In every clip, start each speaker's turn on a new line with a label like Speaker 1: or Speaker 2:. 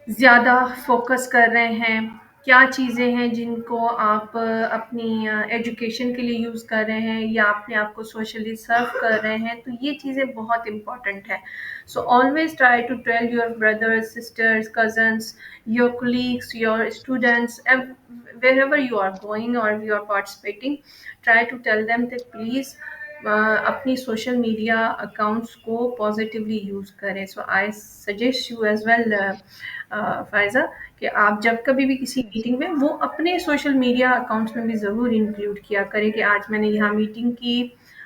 Speaker 1: ज़्यादा फ़ोकस कर रहे हैं, क्या चीज़ें हैं जिनको आप अपनी एजुकेशन के लिए यूज़ कर रहे हैं या अपने आप को सोशली सर्व कर रहे हैं, तो ये चीज़ें बहुत इम्पोर्टेंट है। So always try to tell your brothers, sisters, cousins, your colleagues, your students, wherever you are going or you are participating, try to tell them that please अपनी सोशल मीडिया अकाउंट्स को positively use करें। So I suggest you as well Faiza, कि आप जब कभी भी किसी meeting में वो अपने सोशल मीडिया अकाउंट्स में भी ज़रूर इंक्लूड किया करें कि आज मैंने यहाँ मीटिंग की,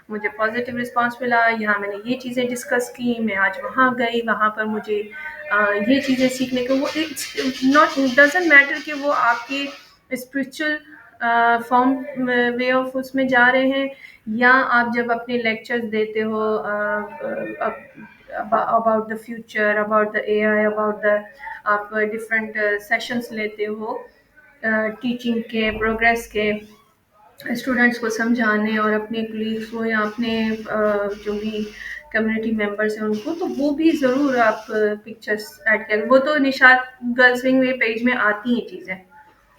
Speaker 1: मुझे पॉजिटिव रिस्पॉन्स मिला, यहाँ मैंने ये चीज़ें डिस्कस की, मैं आज वहाँ गई, वहाँ पर मुझे ये चीज़ें सीखने को, वो इट्स नॉट डजेंट मैटर कि वो आपकी स्पिरिचुअल फॉर्म वे ऑफ उसमें जा रहे हैं, या आप जब अपने लेक्चर्स देते हो about the future, about the AI, about the, आप डिफरेंट सेशंस लेते हो टीचिंग के, प्रोग्रेस के, स्टूडेंट्स को समझाने और अपने कलीग्स को या अपने जो भी कम्युनिटी मेंबर्स हैं उनको, तो वो भी ज़रूर आप पिक्चर्स ऐड करें। वो तो निशात गर्ल्स विंग में पेज में आती हैं चीज़ें,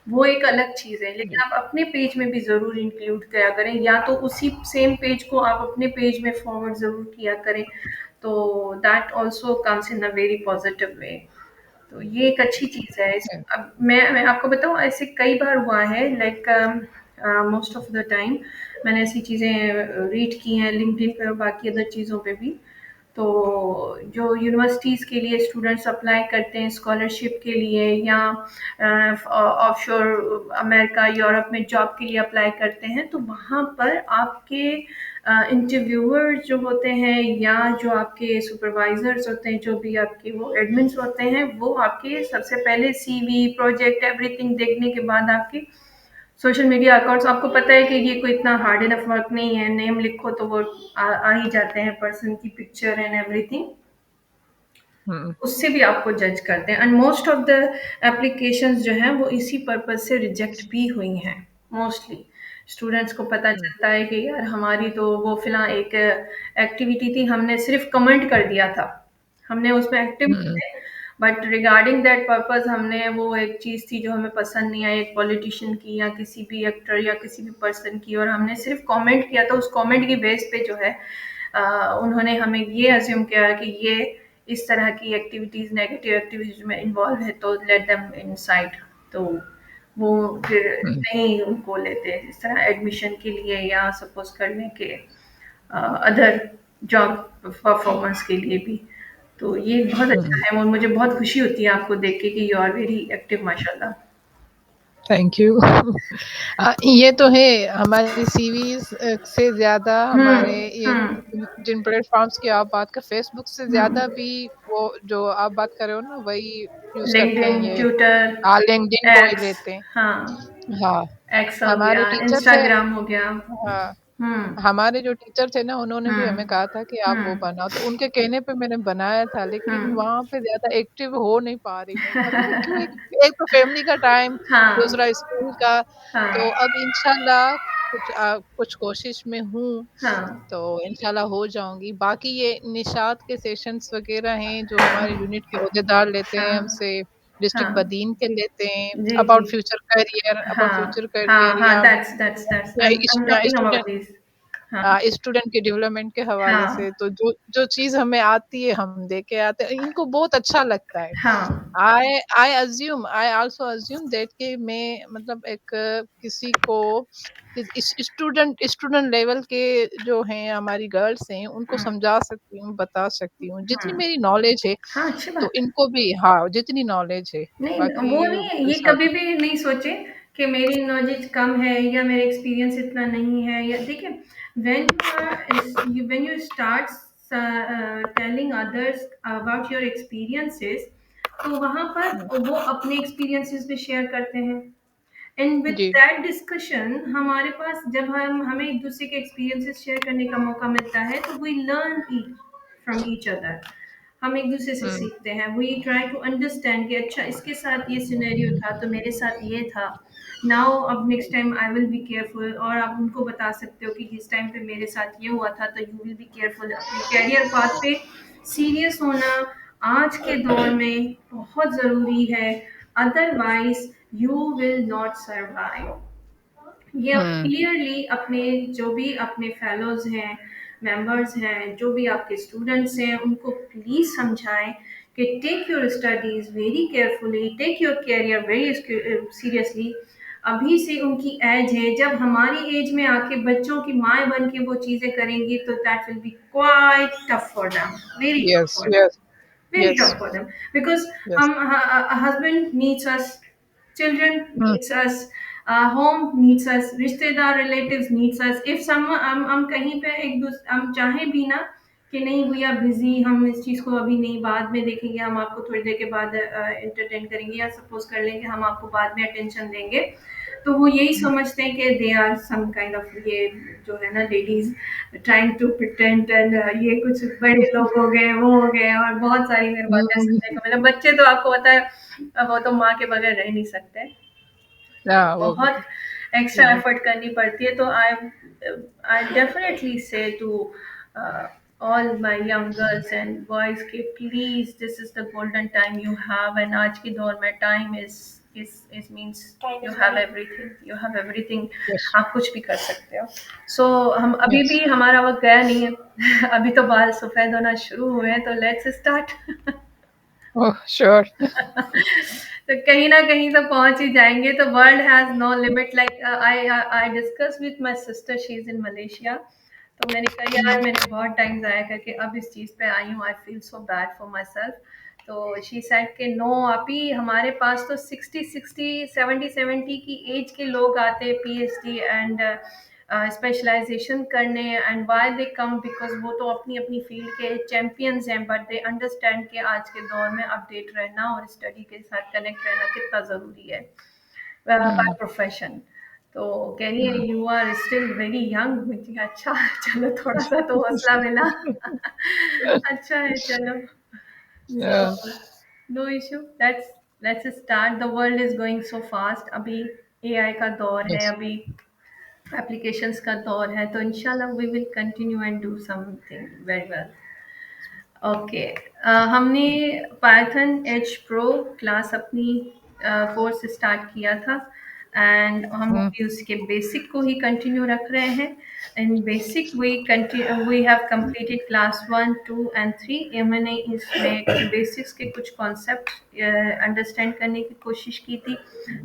Speaker 1: वो एक अलग चीज़ है, लेकिन आप अपने पेज में भी ज़रूर इंक्लूड किया करें, या तो उसी सेम पेज को आप अपने पेज में फॉरवर्ड ज़रूर किया करें, तो that also comes in a very positive way. तो ये एक अच्छी चीज़ है। अब मैं आपको बताऊँ, ऐसे कई बार हुआ है, like most of the time मैंने ऐसी चीज़ें रीड की हैं लिंक्डइन पे और बाकी अदर चीज़ों पे भी। तो जो यूनिवर्सिटीज़ के लिए स्टूडेंट्स अप्लाई करते हैं स्कॉलरशिप के लिए, या ऑफशोर अमेरिका, यूरोप में जॉब के लिए अप्लाई करते हैं, तो वहाँ पर आपके इंटरव्यूअर जो होते हैं, या जो आपके सुपरवाइजर्स होते हैं, जो भी आपके वो एडमिन्स होते हैं, वो आपके सबसे पहले सीवी, प्रोजेक्ट, एवरीथिंग देखने के बाद आपके सोशल मीडिया अकाउंट्स, आपको पता है कि ये कोई इतना हार्ड इनफ वर्क नहीं है, नेम लिखो तो वो आ ही जाते हैं, पर्सन की पिक्चर एंड एवरीथिंग,
Speaker 2: हम्म।
Speaker 1: उससे भी आपको जज करते हैं। And most of the applications जो हैं वो इसी पर्पज से रिजेक्ट भी हुई हैं मोस्टली। स्टूडेंट्स को पता
Speaker 2: हम्म।
Speaker 1: चलता है कि यार हमारी तो वो फिलहाल एक एक्टिविटी थी, हमने सिर्फ कमेंट कर दिया था, हमने उसमें एक्टिव नहीं
Speaker 2: हम्म।
Speaker 1: थे, बट रिगार्डिंग दैट पर्पज हमने वो एक चीज़ थी जो हमें पसंद नहीं आई, एक पॉलिटिशियन की या किसी भी एक्टर या किसी भी पर्सन की, और हमने सिर्फ कमेंट किया था, उस कमेंट की बेस पे जो है उन्होंने हमें ये अज्यूम किया कि ये इस तरह की एक्टिविटीज़, नेगेटिव एक्टिविटीज़ में इन्वॉल्व है, तो लेट देम इनसाइड। तो वो फिर
Speaker 2: हम्म।
Speaker 1: नहीं उनको लेते इस तरह एडमिशन के लिए, या सपोज करने के अदर जॉब परफॉर्मेंस के लिए भी। तो ये बहुत अच्छा
Speaker 2: हम्म।
Speaker 1: है और मुझे बहुत खुशी होती है आपको देख के कि यू आर वेरी एक्टिव माशाल्लाह।
Speaker 2: Thank you. ये तो है, हमारी सीवीज से ज्यादा हमारे
Speaker 1: हम्म,
Speaker 2: ये जिन प्लेटफॉर्म्स की आप बात कर, फेसबुक से ज्यादा
Speaker 1: हम्म।
Speaker 2: भी वो जो आप बात कर रहे हो ना, वही यूज करते हैं
Speaker 1: लिंक्डइन,
Speaker 2: ये।
Speaker 1: ट्विटर,
Speaker 2: हाँ, लिंक्डइन को ही
Speaker 1: एक्स,
Speaker 2: लेते हैं।
Speaker 1: हाँ,
Speaker 2: हाँ।
Speaker 1: एक्स हो
Speaker 2: हमारे
Speaker 1: गया,
Speaker 2: टीचर थे।
Speaker 1: इंस्टाग्राम हो गया।
Speaker 2: हाँ,
Speaker 1: हम्म,
Speaker 2: हमारे जो टीचर थे ना, उन्होंने भी
Speaker 1: हम्म,
Speaker 2: हमें कहा था कि आप वो
Speaker 1: हम्म,
Speaker 2: बनाओ, तो उनके कहने पे मैंने बनाया था, लेकिन
Speaker 1: हम्म।
Speaker 2: वहां पे ज्यादा एक्टिव हो नहीं पा रही हूँ, पता नहीं क्यों। एक तो फैमिली का टाइम,
Speaker 1: हाँ,
Speaker 2: दूसरा स्कूल का। तो
Speaker 1: हाँ,
Speaker 2: अब इंशाल्लाह कुछ कोशिश में हूँ,
Speaker 1: हाँ,
Speaker 2: तो इंशाल्लाह हो जाऊंगी। बाकी ये निशात के सेशंस वगैरह हैं जो हमारे यूनिट के ओहदेदार लेते हैं
Speaker 1: हाँ,
Speaker 2: हमसे, डिस्ट्रिक्ट
Speaker 1: हाँ।
Speaker 2: बदीन के लेते हैं,
Speaker 1: जी, जी।
Speaker 2: अबाउट फ्यूचर
Speaker 1: हाँ, हाँ,
Speaker 2: करियर,
Speaker 1: हाँ, दैट्स आई एम
Speaker 2: या
Speaker 1: टॉकिंग अबाउट
Speaker 2: स्टूडेंट
Speaker 1: दिस। हाँ,
Speaker 2: स्टूडेंट के डेवलपमेंट के हवाले से,
Speaker 1: हाँ,
Speaker 2: तो जो जो चीज हमें आती है हम दे के आते हैं, इनको बहुत अच्छा लगता है।
Speaker 1: हाँ,
Speaker 2: आई आल्सो अज्यूम दैट कि मैं मतलब एक किसी को स्टूडेंट स्टूडेंट लेवल के जो हैं हमारी गर्ल्स हैं, उनको
Speaker 1: हुँ,
Speaker 2: समझा सकती हूँ, बता सकती हूँ जितनी
Speaker 1: हुँ।
Speaker 2: मेरी नॉलेज है।
Speaker 1: हाँ, अच्छी
Speaker 2: तो
Speaker 1: बात है।
Speaker 2: इनको भी, हाँ, जितनी नॉलेज है,
Speaker 1: नहीं,
Speaker 2: बाकी
Speaker 1: वो नहीं है,
Speaker 2: कोई
Speaker 1: ये
Speaker 2: साथ।
Speaker 1: कभी भी नहीं सोचे कि मेरी नॉलेज कम है या मेरा एक्सपीरियंस इतना नहीं है, या देखिए, when you start telling others about your experiences, तो वहाँ
Speaker 2: हम्म।
Speaker 1: पर वो अपने एक्सपीरियंसेस भी शेयर करते हैं। एंड विद
Speaker 2: जी।
Speaker 1: दैट डिस्कशन हमारे पास जब हमें एक दूसरे के एक्सपीरियंसेस शेयर करने का मौका मिलता है, तो we learn from each other. हम एक दूसरे से
Speaker 2: हम्म।
Speaker 1: सीखते हैं, वी ट्राई टू अंडरस्टैंड कि अच्छा इसके साथ ये सिनेरियो था तो मेरे साथ ये था, नाउ अब next time I will be careful, और आप उनको बता सकते हो कि जिस टाइम पे मेरे साथ ये हुआ था तो यू विल बी केयरफुल, अपने कैरियर पाथ पे सीरियस होना, आज के दौर में बहुत ज़रूरी है, otherwise you will not survive. ये आप
Speaker 2: हुँ,
Speaker 1: क्लियरली अपने जो भी अपने फेलोज़ हैं, मेंबर्स हैं, जो भी आपके स्टूडेंट्स हैं, उनको प्लीज़ समझाएँ कि take your studies very carefully, take your career very seriously. अभी से उनकी एज है, जब हमारी एज में आके बच्चों की माएँ बन के वो चीज़ें करेंगी तो that will be quite tough for them, very tough
Speaker 2: yes,
Speaker 1: for them.
Speaker 2: Yes,
Speaker 1: Very
Speaker 2: yes,
Speaker 1: tough for them because
Speaker 2: yes.
Speaker 1: a husband needs us, children
Speaker 2: hmm,
Speaker 1: needs us, home needs us, रिश्तेदार relatives needs us. If someone हम कहीं पे एक दूसरे हम चाहें भी ना कि नहीं भैया बिजी, हम इस चीज़ को अभी नहीं, बाद में देखेंगे, हम आपको थोड़ी देर के बाद एंटरटेन करेंगे, या सपोज कर लेंगे हम आपको बाद में अटेंशन देंगे, तो वो यही
Speaker 2: हुँ,
Speaker 1: समझते हैं कि they are some kind of, ये जो है ना ladies trying to pretend and ये कुछ बड़े लोग हो गए, वो हो गए, और बहुत सारी मेरे बातें सुनने
Speaker 2: हुँ,
Speaker 1: को मिला। बच्चे तो आपको पता है, वो तो माँ के बगैर रह नहीं सकते,
Speaker 2: हाँ, वो भी
Speaker 1: बहुत
Speaker 2: है।
Speaker 1: एक्स्ट्रा
Speaker 2: जी,
Speaker 1: एफर्ट करनी पड़ती है। तो I definitely say to all my young girls and boys के please, this is the golden time you have, and आज के दौर में time is means you have everything, you have everything,
Speaker 2: yes,
Speaker 1: आप कुछ भी कर सकते हो। सो हम अभी
Speaker 2: यस।
Speaker 1: भी हमारा वक्त गया नहीं है अभी तो बाल सफेद होना शुरू हुए हैं, तो लेट्स स्टार्ट
Speaker 2: ओह! श्योर।
Speaker 1: तो कहीं ना कहीं तो पहुंच ही जाएंगे। तो world has no limit, like I I discuss with my sister, she is in Malaysia. तो मैंने कहा यार,
Speaker 2: हुँ,
Speaker 1: मैंने बहुत टाइम ज़ाया करके अब इस चीज़ पे आई हूँ, I feel so bad for my self. तो शी सेड के नो, अभी हमारे पास तो 60 60 70 70 की एज के लोग आते हैं पीएचडी एंड स्पेशलाइजेशन करने, and why they come, because वो तो अपनी अपनी फील्ड के चैंपियंस हैं, बट दे अंडरस्टैंड कि आज के दौर में अपडेट रहना और स्टडी के साथ कनेक्ट रहना कितना ज़रूरी है बाय
Speaker 2: हुँ,
Speaker 1: प्रोफेशन। तो कह रही है
Speaker 2: हुँ।
Speaker 1: You are still very young. मुझे कहा, अच्छा चलो थोड़ा सा तो हौसला मिला अच्छा है, चलो।
Speaker 2: या
Speaker 1: So no issue, let's start, the world is going so fast, अभी एआई का दौर है,
Speaker 2: यस।
Speaker 1: अभी एप्लीकेशंस का दौर है, तो इंशाल्लाह we will continue and do something very well. Okay, हमने पाइथन एज प्रो क्लास अपनी कोर्स स्टार्ट किया था, एंड हम
Speaker 2: हुँ,
Speaker 1: अभी उसके बेसिक को ही कंटिन्यू रख रहे हैं। In basic we have completed class 1 2 and 3। मैंने इसमें बेसिक्स के कुछ कॉन्सेप्ट अंडरस्टैंड करने की कोशिश की थी,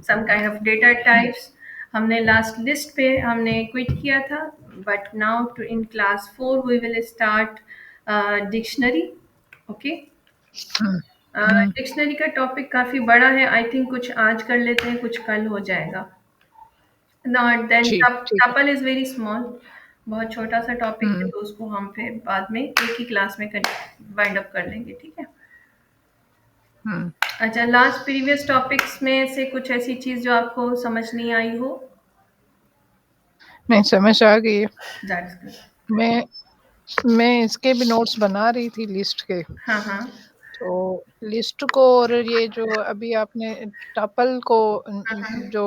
Speaker 1: some kind of data types. हमने लास्ट लिस्ट पे हमने क्विट किया था, but now too in class 4 we will start dictionary. Okay,
Speaker 2: hmm, hmm.
Speaker 1: Dictionary का टॉपिक काफ़ी बड़ा है, आई थिंक कुछ आज कर लेते हैं, कुछ कल हो जाएगा। नॉट देन
Speaker 2: जी, ठीक है।
Speaker 1: टपल इज़ वेरी स्मॉल, बहुत छोटा सा टॉपिक है,
Speaker 2: हुँ,
Speaker 1: तो उसको हम फिर बाद में एक ही क्लास में वाइंड अप कर लेंगे, ठीक है।
Speaker 2: हुँ।
Speaker 1: अच्छा, लास्ट प्रीवियस टॉपिक्स में से कुछ ऐसी चीज़ जो आपको समझ नहीं आई हो?
Speaker 2: नहीं, समझ आ गई है।
Speaker 1: That's good.
Speaker 2: मैं मैं इसके भी नोट्स बना रही थी लिस्ट के।
Speaker 1: हाँ, हाँ।
Speaker 2: तो लिस्ट को और ये जो अभी आपने टपल को
Speaker 1: हाँ, हाँ।
Speaker 2: जो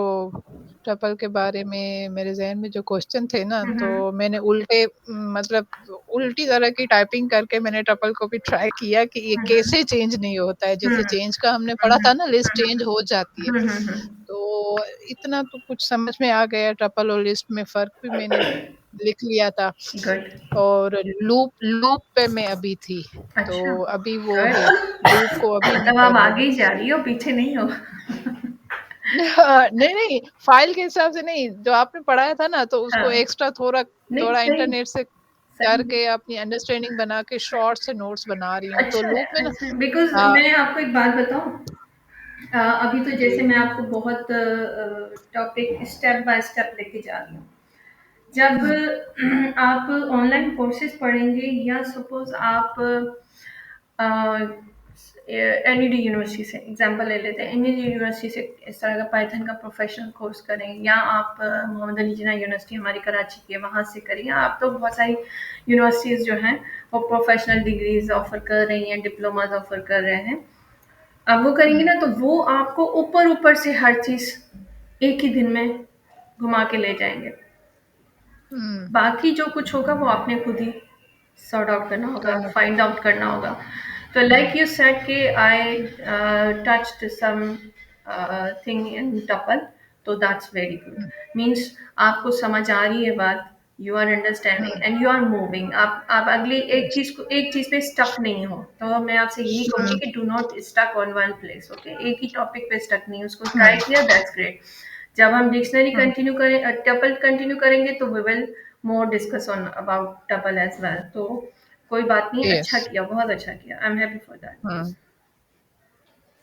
Speaker 2: टपल के बारे में मेरे ज़हन में जो क्वेश्चन थे ना,
Speaker 1: हुँ, हुँ।
Speaker 2: तो मैंने उल्टे मतलब उल्टी तरह की टाइपिंग करके मैंने टपल को भी ट्राई किया कि ये
Speaker 1: हुँ, हुँ।
Speaker 2: कैसे चेंज नहीं होता है।
Speaker 1: हुँ,
Speaker 2: जैसे
Speaker 1: हुँ।
Speaker 2: चेंज का हमने
Speaker 1: हुँ,
Speaker 2: पढ़ा
Speaker 1: हुँ।
Speaker 2: था ना, लिस्ट
Speaker 1: हुँ,
Speaker 2: चेंज हो जाती है।
Speaker 1: हुँ। हुँ, हुँ, हुँ।
Speaker 2: तो इतना तो कुछ समझ में आ गया, टपल और लिस्ट में फ़र्क भी मैंने लिख लिया था।
Speaker 1: गुड।
Speaker 2: और लूप लूप पे मैं अभी थी,
Speaker 1: अच्छा,
Speaker 2: तो अभी वो है,
Speaker 1: गुड।
Speaker 2: लूप को अभी मैं
Speaker 1: मतलब आप
Speaker 2: कर रही
Speaker 1: आगे
Speaker 2: हूँ।
Speaker 1: ही जा रही हो, पीछे नहीं हो।
Speaker 2: नहीं, नहीं, फ़ाइल के हिसाब से नहीं, जो आपने पढ़ाया था ना, तो उसको
Speaker 1: हाँ,
Speaker 2: एक्स्ट्रा थोड़ा
Speaker 1: नहीं
Speaker 2: थोड़ा
Speaker 1: सही,
Speaker 2: इंटरनेट से
Speaker 1: सही है।
Speaker 2: करके अपनी अंडरस्टैंडिंग बना के शॉर्ट से नोट्स बना रही हूँ। तो
Speaker 1: अच्छा है,
Speaker 2: लूप में ना
Speaker 1: अच्छा है, बिकॉज़
Speaker 2: हाँ,
Speaker 1: मैं आपको एक बात बताऊँ? अभी तो जैसे
Speaker 2: जी।
Speaker 1: मैं आपको बहुत टॉपिक स्टेप बाय स्टेप लेके जा रही हूँ। जब
Speaker 2: हुँ,
Speaker 1: आप ऑनलाइन कोर्सेज़ पढ़ेंगे, या सपोज़ आप एनईडी यूनिवर्सिटी से एग्जांपल ले लेते हैं, एनईडी यूनिवर्सिटी से इस तरह का पाइथन का प्रोफेशनल कोर्स करें, या आप मोहम्मद अली जिन्ना यूनिवर्सिटी हमारी कराची की है, वहाँ से करें, या आप तो बहुत सारी यूनिवर्सिटीज़ जो हैं वो प्रोफेशनल डिग्रीज ऑफर कर रही हैं, डिप्लोमाज ऑफर कर रहे हैं। अब वो करेंगे
Speaker 2: हुँ,
Speaker 1: ना, तो वो आपको ऊपर ऊपर से हर चीज़ एक ही दिन में घुमा के ले जाएंगे।
Speaker 2: हुँ,
Speaker 1: बाकी जो कुछ होगा वो आपने खुद ही सॉर्ट आउट करना होगा,
Speaker 2: करना
Speaker 1: फाइंड आउट करना होगा। तो लाइक यू सेड कि I touched something in tuple, तो दैट्स वेरी गुड। मीन्स आपको समझ आ रही है बात, you are understanding and you are moving. आप अगली एक चीज पे स्टक नहीं हो। तो मैं आपसे यही कहूंगी कि do not stuck on one place. Okay, एक ही टॉपिक पे स्टक नहीं, उसको ट्राई किया, दैट्स ग्रेट। जब हम डिक्शनरी कंटिन्यू करें, टपल कंटिन्यू करेंगे, तो we will more discuss on about tuple as well. तो कोई बात नहीं, अच्छा
Speaker 2: यस।
Speaker 1: किया, बहुत अच्छा किया, I am happy for that.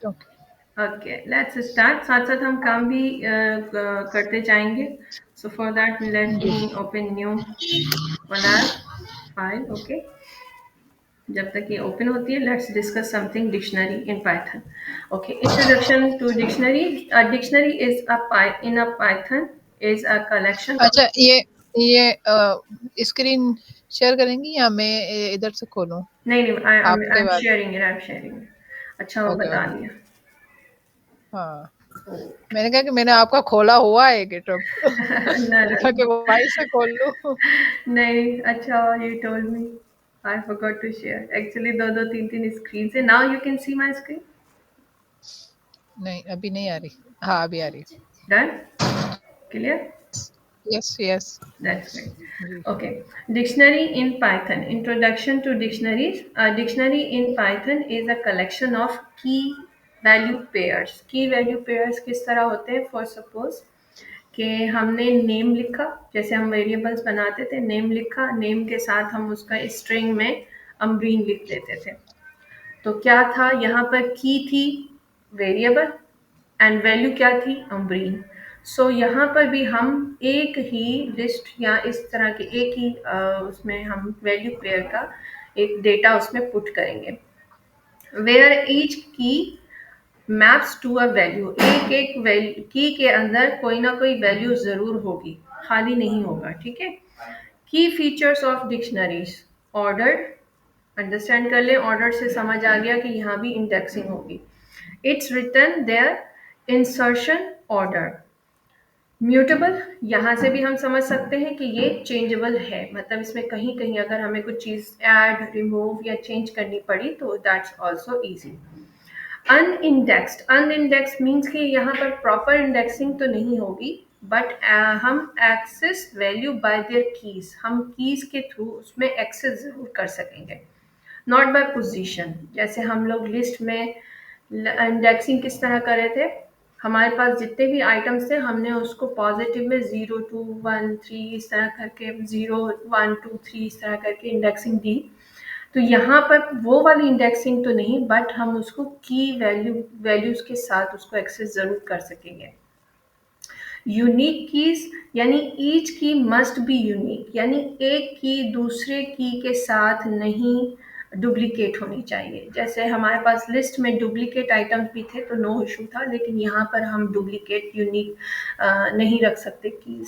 Speaker 2: Okay.
Speaker 1: Okay, let's start. साथ साथ हम काम भी करते जाएंगे। सो फॉर दैट लेट
Speaker 2: जी।
Speaker 1: Me open new one R file. Okay, जब तक ये ओपन होती है, let's discuss something dictionary in Python. Okay, introduction to dictionary. Dictionary is in a Python is a collection of.
Speaker 2: अच्छा, ये screen share करेंगी या मैं इधर से खोलूं
Speaker 1: नहीं नहीं, आई
Speaker 2: आपके
Speaker 1: एम
Speaker 2: बाद?
Speaker 1: Sharing it, I am sharing it. अच्छा वो
Speaker 2: ओके
Speaker 1: बता
Speaker 2: ओके।
Speaker 1: दिया।
Speaker 2: हाँ, मैंने कहा कि मैंने आपका खोला हुआ है गिटहब।
Speaker 1: ना
Speaker 2: मैंने
Speaker 1: ना,
Speaker 2: कहा कि वो भाई से खोल लूं।
Speaker 1: नहीं, अच्छा you told me. I forgot to share. Actually, दो-दो तीन-तीन स्क्रीन है. Now you can see my screen.
Speaker 2: नहीं, अभी नहीं आ रही। हाँ, अभी आ रही।
Speaker 1: Done? Clear?
Speaker 2: Yes yes.
Speaker 1: That's great.
Speaker 2: जी।
Speaker 1: Okay. Dictionary in Python. Introduction to dictionaries. A dictionary in Python is a collection of key value pairs. Key value pairs किस तरह होते हैं? For suppose कि हमने नेम लिखा, जैसे हम वेरिएबल्स बनाते थे, नेम लिखा, नेम के साथ हम उसका स्ट्रिंग में अम्ब्रीन लिख देते थे। तो क्या था यहाँ पर? की थी वेरिएबल एंड वैल्यू क्या थी? अम्ब्रीन। सो यहाँ पर भी हम एक ही लिस्ट या इस तरह के एक ही उसमें हम वैल्यू पेयर का एक डेटा उसमें पुट करेंगे, वेयर ईच की मैप्स टू अ वैल्यू। एक एक वैल्यू की के अंदर कोई ना कोई वैल्यू जरूर होगी, खाली नहीं होगा, ठीक है। की features of dictionaries. Ordered, understand कर ले, ऑर्डर से समझ आ गया कि यहाँ भी इंडेक्सिंग होगी। It's return their insertion order. Mutable, यहाँ से भी हम समझ सकते हैं कि ये चेंजेबल है, मतलब इसमें कहीं कहीं अगर हमें कुछ चीज़ ऐड, रिमूव या चेंज करनी पड़ी तो दैट्स ऑल्सो ईजी। अनइंडेक्स्ड, अनइंडेक्स्ड मीन्स कि यहाँ पर प्रॉपर इंडेक्सिंग तो नहीं होगी, बट हम access value by their keys, हम कीज के थ्रू उसमें एक्सेस जरूर कर सकेंगे। नॉट बाय पोजीशन, जैसे हम लोग लिस्ट में इंडेक्सिंग किस तरह करे थे, हमारे पास जितने भी आइटम्स थे हमने उसको पॉजिटिव में 0 2 1 3 इस तरह करके, 0 1 2 3 इस तरह करके इंडेक्सिंग दी। तो यहाँ पर वो वाली इंडेक्सिंग तो नहीं, बट हम उसको की वैल्यूज के साथ उसको एक्सेस जरूर कर सकेंगे। यूनिक कीज, यानी ईच की मस्ट बी यूनिक, यानी एक की दूसरे की के साथ नहीं डुप्लीकेट होनी चाहिए। जैसे हमारे पास लिस्ट में डुप्लीकेट आइटम्स भी थे तो नो इशू था, लेकिन यहाँ पर हम डुप्लीकेट यूनिक नहीं रख सकते कीज।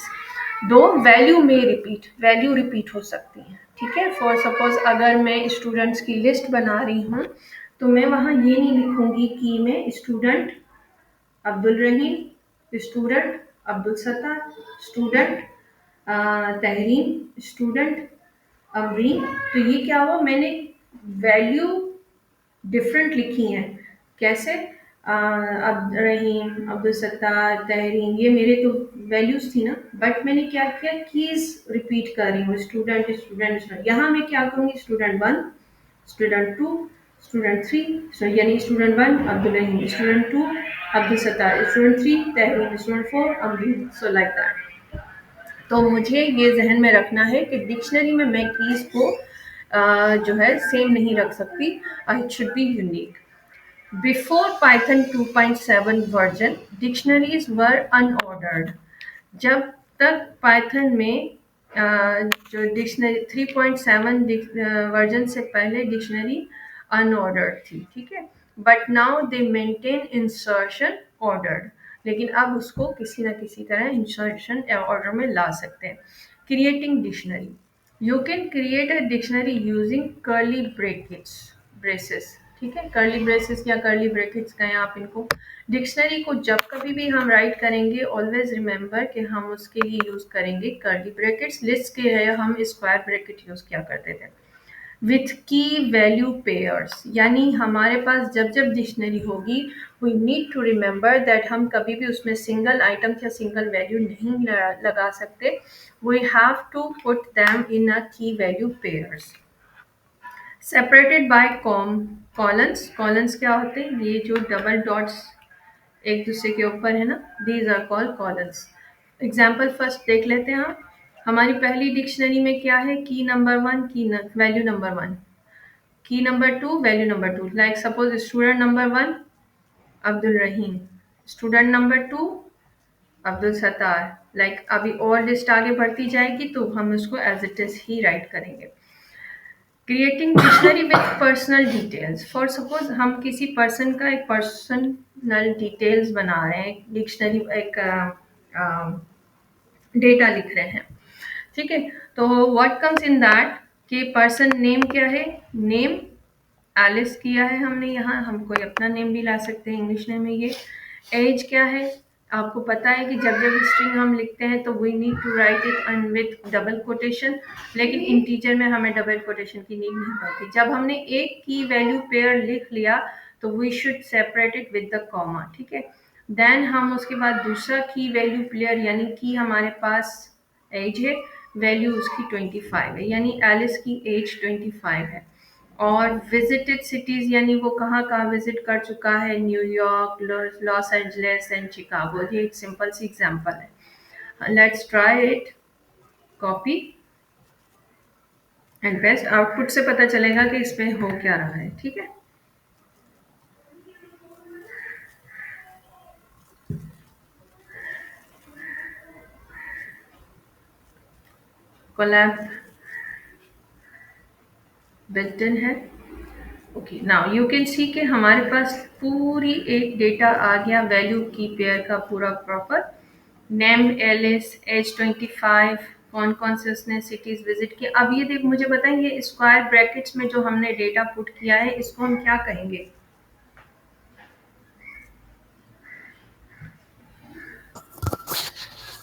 Speaker 1: दो, वैल्यू में रिपीट, वैल्यू रिपीट हो सकती है, ठीक है। फॉर सपोज अगर मैं स्टूडेंट्स की लिस्ट बना रही हूँ तो मैं वहाँ ये नहीं लिखूंगी कि मैं student Abdul Rahim, student Abdul Sattar, student Tahreen, student Amreen. तो ये क्या हुआ, मैंने वैल्यू डिफरेंट लिखी हैं। कैसे? अब रहीम, अब्दुल सत्तार, तहरीन, ये मेरे तो वैल्यूज थी ना, बट मैंने क्या किया, कीज रिपीट कर रही हूँ, स्टूडेंट स्टूडेंट स्टूडेंट। यहाँ मैं क्या करूँगी, student one, student two, student three, यानी student one Abdul Rahim, student two Abdul Sattar, student three Tahreen, student four Amreen, so like that. तो मुझे ये जहन में रखना है कि डिक्शनरी में मैं कीज को जो है सेम नहीं रख सकती, it should be unique. Before Python 2.7 version, dictionaries were unordered. जब तक पाइथन में जो डिक्शनरी 3.7 वर्जन से पहले डिक्शनरी अनऑर्डर्ड थी, ठीक है। But now they maintain insertion ordered, लेकिन अब उसको किसी ना किसी तरह इंसर्शन ऑर्डर में ला सकते हैं। Creating dictionary, you can create a dictionary using curly brackets, braces, ठीक है। कर्ली ब्रेसेस या कर्ली ब्रैकेट्स कहें आप इनको। डिक्शनरी को जब कभी भी हम राइट करेंगे, ऑलवेज रिमेंबर कि हम उसके लिए यूज करेंगे कर्ली ब्रैकेट्स। लिस्ट के लिए हम स्क्वायर ब्रैकेट यूज किया करते थे। विथ की वैल्यू पेयर्स, यानी हमारे पास जब जब डिक्शनरी होगी we need to remember that हम कभी भी उसमें सिंगल आइटम या सिंगल वैल्यू नहीं लगा सकते, we have to put them in a key value pairs separated by colons. Colons क्या होते हैं? ये जो डबल डॉट्स एक दूसरे के ऊपर है ना, these are called columns. Example first देख लेते हैं आप। हमारी पहली डिक्शनरी में क्या है? Key number one, key value number one, key number two, value number two. Like suppose student number one Abdul Rahim, student number two Abdul Sattar. Like अभी और लिस्ट आगे बढ़ती जाएगी तो हम उसको एज इट इज ही राइट करेंगे। Creating dictionary with personal details. For suppose हम किसी पर्सन का एक पर्सनल डिटेल्स बना रहे हैं, डिक्शनरी एक डेटा लिख रहे हैं, ठीक है? तो व्हाट कम्स इन दैट कि पर्सन नेम क्या है? नेम एलिस किया है हमने यहाँ, हम कोई अपना नेम भी ला सकते हैं इंग्लिश नेम में ये। एज क्या है? आपको पता है कि जब जब स्ट्रिंग हम लिखते हैं तो we need to write it and with double quotation, लेकिन इंटीजर में हमें डबल कोटेशन की नीड नहीं पड़ती। जब हमने एक की वैल्यू पेयर लिख लिया तो we should separate it with the comma, ठीक है? देन हम उसके बाद दूसरा की वैल्यू पेयर, यानी कि हमारे पास एज है, वैल्यू उसकी 25 है, यानी एलिस की एज 25 है। और विजिटेड सिटीज, यानी वो कहाँ कहाँ विजिट कर चुका है? New York, Los Angeles and Chicago. ये एक सिंपल सी एग्जांपल है। Let's try it, copy and paste. Output से पता चलेगा कि इसमें हो क्या रहा है, ठीक है? कोलैब बिल्ट इन है। Okay, now you can see कि हमारे पास पूरी एक डेटा आ गया वैल्यू की पेयर का पूरा प्रॉपर। नेम एलिस, एज 25, कौन कौन से उसने सिटीज विजिट किया। अब ये देख, मुझे बताएंगे स्क्वायर ब्रैकेट्स में जो हमने डेटा पुट किया है इसको हम क्या कहेंगे?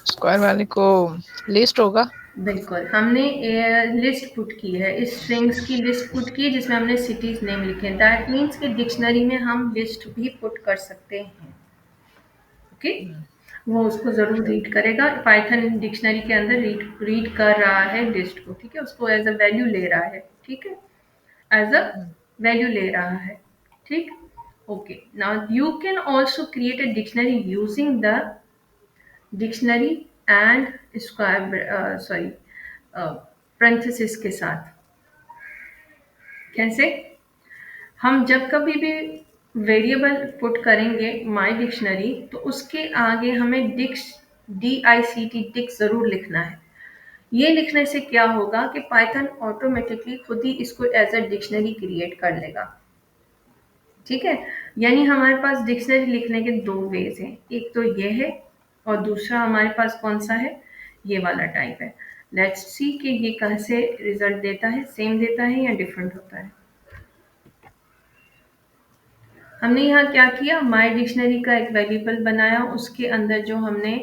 Speaker 2: स्क्वायर वाले को लिस्ट होगा।
Speaker 1: बिल्कुल, हमने लिस्ट पुट की है, इस स्ट्रिंग्स की लिस्ट पुट की है जिसमें हमने सिटीज नेम लिखे हैं। दैट मीन्स कि डिक्शनरी में हम लिस्ट भी पुट कर सकते हैं, ओके? वो उसको जरूर रीड करेगा। पाइथन डिक्शनरी के अंदर रीड कर रहा है लिस्ट को, ठीक है? उसको एज अ वैल्यू ले रहा है, ठीक है? एज अ वैल्यू ले रहा है, ठीक? Okay, now you can also create a dictionary using the dictionary and square sorry parenthesis के साथ। कैसे? हम जब कभी भी वेरिएबल पुट करेंगे माय डिक्शनरी तो उसके आगे हमें DICT डिक्स जरूर लिखना है। ये लिखने से क्या होगा कि पाइथन ऑटोमेटिकली खुद ही इसको एज अ डिक्शनरी क्रिएट कर लेगा, ठीक है? यानी हमारे पास डिक्शनरी लिखने के दो वेज हैं, एक तो ये है और दूसरा हमारे पास कौन सा है? ये वाला टाइप है। लेट्स सी कि ये कैसे रिजल्ट देता है, सेम देता है या डिफरेंट होता है। हमने यहाँ क्या किया? माय डिक्शनरी का एक वेरिएबल बनाया, उसके अंदर जो हमने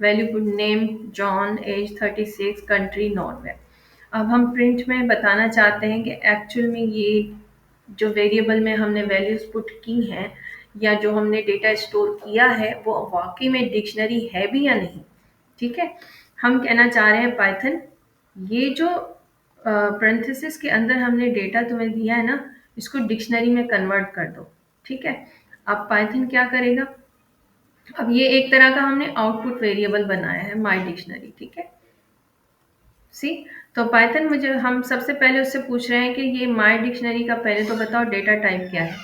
Speaker 1: value put name John, age 36, country Norway. अब हम प्रिंट में बताना चाहते हैं कि एक्चुअल में ये जो वेरिएबल में हमने वैल्यूज पुट की हैं या जो हमने डेटा स्टोर किया है वो वाकई में डिक्शनरी है भी या नहीं, ठीक है? हम कहना चाह रहे हैं पाइथन, ये जो पेरेंथेसिस के अंदर हमने डेटा तुम्हें दिया है ना, इसको डिक्शनरी में कन्वर्ट कर दो, ठीक है? अब पाइथन क्या करेगा? अब ये एक तरह का हमने आउटपुट वेरिएबल बनाया है माय डिक्शनरी, ठीक है? सी, तो पाइथन मुझे, हम सबसे पहले उससे पूछ रहे हैं कि ये माय डिक्शनरी का पहले तो बताओ डेटा टाइप क्या है,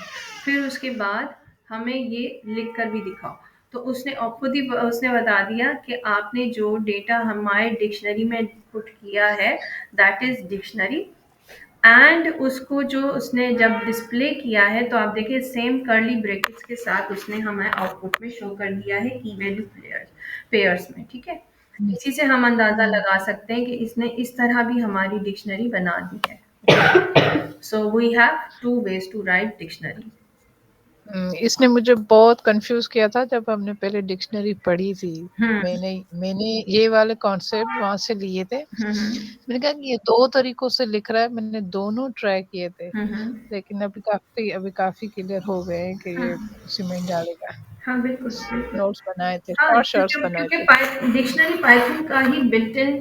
Speaker 1: फिर उसके बाद हमें ये लिख कर भी दिखाओ। तो उसने और खुद ही उसने बता दिया कि आपने जो डेटा हमारे डिक्शनरी में पुट किया है दैट इज डिक्शनरी। एंड उसको जो उसने जब डिस्प्ले किया है तो आप देखिए सेम कर्ली ब्रैकेट्स के साथ उसने हमें आउटपुट में शो कर दिया है की वैल्यू पेयर्स में, ठीक है? इसी से हम अंदाजा लगा सकते हैं कि इसने इस तरह भी हमारी डिक्शनरी बना दी है। So we have two ways to write dictionary.
Speaker 2: इसने मुझे बहुत कंफ्यूज किया था जब हमने पहले डिक्शनरी पढ़ी थी।
Speaker 1: हुँ,
Speaker 2: मैंने मैंने ये वाले कॉन्सेप्ट वहां से लिए थे।
Speaker 1: हुँ, हुँ,
Speaker 2: मैंने कहा कि ये दो तरीकों से लिख रहा है, मैंने दोनों ट्राई किए थे,
Speaker 1: हुँ, हुँ।
Speaker 2: लेकिन अभी काफी क्लियर हो गए हैं कि ये
Speaker 1: हाँ,
Speaker 2: उसी में ही डालेगा।
Speaker 1: हाँ, बिल्कुल, बिल्कुल।
Speaker 2: नोट्स बनाए थे,
Speaker 1: हाँ,
Speaker 2: शॉर्ट शॉर्ट्स
Speaker 1: क्योंकि
Speaker 2: बनाए
Speaker 1: क्योंकि
Speaker 2: थे।
Speaker 1: डिक्शनरी पाइथन का ही बिल्ट इन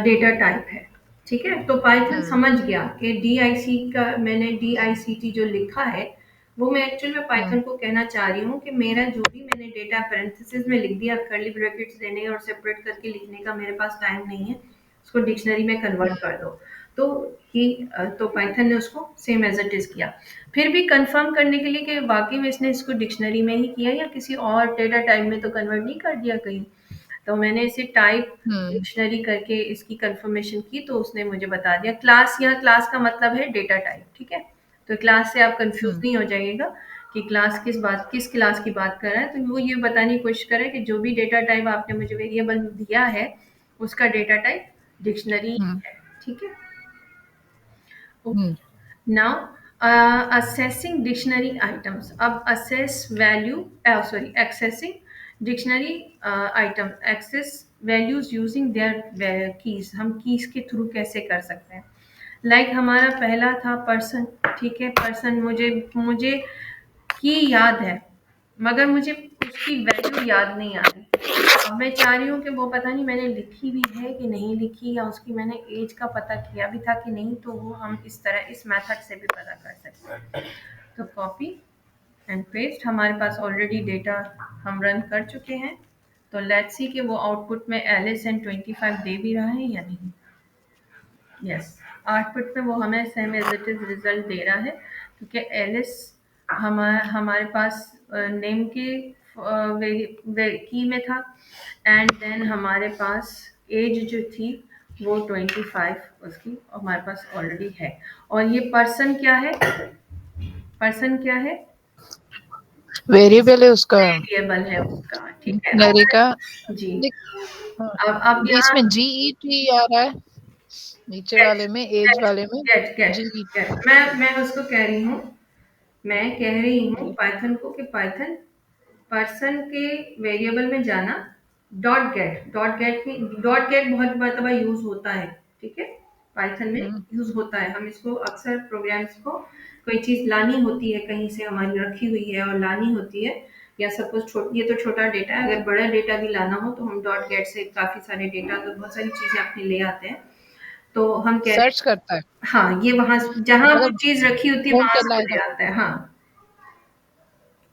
Speaker 1: डेटा टाइप है, ठीक है? तो पाइथन
Speaker 2: हम्म
Speaker 1: समझ गया कि डीआईसी का मैंने डीआईसीटी जो लिखा है, वो मैं एक्चुअल में
Speaker 2: हम्म
Speaker 1: पाइथन को कहना चाह रही हूँ कि मेरा जो भी मैंने डेटा पैरेंथेसिस में लिख दिया, कर्ली ब्रैकेट्स देने और सेपरेट करके लिखने का मेरे पास टाइम नहीं है, उसको डिक्शनरी में कन्वर्ट
Speaker 2: हम्म
Speaker 1: कर दो। तो तो पाइथन ने उसको सेम एज़ इट इज़ किया। फिर भी कंफर्म करने के लिए कि वाक़ई में इसने इसको डिक्शनरी में ही किया या किसी और डेटा टाइप में तो कन्वर्ट नहीं कर दिया कहीं। तो मैंने इसे टाइप
Speaker 2: हम्म
Speaker 1: डिक्शनरी करके इसकी कंफर्मेशन की तो उसने मुझे बता दिया। क्लास यहाँ क्लास का मतलब है डेटा टाइप, ठीक है? तो क्लास से आप कंफ्यूज
Speaker 2: हम्म
Speaker 1: नहीं हो जाइएगा कि क्लास किस क्लास की बात कर रहा है। तो वो ये बताने की कोशिश कर रहा है कि जो भी डेटा टाइप आपने मुझे वेरिएबल दिया है, उसका डेटा टाइप डिक्शनरी
Speaker 2: हम्म
Speaker 1: है, ठीक है?
Speaker 2: हम्म
Speaker 1: Now, assessing dictionary items. अब assess value, sorry, accessing dictionary item, access values using their keys. हम keys के थ्रू कैसे कर सकते हैं? लाइक हमारा पहला था पर्सन, ठीक है? पर्सन मुझे मुझे की याद है, मगर मुझे उसकी वैल्यू याद नहीं आ रही। अब मैं चाह रही हूँ कि वो पता नहीं मैंने लिखी भी है कि नहीं लिखी या उसकी मैंने एज का पता किया भी था कि नहीं, तो वो हम इस तरह इस मेथड से भी पता कर सकते हैं। तो कॉपी एंड पेस्ट, हमारे पास ऑलरेडी डेटा हम रन कर चुके हैं। तो लेट्स सी कि वो आउटपुट में एलिस एंड 25 दे भी रहा है या नहीं। यस, आउटपुट में वो हमें same as it is result दे रहा है क्योंकि एलिस हमारे पास नेम के की में था एंड देन हमारे पास एज जो थी वो 25 उसकी हमारे पास ऑलरेडी है। और ये पर्सन क्या है? पर्सन क्या है?
Speaker 2: वेरिएबल है उसका,
Speaker 1: वेरिएबल है उसका, ठीक है?
Speaker 2: डिक्शनरी का।
Speaker 1: जी।
Speaker 2: देख- हाँ,
Speaker 1: अब यहाँ
Speaker 2: इसमें जीईटी आ रहा है, नीचे
Speaker 1: गेट
Speaker 2: वाले में, एज
Speaker 1: गेट
Speaker 2: वाले में
Speaker 1: गेट गेट
Speaker 2: जीईटी।
Speaker 1: गेट मैं उसको कह रही हूँ, मैं कह रही हूँ
Speaker 2: जी।
Speaker 1: पाइथन को कि पाइथन पर्सन के वेरिएबल में जाना, डॉट गेट बहुत मरतबा यूज होता है, ठीक है? पाइथन में
Speaker 2: हम्म
Speaker 1: यूज होता है। हम इसको अक्सर प्रोग्राम्स को कोई चीज लानी होती है कहीं से हमारी रखी हुई है और लानी होती है, या सपोज ये तो छोटा डेटा है, अगर बड़ा डेटा भी लाना हो तो हम डॉट गेट से काफी सारे डेटा तो बहुत सारी चीजें अपने ले आते हैं। तो हम कह रहे
Speaker 2: सर्च
Speaker 1: हैं
Speaker 2: करता है,
Speaker 1: हाँ, ये वहां जहां वो
Speaker 2: मतलब
Speaker 1: चीज रखी होती है
Speaker 2: ढूंढ
Speaker 1: वहां
Speaker 2: के
Speaker 1: से वो
Speaker 2: लाएगा।
Speaker 1: ले आता है। हाँ,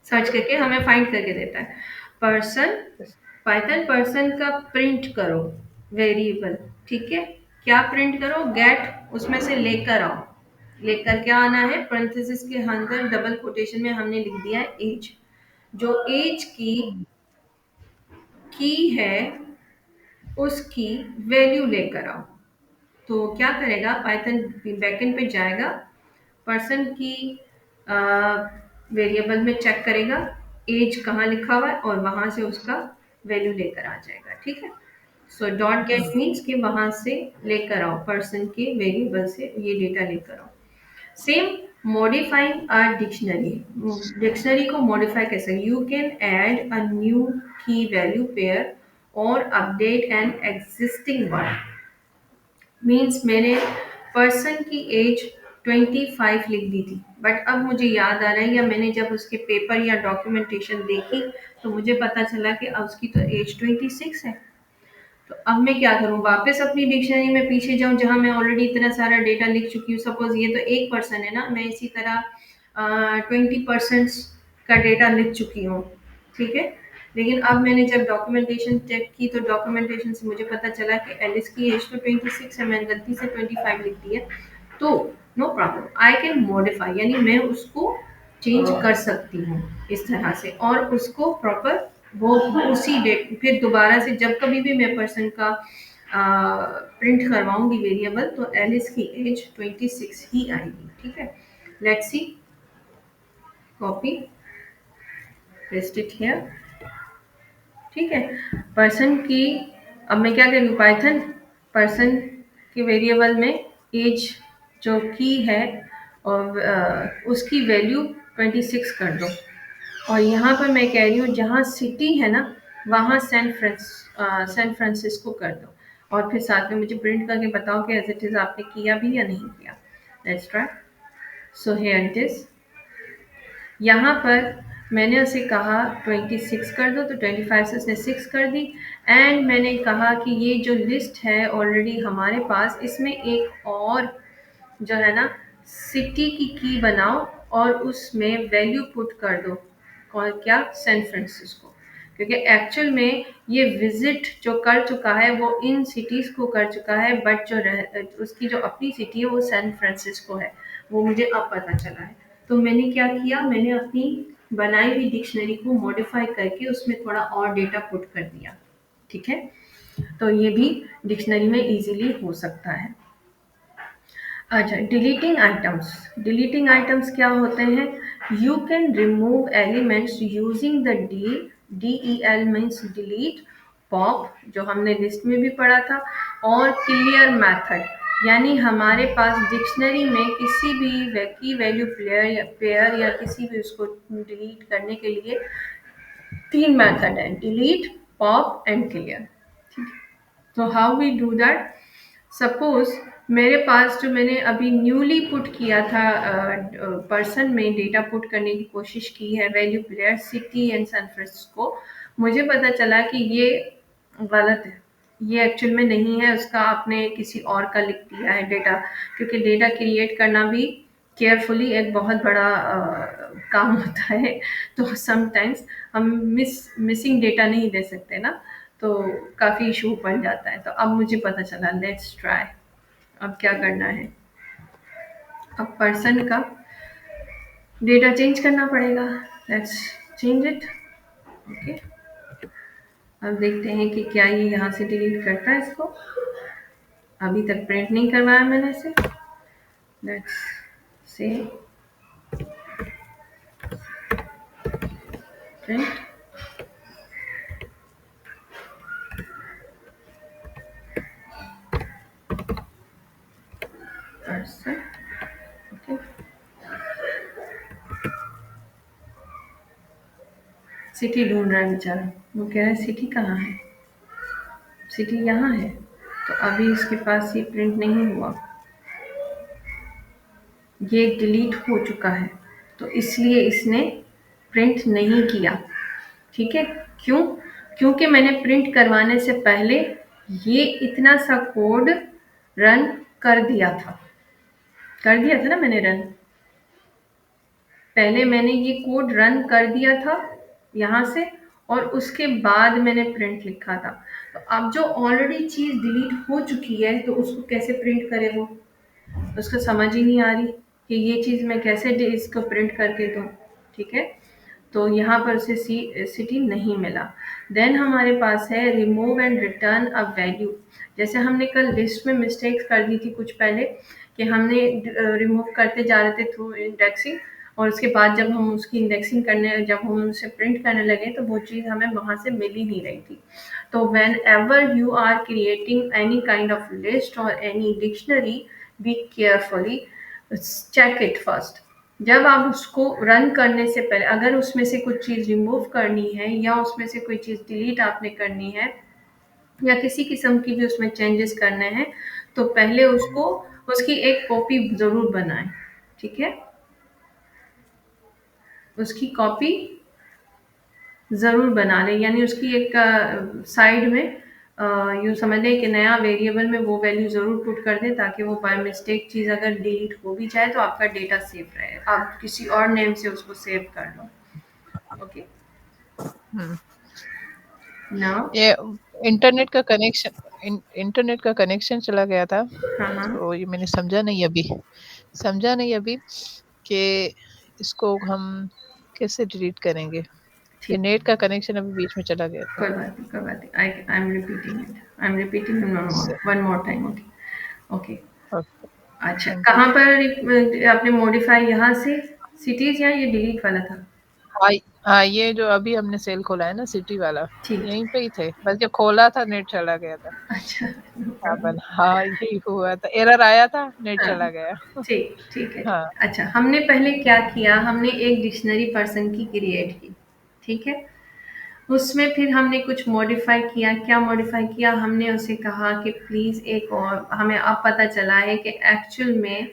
Speaker 1: सर्च करके हमें फाइंड करके देता है। पर्सन, पाइथन पर्सन का प्रिंट करो वेरिएबल, ठीक है? क्या प्रिंट करो? गेट उसमें से लेकर आओ। लेकर क्या आना है? parenthesis के अंदर डबल कोटेशन में हमने लिख दिया है एज। जो एज की है उसकी वैल्यू लेकर आओ। तो क्या करेगा पाइथन? बैकएंड पे जाएगा, पर्सन की वेरिएबल में चेक करेगा एज कहाँ लिखा हुआ है और वहां से उसका वैल्यू लेकर आ जाएगा, ठीक है? सो डॉट
Speaker 2: हम्म
Speaker 1: गेट मीन्स कि वहां से लेकर आओ, पर्सन के वेरिएबल से ये डेटा लेकर आओ। Same modifying a dictionary, dictionary को मॉडिफाई कैसे? You can add a new की वैल्यू पेयर और update an existing one. Means मैंने पर्सन की एज 25 लिख दी थी, बट अब मुझे याद आ रहा है या मैंने जब उसके पेपर या डॉक्यूमेंटेशन देखी तो मुझे पता चला कि अब उसकी तो एज 26 है। तो अब मैं क्या करूँ? वापस अपनी डिक्शनरी में पीछे जाऊँ जहाँ मैं ऑलरेडी इतना सारा डेटा लिख चुकी हूँ। सपोज ये तो एक पर्सन है ना, मैं इसी तरह 20% का डेटा लिख चुकी हूँ, ठीक है? लेकिन अब मैंने जब डॉक्यूमेंटेशन चेक की तो डॉक्यूमेंटेशन से मुझे पता चला कि एलिस की एज तो 26 है, मैंने गलती से 25 लिख दी है। तो no problem, I can modify, यानी मैं उसको चेंज कर सकती हूँ इस तरह से और उसको प्रॉपर वो उसी डेट फिर दोबारा से जब कभी भी मैं पर्सन का प्रिंट करवाऊंगी वेरिएबल तो एलिस की एज 26 ही आएगी, ठीक है? Let's see, copy paste it here, ठीक है? पर्सन की, अब मैं क्या करूँ? पाइथन पर्सन के वेरिएबल में एज जो की है और उसकी वैल्यू 26 कर दो। और यहाँ पर मैं कह रही हूँ जहाँ सिटी है ना, वहाँ सैन फ्रांसिस्को कर दो। और फिर साथ में मुझे प्रिंट करके बताओ कि एज इट इज़ आपने किया भी या नहीं किया। Let's try. So here it is. यहाँ पर मैंने उसे कहा 26 कर दो, तो 25 से उसने 6 कर दी। एंड मैंने कहा कि ये जो लिस्ट है ऑलरेडी हमारे पास, इसमें एक और जो है ना सिटी की बनाओ और उसमें वैल्यू पुट कर दो। कौन क्या? San Francisco. क्योंकि एक्चुअल में ये विजिट जो कर चुका है वो इन सिटीज को कर चुका है, बट उसकी जो अपनी सिटी है वो सैन फ्रांसिस्को है। वो मुझे अब पता चला है। तो मैंने क्या किया, मैंने अपनी बनाई हुई डिक्शनरी को मॉडिफाई करके उसमें थोड़ा और डेटा पुट कर दिया। ठीक है, तो ये भी डिक्शनरी में इजीली हो सकता है। अच्छा, डिलीटिंग आइटम्स। डिलीटिंग आइटम्स क्या होते हैं? You can remove elements using the DEL means delete, pop जो हमने लिस्ट में भी पढ़ा था, और क्लियर मेथड। यानी हमारे पास डिक्शनरी में किसी भी की वैल्यू पेयर या किसी भी उसको डिलीट करने के लिए 3 मेथड है: डिलीट, पॉप एंड क्लियर। तो how we do that? Suppose मेरे पास जो मैंने अभी न्यूली पुट किया था, पर्सन में डेटा पुट करने की कोशिश की है, value player city and San Francisco, मुझे पता चला कि ये गलत है। ये एक्चुअल में नहीं है, उसका आपने किसी और का लिख दिया है डेटा। क्योंकि डेटा क्रिएट करना भी केयरफुली एक बहुत बड़ा काम होता है। तो समटाइम्स हम मिसिंग डेटा नहीं दे सकते ना, तो काफ़ी इशू बन जाता है। तो अब मुझे पता चला। Let's try. अब क्या करना है? अब पर्सन का डेटा चेंज करना पड़ेगा। Let's change it. ओके, अब देखते हैं कि क्या ये यहाँ से डिलीट करता है इसको। अभी तक प्रिंट नहीं करवाया मैंने इसे। Let's say print person. Okay, city ढूंढ रहा है बेचारा। वो कह रहा है सिटी कहाँ है, सिटी यहाँ है। तो अभी इसके पास ये प्रिंट नहीं हुआ, ये डिलीट हो चुका है, तो इसलिए इसने प्रिंट नहीं किया। ठीक है, क्यों? क्योंकि मैंने प्रिंट करवाने से पहले ये इतना सा कोड रन कर दिया था। कर दिया था ना मैंने रन। पहले मैंने ये कोड रन कर दिया था यहाँ से, और उसके बाद मैंने प्रिंट लिखा था। तो अब जो ऑलरेडी चीज़ डिलीट हो चुकी है, तो उसको कैसे प्रिंट करे वो? उसको समझ ही नहीं आ रही कि ये चीज़ मैं कैसे इसको प्रिंट करके दूँ। ठीक है, तो यहाँ पर उसे सिटी नहीं मिला। देन हमारे पास है remove and return a value. जैसे हमने कल लिस्ट में मिस्टेक्स कर दी थी कुछ पहले, कि हमने रिमूव करते जा रहे थे थ्रू इंडेक्सिंग, और उसके बाद जब हम उसकी इंडेक्सिंग करने, जब हम उसे प्रिंट करने लगे, तो वो चीज़ हमें वहाँ से मिल ही नहीं रही थी। तो whenever you are creating any kind of list और any dictionary, be carefully check it first. जब आप उसको रन करने से पहले अगर उसमें से कुछ चीज़ रिमूव करनी है, या उसमें से कोई चीज़ डिलीट आपने करनी है, या किसी किस्म की भी उसमें चेंजेस करने हैं, तो पहले उसको उसकी एक कॉपी ज़रूर बनाएं। ठीक है, उसकी कॉपी ज़रूर बना लें। यानी उसकी एक साइड में यूँ समझ लें कि नया वेरिएबल में वो वैल्यू ज़रूर पुट कर दें, ताकि वो बाय मिस्टेक चीज़ अगर डिलीट हो भी जाए तो आपका डेटा सेफ रहे, आप किसी और नेम से उसको सेव कर लो। ओके,
Speaker 2: हुँ।
Speaker 1: नाउ
Speaker 2: ये इंटरनेट का कनेक्शन चला गया था,
Speaker 1: हाँ, हाँ,
Speaker 2: तो ये मैंने समझा नहीं अभी कि इसको हम कैसे डिलीट करेंगे? ये
Speaker 1: ठीक,
Speaker 2: नेट का कनेक्शन अभी बीच में चला गया था।
Speaker 1: कोई बात नहीं, कोई बात नहीं। I am repeating it, I am repeating
Speaker 2: it's
Speaker 1: one more time. Okay, okay.
Speaker 2: Okay,
Speaker 1: अच्छा,
Speaker 2: थैंक यू।
Speaker 1: कहाँ पर आपने मॉडिफाई यहाँ से सिटीज़, या ये डिलीट वाला था?
Speaker 2: हाँ, हाँ, ये जो अभी हमने सेल खोला है ना सिटी वाला,
Speaker 1: ठीक
Speaker 2: यहीं
Speaker 1: है।
Speaker 2: पे ही थे, बल्कि खोला था नेट चला गया था।
Speaker 1: अच्छा, नो
Speaker 2: हाँ,
Speaker 1: प्रॉब्लम।
Speaker 2: हाँ, यही हुआ था, एरर आया था, नेट
Speaker 1: हाँ,
Speaker 2: चला गया।
Speaker 1: ठीक, ठीक है, ठीक
Speaker 2: हाँ,
Speaker 1: है। अच्छा, हमने पहले क्या किया, हमने एक डिक्शनरी पर्सन की क्रिएट की, ठीक है? उसमें फिर हमने कुछ मॉडिफाई किया, क्या मॉडिफाई किया, हमने उसे कहा कि प्लीज़ एक और, हमें अब पता चला है कि एक्चुअल में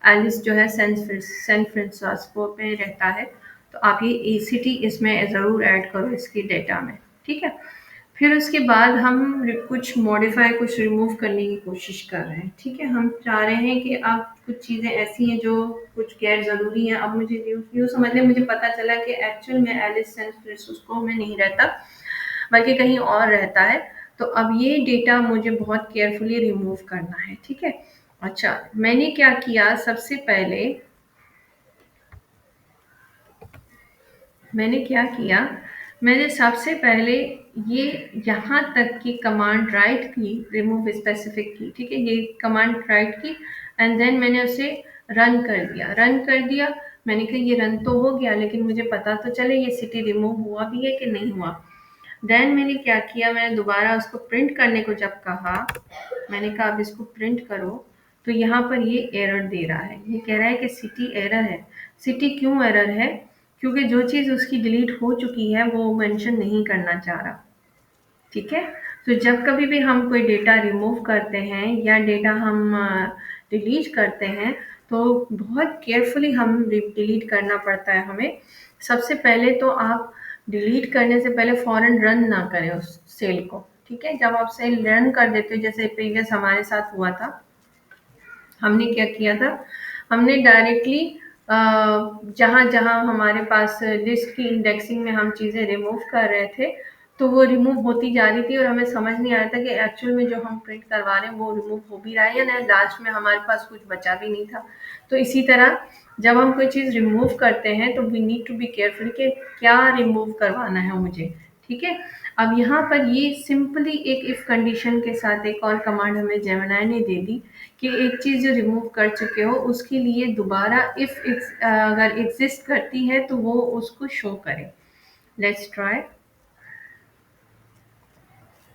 Speaker 1: एलिस जो है सैन फ्रांसिस्को में रहता है, तो आप ये सिटी इसमें ज़रूर ऐड करो इसकी डेटा में, ठीक है? फिर उसके बाद हम कुछ मॉडिफाई, कुछ रिमूव करने की कोशिश कर रहे हैं, ठीक है? हम चाह रहे हैं कि अब कुछ चीज़ें ऐसी हैं जो कुछ गैर ज़रूरी हैं। अब मुझे यूँ समझ लें, मुझे पता चला कि एक्चुअल में एलिस सैन फ्रांसिस्को में नहीं रहता, बल्कि कहीं और रहता है। तो अब ये डेटा मुझे बहुत केयरफुली रिमूव करना है, ठीक है? अच्छा, मैंने क्या किया, सबसे पहले मैंने क्या किया, मैंने सबसे पहले ये यहाँ तक की कमांड राइट की, रिमूव स्पेसिफिक की, ठीक है? ये कमांड राइट की एंड देन मैंने उसे रन कर दिया। मैंने कहा ये रन तो हो गया, लेकिन मुझे पता तो चले ये सिटी रिमूव हुआ भी है कि नहीं हुआ। देन मैंने क्या किया, मैंने दोबारा उसको प्रिंट करने को जब कहा, मैंने कहा अब इसको प्रिंट करो, तो यहाँ पर ये एरर दे रहा है, ये कह रहा है कि सिटी एरर है। सिटी क्यों एरर है? क्योंकि जो चीज़ उसकी डिलीट हो चुकी है वो मेंशन नहीं करना चाह रहा, ठीक है? तो जब कभी भी हम कोई डेटा रिमूव करते हैं या डेटा हम डिलीट करते हैं, तो बहुत केयरफुली हम डिलीट करना पड़ता है हमें। सबसे पहले तो आप डिलीट करने से पहले फ़ौरन रन ना करें उस सेल को, ठीक है? जब आप सेल रन कर देते हो, जैसे प्रीवियस हमारे साथ हुआ था, हमने क्या किया था, हमने डायरेक्टली जहाँ जहाँ हमारे पास लिस्ट की इंडेक्सिंग में हम चीज़ें रिमूव कर रहे थे, तो वो रिमूव होती जा रही थी और हमें समझ नहीं आ रहा था कि एक्चुअल में जो हम प्रिंट करवा रहे हैं वो रिमूव हो भी रहा है या नहीं। लास्ट में हमारे पास कुछ बचा भी नहीं था। तो इसी तरह जब हम कोई चीज़ रिमूव करते हैं तो we need to be careful कि क्या रिमूव करवाना है मुझे, ठीक है? अब यहाँ पर ये सिंपली एक इफ कंडीशन के साथ एक और कमांड हमें जेमिनी ने दे दी कि एक चीज़ जो रिमूव कर चुके हो उसके लिए दोबारा इफ अगर एग्जिस्ट करती है तो वो उसको शो करे। Let's try.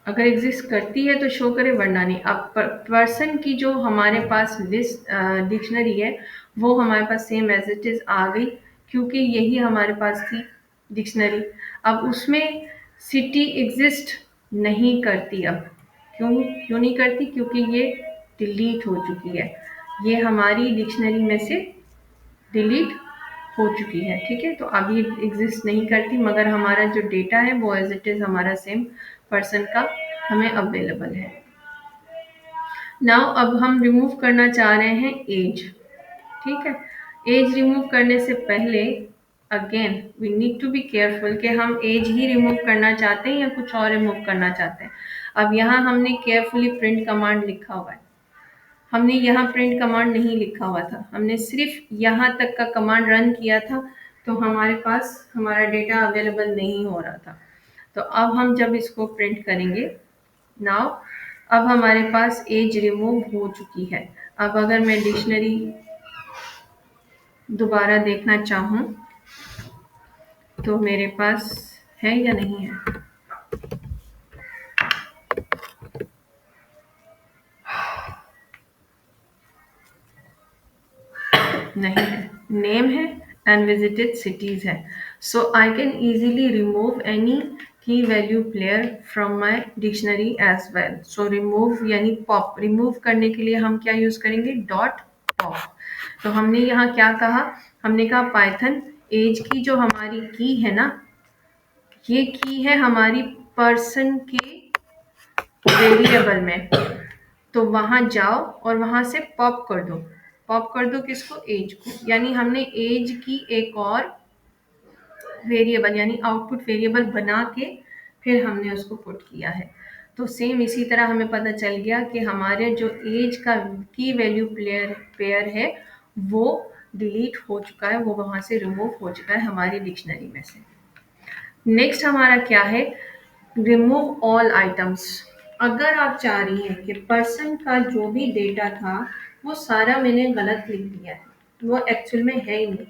Speaker 1: अगर एग्जिस्ट करती है तो शो करे, वरना नहीं। अब पर्सन की जो हमारे पास लिस्ट डिक्शनरी है वो हमारे पास सेम एज इट इज़ आ गई, क्योंकि यही हमारे पास थी डिक्शनरी। अब उसमें सिटी एग्जिस्ट नहीं करती। अब क्यों क्यों नहीं करती? क्योंकि ये डिलीट हो चुकी है, ये हमारी डिक्शनरी में से डिलीट हो चुकी है, ठीक है? तो अब ये एग्जिस्ट नहीं करती, मगर हमारा जो डेटा है वो एज इट इज़ हमारा सेम पर्सन का हमें अवेलेबल है। नाउ अब हम रिमूव करना चाह रहे हैं एज, ठीक है? एज रिमूव करने से पहले again we need to be careful कि हम एज ही रिमूव करना चाहते हैं या कुछ और रिमूव करना चाहते हैं। अब यहाँ हमने केयरफुली प्रिंट कमांड लिखा हुआ है, हमने यहाँ प्रिंट कमांड नहीं लिखा हुआ था, हमने सिर्फ यहाँ तक का कमांड रन किया था, तो हमारे पास हमारा डेटा अवेलेबल नहीं हो रहा था। तो अब हम जब इसको प्रिंट करेंगे, नाउ अब हमारे पास एज रिमूव हो चुकी है। अब अगर मैं डिक्शनरी दोबारा देखना चाहूँ तो मेरे पास है या नहीं है? नहीं है। नेम है एंड विजिटेड सिटीज है। So I can easily remove any key value player from my dictionary as well. So remove यानी पॉप, रिमूव करने के लिए हम क्या यूज करेंगे? Dot pop. तो हमने यहाँ क्या कहा, हमने कहा पाइथन एज की जो हमारी की है ना, ये की है हमारी पर्सन के वेरिएबल में, तो वहां जाओ और वहां से पॉप कर दो। पॉप कर दो किसको? एज को। यानी हमने एज की एक और वेरिएबल यानी आउटपुट वेरिएबल बना के फिर हमने उसको पुट किया है। तो सेम इसी तरह हमें पता चल गया कि हमारे जो एज का की वैल्यू पेयर है वो डिलीट हो चुका है, वो वहां से रिमूव हो चुका है हमारी डिक्शनरी में से। नेक्स्ट हमारा क्या है? Remove all items. अगर आप चाह रही हैं कि पर्सन का जो भी डेटा था वो सारा मैंने गलत लिख दिया है, वो एक्चुअल में है ही नहीं,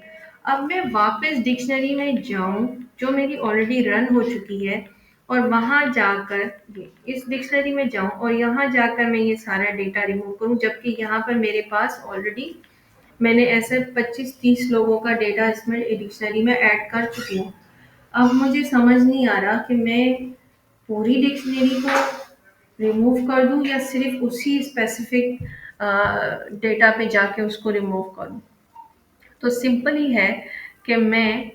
Speaker 1: अब मैं वापस डिक्शनरी में जाऊं जो मेरी ऑलरेडी रन हो चुकी है, और वहां जाकर इस डिक्शनरी में जाऊं और यहाँ जाकर मैं ये सारा डेटा रिमूव करूं, जबकि यहाँ पर मेरे पास ऑलरेडी मैंने ऐसे 25-30 लोगों का डेटा इसमें डिक्शनरी में ऐड कर चुकी हूँ। अब मुझे समझ नहीं आ रहा कि मैं पूरी डिक्शनरी को रिमूव कर दूं या सिर्फ उसी स्पेसिफिक डेटा पे जाके उसको रिमूव करूं। तो सिंपल ही है कि मैं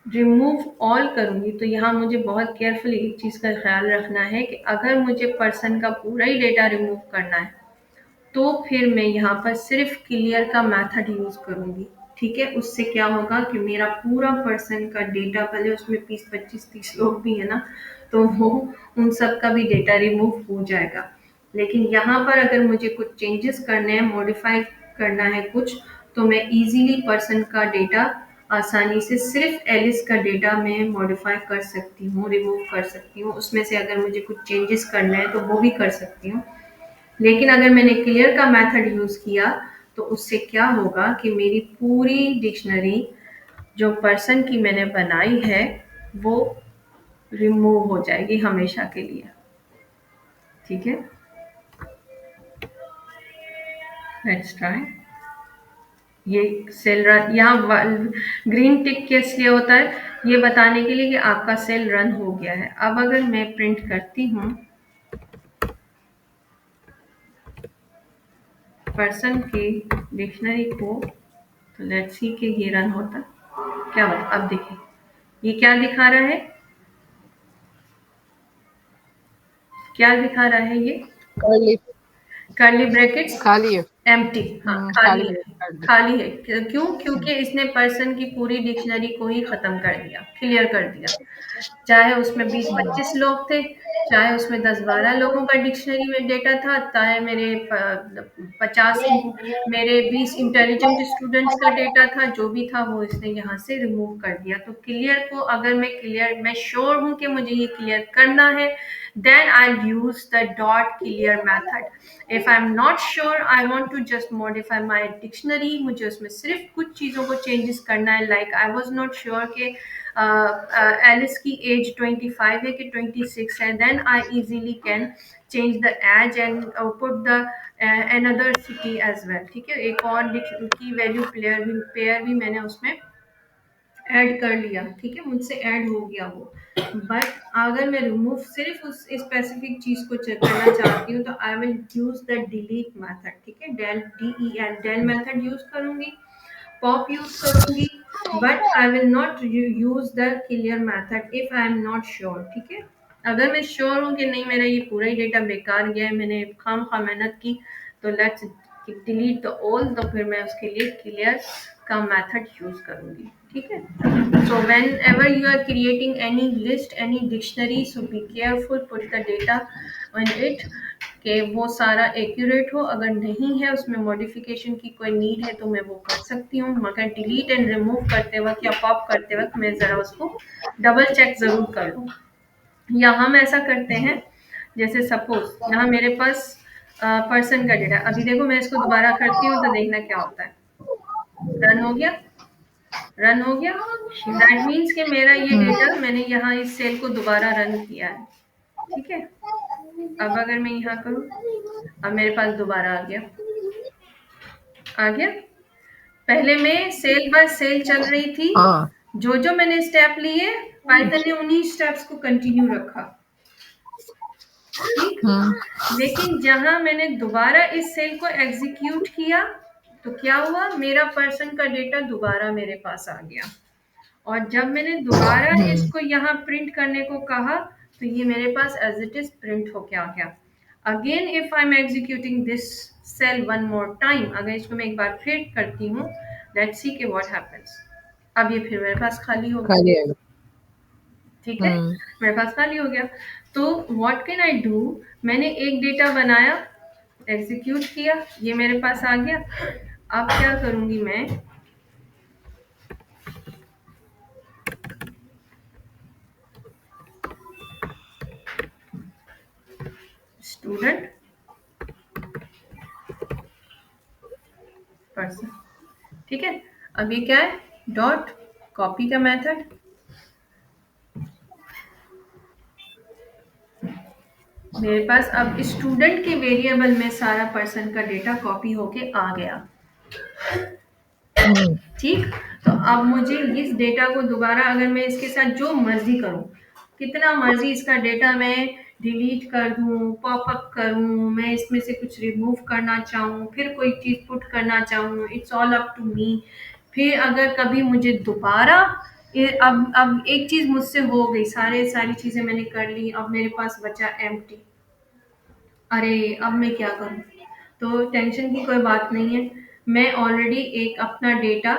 Speaker 1: रिमूव ऑल करूंगी, तो यहाँ मुझे बहुत केयरफुली एक चीज़ का ख्याल रखना है कि अगर मुझे पर्सन का पूरा ही डेटा रिमूव करना है तो फिर मैं यहाँ पर सिर्फ क्लियर का मेथड यूज करूंगी। ठीक है, उससे क्या होगा कि मेरा पूरा पर्सन का डेटा, पहले उसमें 20-25-30 लोग भी है ना, तो वो उन सब का भी डेटा रिमूव हो जाएगा। लेकिन यहाँ पर अगर मुझे कुछ चेंजेस करने हैं, मॉडिफाई करना है कुछ, तो मैं इजीली पर्सन का डेटा आसानी से सिर्फ एलिस का डेटा मैं मॉडिफाई कर सकती हूँ, रिमूव कर सकती हूँ। उसमें से अगर मुझे कुछ चेंजेस करना है तो वो भी कर सकती हूँ। लेकिन अगर मैंने क्लियर का मेथड यूज किया तो उससे क्या होगा कि मेरी पूरी डिक्शनरी जो पर्सन की मैंने बनाई है वो रिमूव हो जाएगी हमेशा के लिए। ठीक है, लेट्स ट्राई। ये सेल रन, यहाँ ग्रीन टिक किस लिए होता है, ये बताने के लिए कि आपका सेल रन हो गया है। अब अगर मैं प्रिंट करती हूँ पर्सन की डिक्शनरी को, तो लेट्स सी कि ये रन होता क्या होता। अब देखिए ये क्या दिखा रहा है, क्या दिखा रहा है ये,
Speaker 2: कर्ली
Speaker 1: कर्ली ब्रैकेट्स
Speaker 2: खाली है।
Speaker 1: एम्प्टी, हाँ खाली
Speaker 2: खाली
Speaker 1: है।
Speaker 2: है, खाली।
Speaker 1: खाली है क्यों, क्योंकि इसने पर्सन की पूरी डिक्शनरी को ही खत्म कर दिया, क्लियर कर दिया। चाहे उसमें 20-25 लोग थे, चाहे उसमें 10-12 लोगों का डिक्शनरी में डेटा था, चाहे मेरे 50 मेरे 20 इंटेलिजेंट स्टूडेंट्स का डेटा था, जो भी था वो इसने यहाँ से रिमूव कर दिया। तो क्लियर को अगर मैं श्योर हूँ कि मुझे ये क्लियर करना है, then I'll use the dot clear method. If I'm not sure, I want to just modify my dictionary, मुझे उसमें सिर्फ कुछ चीज़ों को चेंजेस करना है। Like I was not sure कि एलिस की एज 25 है कि 26 है, then I easily can change the age and put the another city as well। ठीक है, एक और की वैल्यू पेयर भी मैंने उसमें ऐड कर लिया। ठीक है, मुझसे ऐड हो गया वो। बट अगर मैं रिमूव सिर्फ उस स्पेसिफिक चीज को चेक करना चाहती हूँ तो I will use the delete method. ठीक है, डेल मेथड यूज करूंगी, पॉप यूज करूंगी, but I will not use the clear method if I am not sure. ठीक है, अगर मैं श्योर हूँ कि नहीं मेरा ये पूरा ही डेटा बेकार गया है, मैंने खाम खा मेहनत की, तो लेट्स डिलीट द ऑल, तो फिर मैं उसके लिए क्लियर का मेथड यूज करूंगी। ठीक है, so whenever you are creating any list, any dictionary, so be careful, put the data on it कि वो सारा एक्यूरेट हो। अगर नहीं है, उसमें मॉडिफिकेशन की कोई नीड है तो मैं वो कर सकती हूँ, मगर डिलीट एंड रिमूव करते वक्त या पॉप करते वक्त मैं ज़रा उसको डबल चेक ज़रूर कर लूँ। या हम ऐसा करते हैं, जैसे सपोज यहाँ मेरे पास पर्सन का डेटा, अभी देखो मैं इसको दोबारा करती हूँ तो देखना क्या होता है। रन हो गया, रन हो गया, दैट मीन्स कि मेरा ये डेटा मैंने यहाँ इस सेल को दोबारा रन किया है। ठीक है, अब अगर मैं यहाँ करूँ, अब मेरे पास दोबारा आ गया, आ गया। पहले में सेल बाय सेल चल रही थी,
Speaker 2: हाँ।
Speaker 1: जो जो मैंने स्टेप लिए पाइथन ने उन्हीं स्टेप्स को कंटिन्यू रखा। ठीक, लेकिन जहां मैंने दोबारा इस सेल को एग्जीक्यूट किया तो क्या हुआ, मेरा पर्सन का डेटा दोबारा मेरे पास आ गया। और जब मैंने दोबारा इसको यहाँ प्रिंट करने को कहा तो ये मेरे पास एज इट इज प्रिंट होके आ गया। Again if I am executing this cell one more time, अगर इसको मैं एक बार फिर करती हूँ, लेट्स सी कि व्हाट हैपेंस। अब ये फिर मेरे पास खाली हो गया।
Speaker 2: खाली है।
Speaker 1: ठीक है, मेरे पास खाली हो गया। तो व्हाट कैन आई डू, मैंने एक डेटा बनाया, एग्जीक्यूट किया, ये मेरे पास आ गया। अब क्या करूंगी मैं, स्टूडेंट पर्सन। ठीक है, अब ये क्या है, डॉट कॉपी का मेथड, मेरे पास अब स्टूडेंट के वेरिएबल में सारा पर्सन का डेटा कॉपी होके आ गया।
Speaker 2: हुँ,
Speaker 1: ठीक, तो अब मुझे इस डेटा को दोबारा अगर मैं इसके साथ जो मर्जी करूं, कितना मर्जी इसका डेटा मैं डिलीट कर दूं, पॉपअप करूं, मैं इसमें से कुछ रिमूव करना चाहूं, फिर कोई चीज पुट करना चाहूं, it's all up to me. फिर अगर कभी मुझे दोबारा अब एक चीज मुझसे हो गई, सारी चीजें मैंने कर ली, अब मेरे पास बचा एम्प्टी। अरे अब मैं क्या करूं? तो टेंशन की कोई बात नहीं है। मैं ऑलरेडी एक अपना डेटा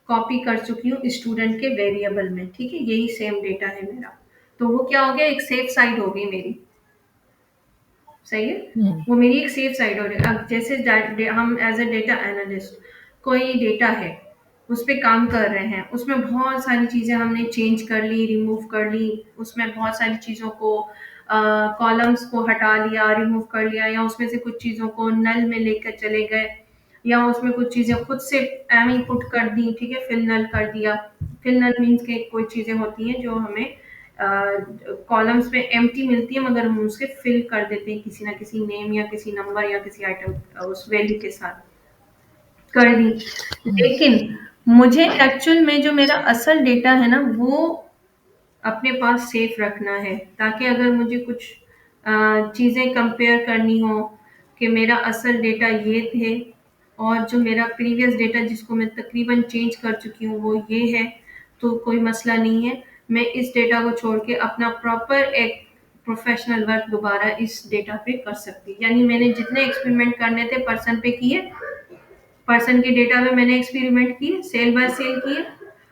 Speaker 1: कॉपी कर चुकी हूँ स्टूडेंट के वेरिएबल में, ठीक है, यही सेम डेटा है मेरा। तो वो क्या हो गया, एक सेफ साइड हो गई मेरी। सही है,
Speaker 2: हुँ,
Speaker 1: वो मेरी एक सेफ साइड हो रही है। अब जैसे हम एज अ डेटा एनालिस्ट कोई डेटा है, उस पे काम कर रहे हैं, उसमें बहुत सारी चीजें हमने चेंज कर ली, रिमूव कर ली, उसमें बहुत सारी चीजों को कॉलम्स को हटा लिया, रिमूव कर लिया, या उसमें से कुछ चीजों को नल में लेकर चले गए, या उसमें कुछ चीजें खुद से एमी पुट कर दी, ठीक है, फिल नल कर दिया। फिल नल मीन्स के कोई चीजें होती हैं जो हमें कॉलम्स में एम्प्टी मिलती है, मगर हम उसे फिल कर देते हैं किसी ना किसी नेम या किसी नंबर या किसी आइटम उस वैल्यू के साथ कर दी।
Speaker 2: हुँ,
Speaker 1: लेकिन मुझे एक्चुअल में जो मेरा असल डेटा है ना, वो अपने पास सेफ रखना है, ताकि अगर मुझे कुछ चीज़ें कंपेयर करनी हो कि मेरा असल डेटा ये थे और जो मेरा प्रीवियस डेटा जिसको मैं तकरीबन चेंज कर चुकी हूँ वो ये है, तो कोई मसला नहीं है। मैं इस डेटा को छोड़ के अपना प्रॉपर एक प्रोफेशनल वर्क दोबारा इस डेटा पे कर सकती, यानी मैंने जितने एक्सपेरिमेंट करने थे पर्सन पे किए, पर्सन के डेटा में मैंने एक्सपेरिमेंट किए, सेल बाय सेल किए।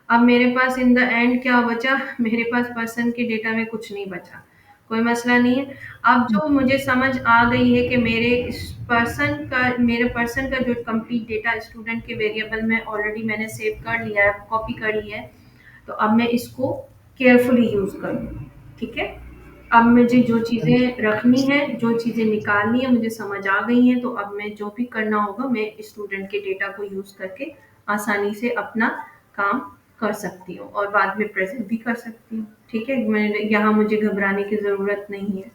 Speaker 1: अब मेरे पास इन द एंड क्या बचा, मेरे पास पर्सन के डेटा में कुछ नहीं बचा, कोई मसला नहीं है। अब
Speaker 2: हुँ,
Speaker 1: जो मुझे समझ आ गई है कि मेरे पर्सन का जो कंप्लीट डेटा स्टूडेंट के वेरिएबल में ऑलरेडी मैंने सेव कर लिया है, कॉपी कर लिया है, तो अब मैं इसको केयरफुली यूज करूँ, ठीक है। अब मुझे जो
Speaker 2: हुँ,
Speaker 1: चीज़ें रखनी है, जो चीज़ें निकालनी है, मुझे समझ आ गई हैं, तो अब मैं जो भी करना होगा मैं स्टूडेंट के डेटा को यूज़ करके आसानी से अपना काम कर सकती हूँ और बाद में प्रेज़ेंट भी कर सकती हूँ, ठीक है? मैं यहाँ मुझे घबराने की ज़रूरत नहीं है,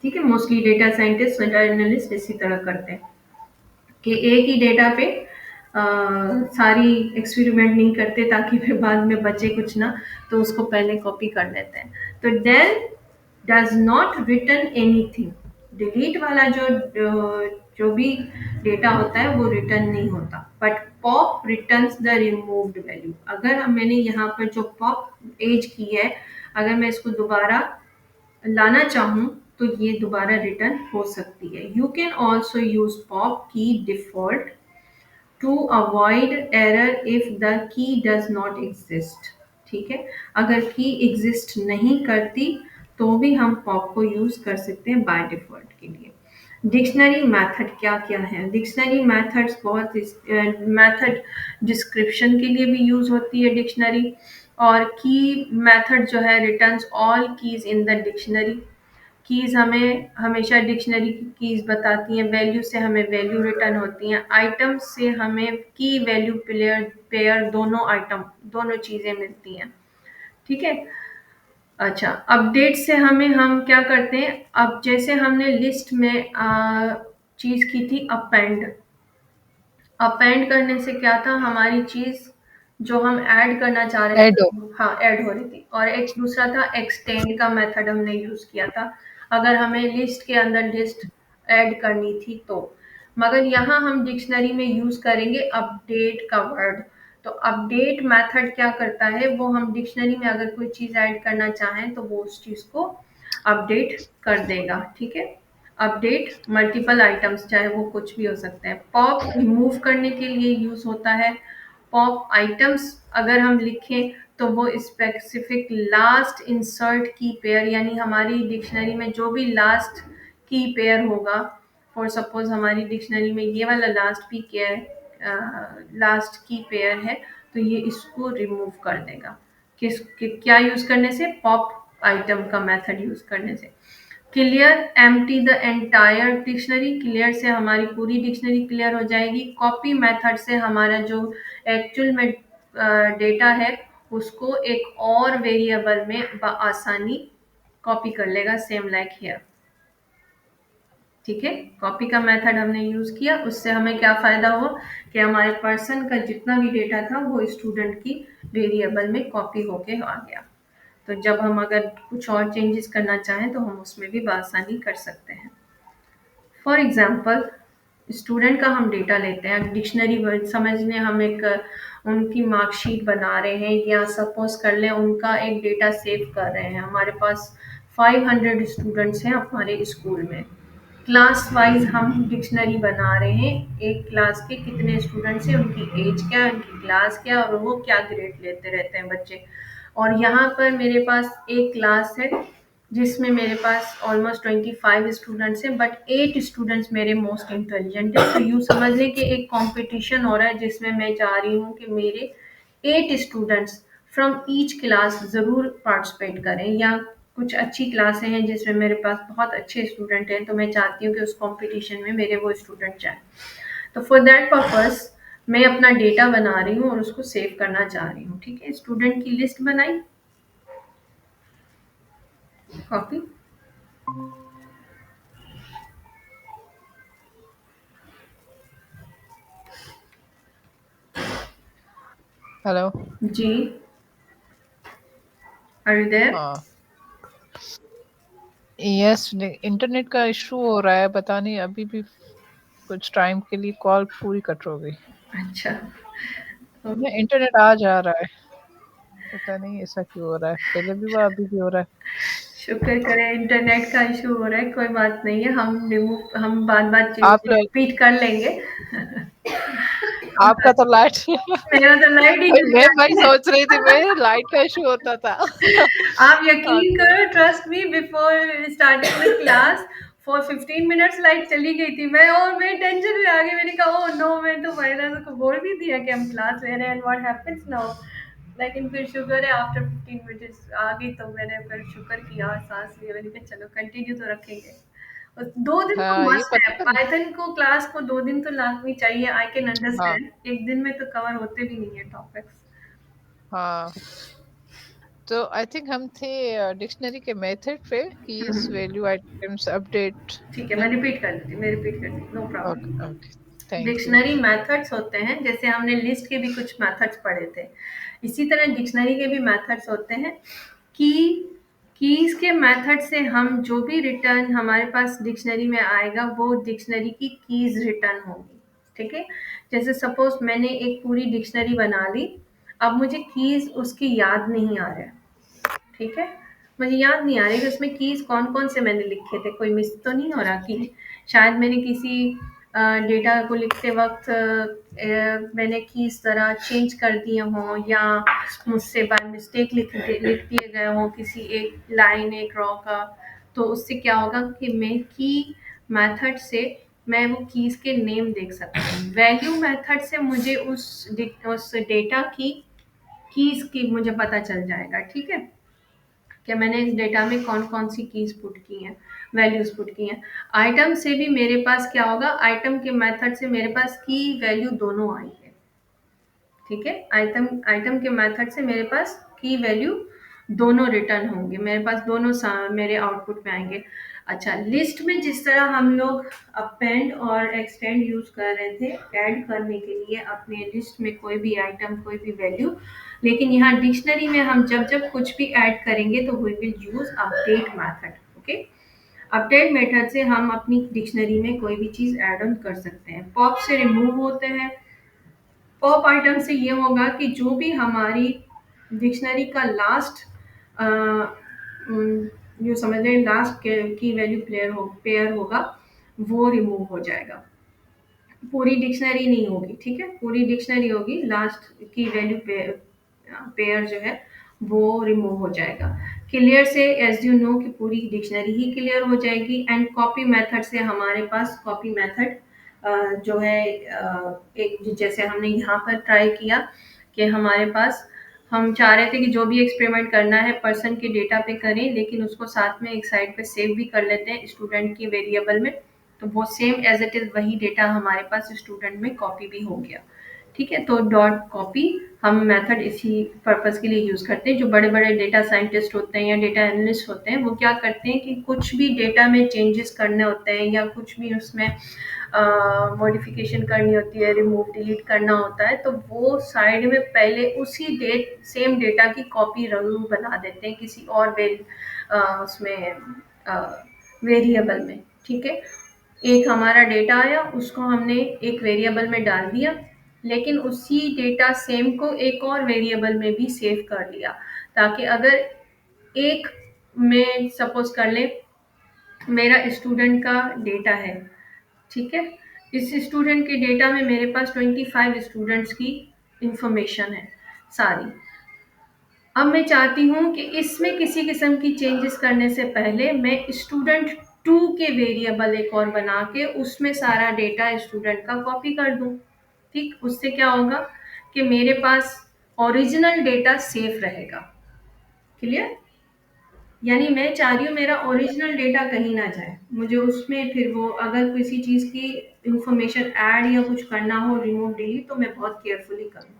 Speaker 1: ठीक है? Mostly data scientist, data analyst इसी तरह करते हैं कि एक ही डेटा पे सारी एक्सपेरिमेंट नहीं करते ताकि फिर बाद में बचे कुछ ना, तो उसको पहले कॉपी कर लेते हैं। तो del does not return anything, delete वाला जो भी डेटा होता है वो रिटर्न नहीं होता, but pop returns the removed value. अगर मैंने यहाँ पर जो पॉप एज की है, अगर मैं इसको दोबारा लाना चाहूँ तो ये दोबारा रिटर्न हो सकती है। You can also use pop key default to avoid error if the key does not exist, ठीक है। अगर की एग्जिस्ट नहीं करती तो भी हम पॉप को यूज कर सकते हैं बाय डिफॉल्ट के लिए। डिक्शनरी मेथड क्या क्या है, डिक्शनरी मेथड्स बहुत, मेथड डिस्क्रिप्शन के लिए भी यूज होती है डिक्शनरी, और की मेथड जो है returns all keys in the dictionary. Keys हमें हमेशा डिक्शनरी की कीज बताती हैं, वैल्यू से हमें वैल्यू रिटर्न होती हैं, आइटम से हमें की वैल्यू पेयर पेयर दोनों आइटम दोनों चीजें मिलती हैं, ठीक है। अच्छा, अपडेट से हम क्या करते हैं, अब जैसे हमने लिस्ट में चीज की थी अपेंड, अपेंड करने से क्या था, हमारी चीज जो हम ऐड करना चाह रहे
Speaker 2: एडो
Speaker 1: थे, हाँ ऐड हो रही थी, और एक दूसरा था एक्सटेंड का मेथड हमने यूज किया था, अगर हमें लिस्ट के अंदर लिस्ट ऐड करनी थी तो। मगर यहाँ हम डिक्शनरी में यूज करेंगे अपडेट का वर्ड। तो अपडेट मेथड क्या करता है, वो हम डिक्शनरी में अगर कोई चीज ऐड करना चाहें तो वो उस चीज को अपडेट कर देगा, ठीक है। अपडेट मल्टीपल आइटम्स, चाहे वो कुछ भी हो सकते हैं। पॉप रिमूव करने के लिए यूज होता है। पॉप आइटम्स अगर हम लिखें तो वो स्पेसिफिक लास्ट इंसर्ट की पेयर, यानी हमारी डिक्शनरी में जो भी लास्ट की पेयर होगा, फॉर सपोज हमारी डिक्शनरी में ये वाला लास्ट की पेयर, लास्ट की पेयर है, तो ये इसको रिमूव कर देगा। क्या यूज करने से, पॉप आइटम का मेथड यूज करने से। Clear empty the entire dictionary, clear से हमारी पूरी डिक्शनरी क्लियर हो जाएगी। कॉपी मेथड से हमारा जो एक्चुअल में डेटा है उसको एक और वेरिएबल में आसानी कॉपी कर लेगा, सेम लाइक हियर। ठीक है, कॉपी का मेथड हमने यूज किया, उससे हमें क्या फायदा हुआ कि हमारे पर्सन का जितना भी डेटा था वो स्टूडेंट की वेरिएबल में कॉपी होके आ गया। तो जब हम अगर कुछ और चेंजेस करना चाहें तो हम उसमें भी बआसानी कर सकते हैं। फॉर एग्जाम्पल, स्टूडेंट का हम डेटा लेते हैं, डिक्शनरी वर्ड समझने हम एक उनकी मार्कशीट बना रहे हैं, या सपोज कर लें उनका एक डेटा सेव कर रहे हैं। हमारे पास 500 स्टूडेंट्स हैं हमारे स्कूल में, क्लास वाइज हम डिक्शनरी बना रहे हैं, एक क्लास के कितने स्टूडेंट्स हैं, उनकी एज क्या है, उनकी क्लास क्या है और वो क्या ग्रेड लेते रहते हैं बच्चे। और यहाँ पर मेरे पास एक क्लास है जिसमें मेरे पास ऑलमोस्ट 25 स्टूडेंट्स हैं, बट 8 स्टूडेंट्स मेरे मोस्ट इंटेलिजेंट है। तो यूँ समझ लें कि एक कंपटीशन हो रहा है जिसमें मैं चाह रही हूँ कि मेरे 8 स्टूडेंट्स फ्रॉम ईच क्लास ज़रूर पार्टिसिपेट करें, या कुछ अच्छी क्लासें हैं जिसमें मेरे पास बहुत अच्छे स्टूडेंट हैं, तो मैं चाहती हूँ कि उस कंपटीशन में मेरे वो स्टूडेंट जाएँ। तो फॉर दैट पर्पस मैं अपना डेटा बना रही हूँ और उसको सेव करना चाह रही हूँ। ठीक है, स्टूडेंट की लिस्ट बनाई, कॉपी,
Speaker 2: हेलो।
Speaker 1: जी, आर यू देयर?
Speaker 2: हाँ, यस, इंटरनेट का इशू हो रहा है, पता नहीं अभी भी कुछ टाइम के लिए कॉल पूरी कट हो गई।
Speaker 1: अच्छा,
Speaker 2: नहीं,
Speaker 1: ओके।
Speaker 2: इंटरनेट आ जा रहा है, पता नहीं ऐसा क्यों हो रहा है, पहले भी हुआ अभी भी हो रहा है।
Speaker 1: शुक्र करें इंटरनेट का इशू हो रहा है, कोई बात नहीं है, हम बात-बात चीज़
Speaker 2: आप लोग,
Speaker 1: रिपीट कर लेंगे।
Speaker 2: आपका तो लाइट
Speaker 1: मेरा तो लाइट ही नहीं
Speaker 2: मैं
Speaker 1: आती
Speaker 2: वही
Speaker 1: है।
Speaker 2: सोच रही थी, मैं लाइट का इशू होता था।
Speaker 1: आप यकीन
Speaker 2: ओके।
Speaker 1: करो, trust me, before starting the class for 15 minutes light चली गई थी, मैं टेंशन में आ गई, मैंने कहा ओह नो, मैं तो फाइनल को बोल भी दिया कि हम क्लास ले रहे हैं एंड व्हाट हैपेंस नाउ। लेकिन फिर शुक्र है आफ्टर 15 मिनट्स आ गई, तो मैंने फिर शुक्र किया, सांस लिया, मैंने कहा चलो कंटिन्यू तो रखेंगे। और 2 दिन तो
Speaker 2: हाँ, ये
Speaker 1: मस्ट है,
Speaker 2: पता नहीं।
Speaker 1: पाइथन को क्लास को 2 दिन तो लाजमी चाहिए, आई कैन
Speaker 2: हाँ,
Speaker 1: अंडरस्टैंड, 1 दिन में तो कवर होते भी नहीं है टॉपिक्स।
Speaker 2: हाँ। तो आई थिंक हम थे डिक्शनरी के मेथड पे, कीज, वैल्यू, आइटम्स, अपडेट।
Speaker 1: ठीक है,
Speaker 2: है।
Speaker 1: मैं रिपीट कर दी, no
Speaker 2: okay,
Speaker 1: problem.
Speaker 2: Okay, thank you.
Speaker 1: Dictionary methods होते हैं, जैसे हमने लिस्ट के भी कुछ मेथड्स पढ़े थे, इसी तरह डिक्शनरी के भी मेथड्स होते हैं। की कीज के मेथड से हम जो भी रिटर्न हमारे पास डिक्शनरी में आएगा वो डिक्शनरी की कीज रिटर्न होगी। ठीक है, जैसे सपोज मैंने एक पूरी डिक्शनरी बना ली, अब मुझे कीज उसकी याद नहीं आ रहा है। ठीक है, मुझे याद नहीं आ रही कि उसमें कीज कौन कौन से मैंने लिखे थे, कोई मिस तो नहीं हो रहा कि शायद मैंने किसी डेटा को लिखते वक्त मैंने कीज तरह चेंज कर दिए हों, या मुझसे बाय मिस्टेक लिख दिए गए हों किसी एक लाइन एक रॉ का। तो उससे क्या होगा कि मैं की मेथड से मैं वो कीज के नेम देख सकती हूँ। वैल्यू मेथड से मुझे उस डेटा की कीज की मुझे पता चल जाएगा। ठीक है, कि मैंने इस डेटा में कौन-कौन सी कीज़ पुट की हैं, वैल्यूज़ पुट की हैं। आइटम से भी मेरे पास क्या होगा, आइटम के मेथड से मेरे पास की वैल्यू दोनों आई है। ठीक है, आइटम आइटम के मेथड से मेरे पास की वैल्यू दोनों रिटर्न होंगे, मेरे पास दोनों मेरे आउटपुट में आएंगे। अच्छा, लिस्ट में जिस तरह हम लोग अपेंड और एक्सटेंड यूज कर रहे थे ऐड करने के लिए अपने लिस्ट में कोई भी आइटम कोई भी वैल्यू, लेकिन यहाँ डिक्शनरी में हम जब जब कुछ भी ऐड करेंगे तो we will use update method. Okay, update method से हम अपनी डिक्शनरी में कोई भी चीज ऐड ऑन कर सकते हैं। पॉप से रिमूव होते हैं। पॉप आइटम से ये होगा कि जो भी हमारी डिक्शनरी का लास्ट जो समझ लें लास्ट की वैल्यू पेयर होगा वो रिमूव हो जाएगा। पूरी डिक्शनरी नहीं होगी, ठीक है, पूरी डिक्शनरी होगी, लास्ट की वैल्यू पेयर जो है वो रिमूव हो जाएगा। क्लियर से एज यू नो कि पूरी डिक्शनरी ही क्लियर हो जाएगी। एंड कॉपी मेथड से हमारे पास कॉपी मेथड जो है एक जैसे हमने यहाँ पर ट्राई किया कि हमारे पास हम चाह रहे थे कि जो भी एक्सपेरिमेंट करना है पर्सन के डेटा पे करें, लेकिन उसको साथ में एक साइड पे सेव भी कर लेते हैं स्टूडेंट की वेरिएबल में, तो वो सेम एज इट इज़ वही डेटा हमारे पास स्टूडेंट में कॉपी भी हो गया। ठीक है, तो डॉट कॉपी हम मेथड इसी पर्पस के लिए यूज़ करते हैं। जो बड़े बड़े डेटा साइंटिस्ट होते हैं या डेटा एनालिस्ट होते हैं, वो क्या करते हैं कि कुछ भी डेटा में चेंजेस करने होते हैं या कुछ भी उसमें मॉडिफिकेशन करनी होती है, रिमूव डिलीट करना होता है, तो वो साइड में पहले उसी सेम डेटा की कॉपी जरूर बना देते हैं किसी और उसमें वेरिएबल में। ठीक है, एक हमारा डेटा आया, उसको हमने एक वेरिएबल में डाल दिया, लेकिन उसी डेटा सेम को एक और वेरिएबल में भी सेव कर लिया, ताकि अगर एक में सपोज कर ले मेरा स्टूडेंट का डेटा है, ठीक है, इस स्टूडेंट के डेटा में मेरे पास 25 स्टूडेंट्स की इंफॉर्मेशन है सारी। अब मैं चाहती हूँ कि इसमें किसी किस्म की चेंजेस करने से पहले मैं स्टूडेंट टू के वेरिएबल एक और बना के उसमें सारा डेटा स्टूडेंट का कॉपी कर दूँ। ठीक, उससे क्या होगा कि मेरे पास ओरिजिनल डेटा सेफ रहेगा। क्लियर? यानी मैं चाह रही हूँ मेरा ओरिजिनल डेटा कहीं ना जाए, मुझे उसमें फिर वो अगर किसी चीज़ की इंफॉर्मेशन ऐड या कुछ करना हो, रिमूव डिलीट, तो मैं बहुत केयरफुली करूँ,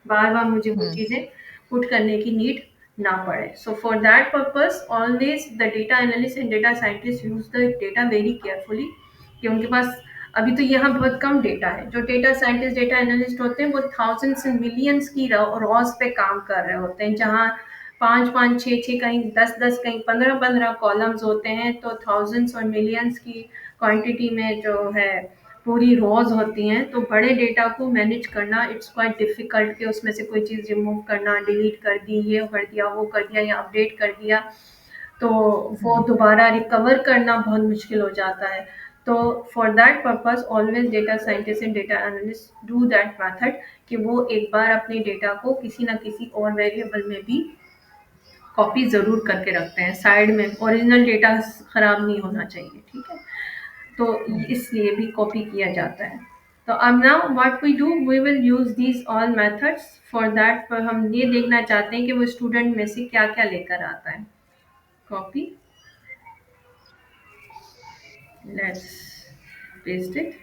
Speaker 1: बार बार मुझे वो
Speaker 2: हुँ,
Speaker 1: चीज़ें पुट करने की नीड ना पड़े। सो for that purpose always the data analyst and data scientist use the data very carefully, कि उनके पास अभी तो यहाँ बहुत कम डेटा है। जो डेटा साइंटिस्ट डेटा एनालिस्ट होते हैं वो थाउजेंड्स एंड मिलियंस की रॉज पे काम कर रहे होते हैं, जहाँ 5-5, 6-6, कहीं 10-10, कहीं 15-15 कॉलम्स होते हैं, तो थाउजेंड्स और मिलियंस की क्वांटिटी में जो है पूरी रॉज होती हैं। तो बड़े डेटा को मैनेज करना इट्स क्वाइट डिफिकल्ट, कि उसमें से कोई चीज़ रिमूव करना, डिलीट कर दी, ये कर दिया, वो कर दिया या अपडेट कर दिया, तो वो
Speaker 2: हुँ,
Speaker 1: दोबारा रिकवर करना बहुत मुश्किल हो जाता है। तो for that purpose always data scientist and data analyst do that method, कि वो एक बार अपने डेटा को किसी ना किसी और वेरिएबल में भी कॉपी ज़रूर करके रखते हैं साइड में, ओरिजिनल डेटा ख़राब नहीं होना चाहिए। ठीक है, तो
Speaker 2: हुँ,
Speaker 1: इसलिए भी कॉपी किया जाता है। तो अब now what we do, we will use these all methods. For that हम ये देखना चाहते हैं कि वो स्टूडेंट में से क्या क्या लेकर आता है। Copy, let's paste it.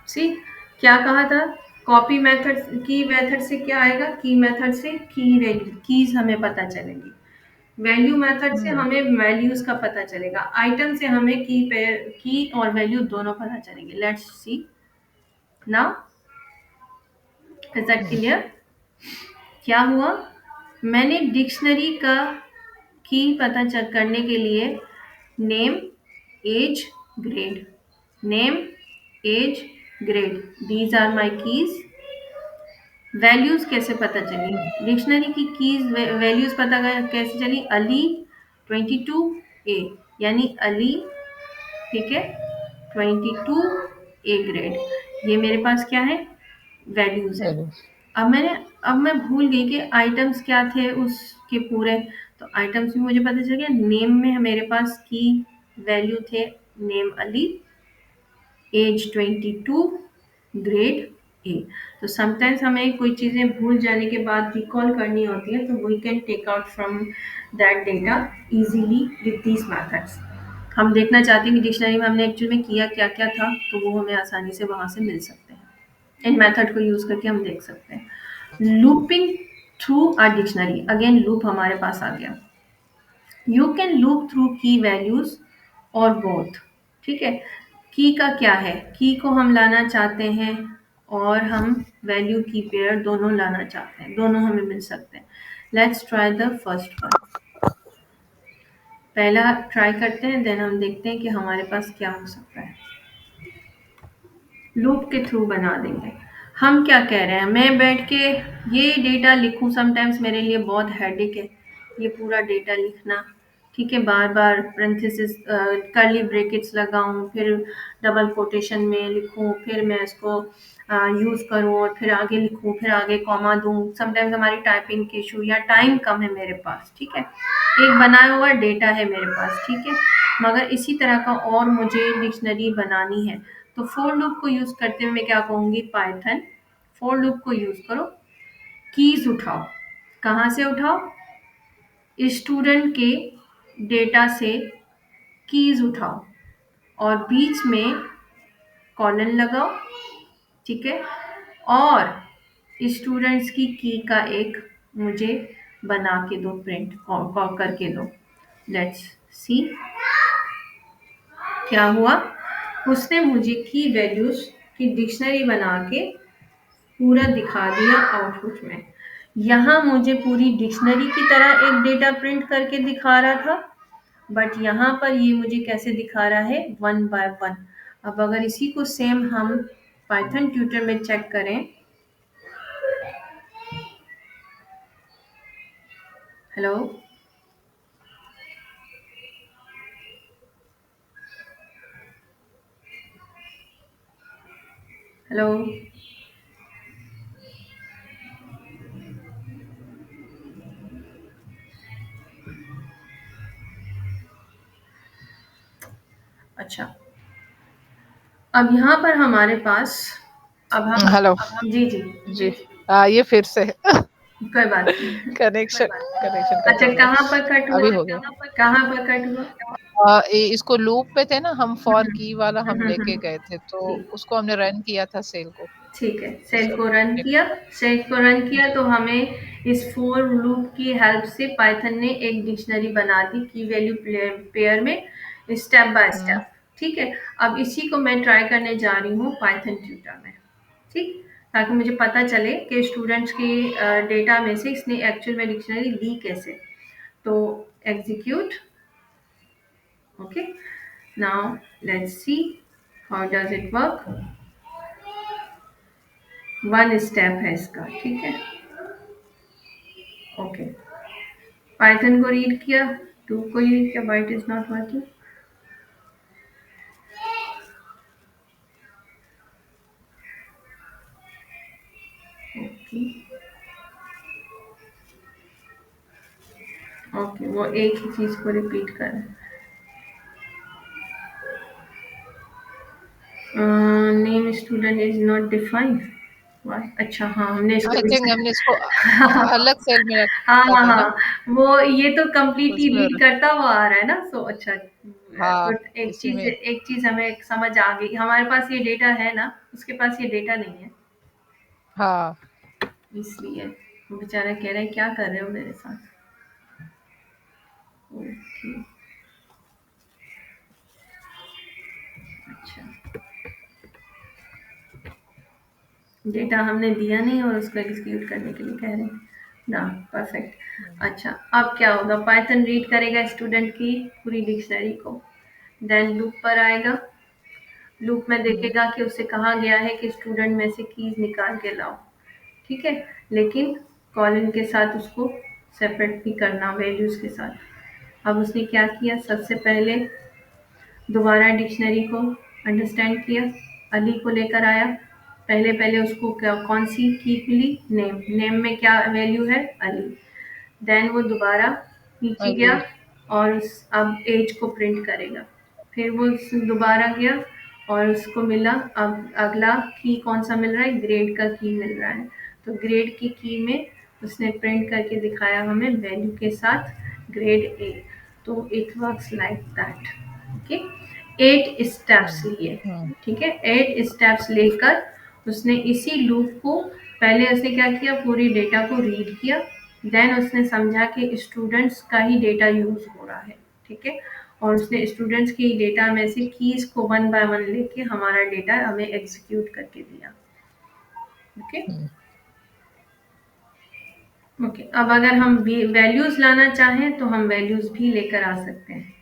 Speaker 1: See, क्या कहा था, कॉपी मेथड, की मेथड से क्या आएगा, की मेथड से की वैल्यू, कीज हमें पता चलेंगी। वैल्यू मेथड से
Speaker 2: हुँ,
Speaker 1: हमें वैल्यूज का पता चलेगा। आइटम से हमें की और वैल्यू दोनों पता चलेंगे। Let's see now, is that
Speaker 2: hmm,
Speaker 1: clear? क्या हुआ, मैंने डिक्शनरी का की पता चेक करने के लिए name, age, grade, name, age, grade, these are my keys. Values कैसे पता चली,
Speaker 2: हुँ,
Speaker 1: डिक्शनरी की कीज वैल्यूज पता कैसे चली, अली 22 ए, यानी अली, ठीक है, 22 ए ग्रेड, ये मेरे पास क्या है, वैल्यूज है।
Speaker 2: वैल्यूज़।
Speaker 1: अब मैं भूल गई कि आइटम्स क्या थे उसके पूरे। तो आइटम्स भी मुझे पता चल गया। नेम में मेरे पास की वैल्यू थे, name Ali, age 22, grade A. तो समटाइम्स हमें कोई चीज़ें भूल जाने के बाद रिकॉल करनी होती है, तो we can take out from that data easily with these methods. हम देखना चाहते हैं कि डिक्शनरी में हमने एक्चुअल में किया क्या क्या था, तो वो हमें आसानी से वहाँ से मिल सकते हैं। इन मेथड को यूज करके हम देख सकते हैं। Looping through a dictionary, again loop हमारे पास आ गया। यू कैन लूप थ्रू की वैल्यूज और बोथ। ठीक है, की का क्या है, की को हम लाना चाहते हैं और हम वैल्यू की पेयर दोनों लाना चाहते हैं, दोनों हमें मिल सकते हैं। Let's try the first one. पहला ट्राई करते हैं, देन हम देखते हैं कि हमारे पास क्या हो सकता है। लूप के थ्रू बना देंगे। हम क्या कह रहे हैं, मैं बैठ के ये डेटा लिखूं, समटाइम्स मेरे लिए बहुत हेडेक है ये पूरा डेटा लिखना। ठीक है, बार बार पेरेंथेसिस, कर्ली ब्रैकेट्स लगाऊं, फिर डबल कोटेशन में लिखूं, फिर मैं इसको यूज़ करूं और फिर आगे लिखूं, फिर आगे कॉमा दूं। समटाइम्स हमारी टाइपिंग के इशू या टाइम कम है मेरे पास। ठीक है, एक बनाया हुआ डेटा है मेरे पास, ठीक है, मगर इसी तरह का और मुझे डिक्शनरी बनानी है। तो फोर लूप को यूज करते हुए मैं क्या कहूंगी, पाइथन फोर लूप को यूज करो, कीज उठाओ। कहाँ से उठाओ, स्टूडेंट के डेटा से कीज उठाओ और बीच में कॉलन लगाओ। ठीक है, और स्टूडेंट्स की का एक मुझे बना के दो, प्रिंट करके दो। लेट्स सी क्या हुआ। उसने मुझे की वैल्यूज की डिक्शनरी बना के पूरा दिखा दिया आउटपुट में। यहाँ मुझे पूरी डिक्शनरी की तरह एक डेटा प्रिंट करके दिखा रहा था, बट यहाँ पर ये मुझे कैसे दिखा रहा है, वन बाय वन। अब अगर इसी को सेम हम पाइथन ट्यूटर में चेक करें, हेलो, हेलो, अच्छा, अब यहाँ पर हमारे पास, अब हम,
Speaker 2: हेलो।
Speaker 1: जी जी,
Speaker 2: जी, ये फिर से
Speaker 1: कोई बात नहीं।
Speaker 2: कनेक्शन कनेक्शन कट
Speaker 1: अच्छा,
Speaker 2: हो गया।
Speaker 1: कहाँ पर कट हुआ,
Speaker 2: अभी हो गया।
Speaker 1: कहाँ पर कट हुआ?
Speaker 2: इसको लूप पे थे ना हम, फॉर
Speaker 1: हम्म,
Speaker 2: की वाला हम लेके
Speaker 1: हम्म।
Speaker 2: गए थे, तो
Speaker 1: ठीक,
Speaker 2: उसको हमने रन किया था सेल को।
Speaker 1: ठीक है,
Speaker 2: ये
Speaker 1: सेल
Speaker 2: सब
Speaker 1: को रन
Speaker 2: एक-
Speaker 1: किया। सेल को रन किया
Speaker 2: जी।
Speaker 1: तो हमें इस फोर लूप की हेल्प से पाइथन ने एक डिक्शनरी बना दी की वैल्यू पेयर में, स्टेप बाय
Speaker 2: हम्म।
Speaker 1: स्टेप। ठीक है, अब इसी को मैं ट्राई करने जा रही हूँ पाइथन ट्यूटर में। ठीक, ताकि मुझे पता चले कि स्टूडेंट्स की डेटा में से इसने एक्चुअल में डिक्शनरी ली कैसे। तो execute, okay, now let's see how does it work. One step है इसका, ठीक है, ओके। पाइथन को रीड किया, टू को रीड किया, byte is not working. Okay, okay, वो एक ही चीज को रिपीट कर रहा है। Name student is not defined. अच्छा, हाँ, हमने इसको
Speaker 2: आई थिंक हमने इसको
Speaker 1: हाँ,
Speaker 2: अलग सेल में रखा
Speaker 1: हाँ,
Speaker 2: था ना,
Speaker 1: हाँ, वो ये तो कंप्लीटली
Speaker 2: उसमें।
Speaker 1: रीड करता हुआ आ रहा है ना, सो अच्छा,
Speaker 2: हाँ,
Speaker 1: गुड।
Speaker 2: इसी में।
Speaker 1: एक चीज हमें समझ आ गई, हमारे पास ये डेटा है ना, उसके पास ये डेटा नहीं है,
Speaker 2: हाँ।
Speaker 1: इसलिए वो बेचारा कह रहा है क्या कर रहे हो मेरे साथ। ओके, अच्छा, डेटा हमने दिया नहीं और उसको एग्जीक्यूट करने के लिए कह रहे हैं ना, परफेक्ट। अच्छा, अब क्या होगा, पाइथन रीड करेगा स्टूडेंट की पूरी डिक्शनरी को, देन लूप पर आएगा। लूप में
Speaker 2: हम्म।
Speaker 1: देखेगा कि उसे कहा गया है कि स्टूडेंट में से कीज निकाल के लाओ, ठीक है, लेकिन कॉलन के साथ उसको सेपरेट भी करना वैल्यूज के साथ। अब उसने क्या किया, सबसे पहले दोबारा डिक्शनरी को अंडरस्टैंड किया, अली को लेकर आया। पहले पहले उसको क्या, कौन सी की मिली, नेम, नेम में क्या वैल्यू है, अली। देन वो दोबारा नीचे
Speaker 2: अली।
Speaker 1: गया और अब एज को प्रिंट करेगा। फिर वो दोबारा गया और उसको मिला, अब अगला की कौन सा मिल रहा है, ग्रेड का की मिल रहा है। तो ग्रेड की में उसने प्रिंट करके दिखाया हमें वैल्यू के साथ, ग्रेड ए। तो it works like that, okay. 8 steps
Speaker 2: hmm.
Speaker 1: लिए,
Speaker 2: हम्म।
Speaker 1: ठीक है, 8 स्टेप्स लेकर उसने इसी लूप को, पहले उसने क्या किया, पूरी डेटा को रीड किया, देन उसने समझा कि स्टूडेंट्स का ही डेटा यूज हो रहा है, ठीक है, और उसने स्टूडेंट्स की डेटा में से कीज को वन बाय वन लेके हमारा डेटा हमें एग्जीक्यूट करके दिया, ओके।
Speaker 2: हम्म।
Speaker 1: ओके, अब अगर हम वैल्यूज लाना चाहें तो हम वैल्यूज भी लेकर आ सकते हैं।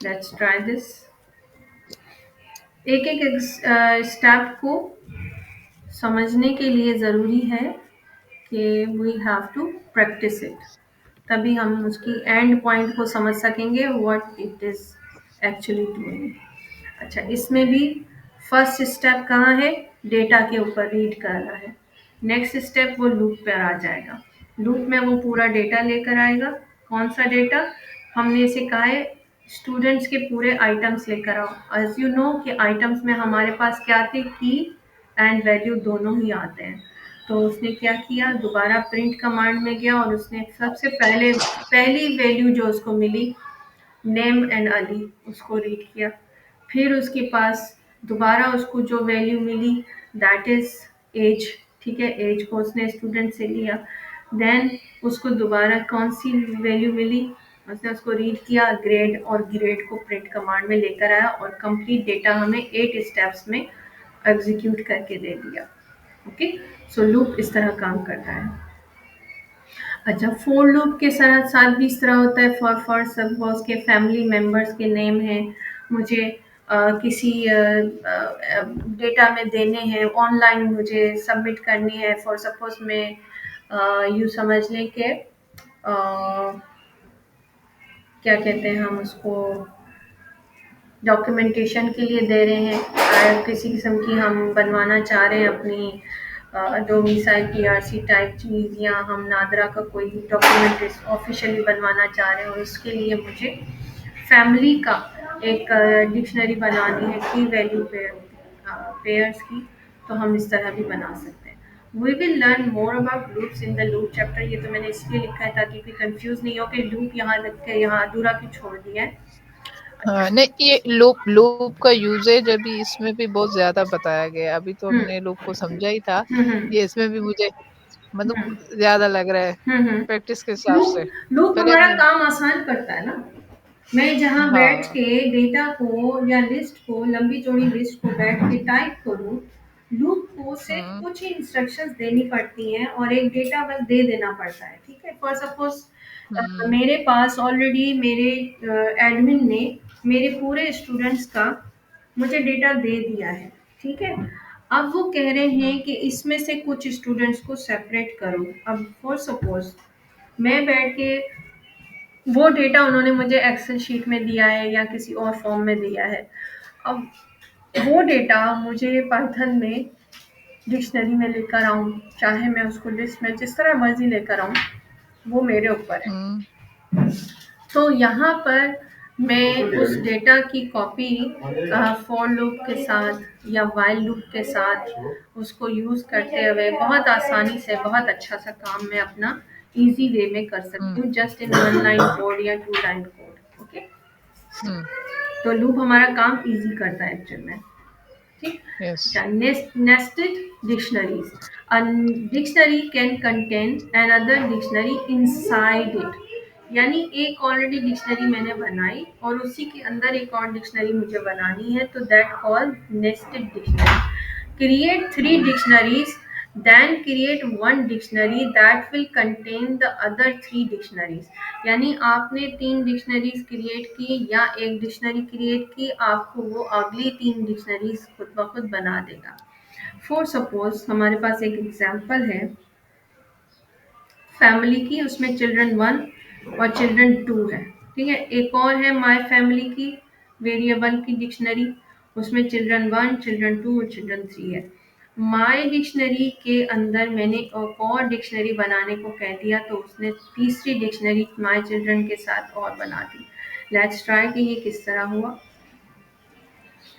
Speaker 1: Let's try this. एक एक स्टेप को समझने के लिए ज़रूरी है कि we have to practice it, तभी हम उसकी एंड पॉइंट को समझ सकेंगे what it is actually doing. अच्छा, इसमें भी फर्स्ट स्टेप कहाँ है, डेटा के ऊपर रीड कर रहा है। नेक्स्ट स्टेप वो लूप पर आ जाएगा, लूप में वो पूरा डेटा लेकर आएगा। कौन सा डेटा, हमने इसे कहा है स्टूडेंट्स के पूरे आइटम्स लेकर आओ। एज यू नो कि आइटम्स में हमारे पास क्या आते, की एंड वैल्यू दोनों ही आते हैं। तो उसने क्या किया, दोबारा प्रिंट कमांड में गया और उसने सबसे पहले पहली वैल्यू जो उसको मिली, नेम एंड अली, उसको रीड किया। फिर उसके पास दोबारा उसको जो वैल्यू मिली, दैट इज़ एज। ठीक है, एज को उसने स्टूडेंट से लिया। देन उसको दोबारा कौन सी वैल्यू मिली, उसने उसको रीड किया, ग्रेड, और ग्रेड को प्रिंट कमांड में लेकर आया और कंप्लीट डेटा हमें 8 स्टेप्स में एग्जीक्यूट करके दे दिया। ओके, सो लूप इस तरह काम करता है। अच्छा, फोर लूप के साथ साथ भी इस तरह होता है। फॉर सपोज के फैमिली मेंबर्स के नेम हैं, मुझे किसी डेटा में देने हैं, ऑनलाइन मुझे सबमिट करनी है। फॉर सपोज मैं यूँ समझ लें कि क्या कहते हैं हम उसको, डॉक्यूमेंटेशन के लिए दे रहे हैं, किसी किस्म की हम बनवाना चाह रहे हैं अपनी डोमिसाइल पीआरसी टाइप चीज़, या हम नादरा का कोई डॉक्यूमेंट ऑफिशियली बनवाना चाह रहे हैं, और उसके लिए मुझे फैमिली का एक डिक्शनरी बनानी है की वैल्यू पेयर्स की, तो हम इस तरह भी बना सकते हैं। We will learn more about loops in the loop chapter. ये तो मैंने इसलिए लिखा है ताकि कोई कंफ्यूज नहीं हो कि लूप यहाँ रख के यहाँ अधूरा क्यों छोड़ दिया है। अच्छा।
Speaker 2: हाँ, नहीं, ये लूप लूप का यूजेज अभी इसमें भी बहुत ज्यादा बताया गया है। अभी तो
Speaker 1: हुँ।
Speaker 2: हमने लूप को समझा ही था,
Speaker 1: हुँ, हुँ।
Speaker 2: ये इसमें भी मुझे मतलब
Speaker 1: हुँ।
Speaker 2: ज्यादा लग रहा है
Speaker 1: हुँ, हुँ।
Speaker 2: प्रैक्टिस के हिसाब से।
Speaker 1: लूप लूप
Speaker 2: पहले
Speaker 1: हमारा
Speaker 2: हमने
Speaker 1: काम आसान करता है ना। मैं जहाँ बैठ
Speaker 2: हाँ।
Speaker 1: के डेटा को या लिस्ट को, लंबी चौड़ी लिस्ट को बैठ के टाइप करूँ, लूप को सिर्फ
Speaker 2: हुँ,
Speaker 1: कुछ ही इंस्ट्रक्शंस देनी पड़ती हैं और एक डेटा बस दे देना पड़ता है। ठीक है? फॉर सपोज़
Speaker 2: हुँ,
Speaker 1: मेरे पास ऑलरेडी मेरे एडमिन ने मेरे पूरे स्टूडेंट्स का मुझे डेटा दे दिया है। ठीक है? अब वो कह रहे
Speaker 2: हुँ,
Speaker 1: हैं कि इसमें से कुछ स्टूडेंट्स को सेपरेट करो। अब फॉर सपोज़ मैं बैठ के वो डेटा उन्होंने मुझे एक्सेल शीट में दिया है या किसी और फॉर्म में दिया है। अब वो डेटा मुझे पाइथन में डिक्शनरी में लेकर आऊँ, चाहे मैं उसको लिस्ट में जिस तरह मर्ज़ी लेकर आऊँ, वो मेरे ऊपर है।
Speaker 2: हुँ,
Speaker 1: तो यहाँ पर मैं उस डेटा की कॉपी फॉर लूप के साथ या व्हाइल लूप के साथ उसको यूज़ करते हुए बहुत आसानी से बहुत अच्छा सा काम मैं अपना ईज़ी वे में कर
Speaker 2: हुँ,
Speaker 1: सकती हूँ, जस्ट इन 1 लाइन कोड या 2 लाइन कोड। ओके?
Speaker 2: हुँ,
Speaker 1: तो लूप हमारा काम ईज़ी करता है एक्चुअल में। ठीक।
Speaker 2: यस।
Speaker 1: अच्छा, nested dictionaries. A dictionary can contain another dictionary inside it. यानी एक ऑलरेडी डिक्शनरी मैंने बनाई और उसी के अंदर एक और डिक्शनरी मुझे बनानी है, तो that call nested dictionary. Create three dictionaries, then create one dictionary that will contain the other three dictionaries. यानी आपने 3 डिक्शनरीज क्रिएट की या एक डिक्शनरी क्रिएट की, आपको वो अगली 3 डिक्शनरीज खुद ब खुद बना देगा। फॉर सपोज हमारे पास एक एग्जांपल है फैमिली की, उसमें चिल्ड्रन 1 और चिल्ड्रन 2 है। ठीक है? एक और है माय फैमिली की वेरिएबल की डिक्शनरी, उसमें चिल्ड्रन 1, चिल्ड्रन 2 और चिल्ड्रन 3 है। माय डिक्शनरी के अंदर मैंने एक और डिक्शनरी बनाने को कह दिया, तो उसने तीसरी डिक्शनरी माय चिल्ड्रन के साथ और बना दी। लेट्स ट्राई कि ये किस तरह हुआ।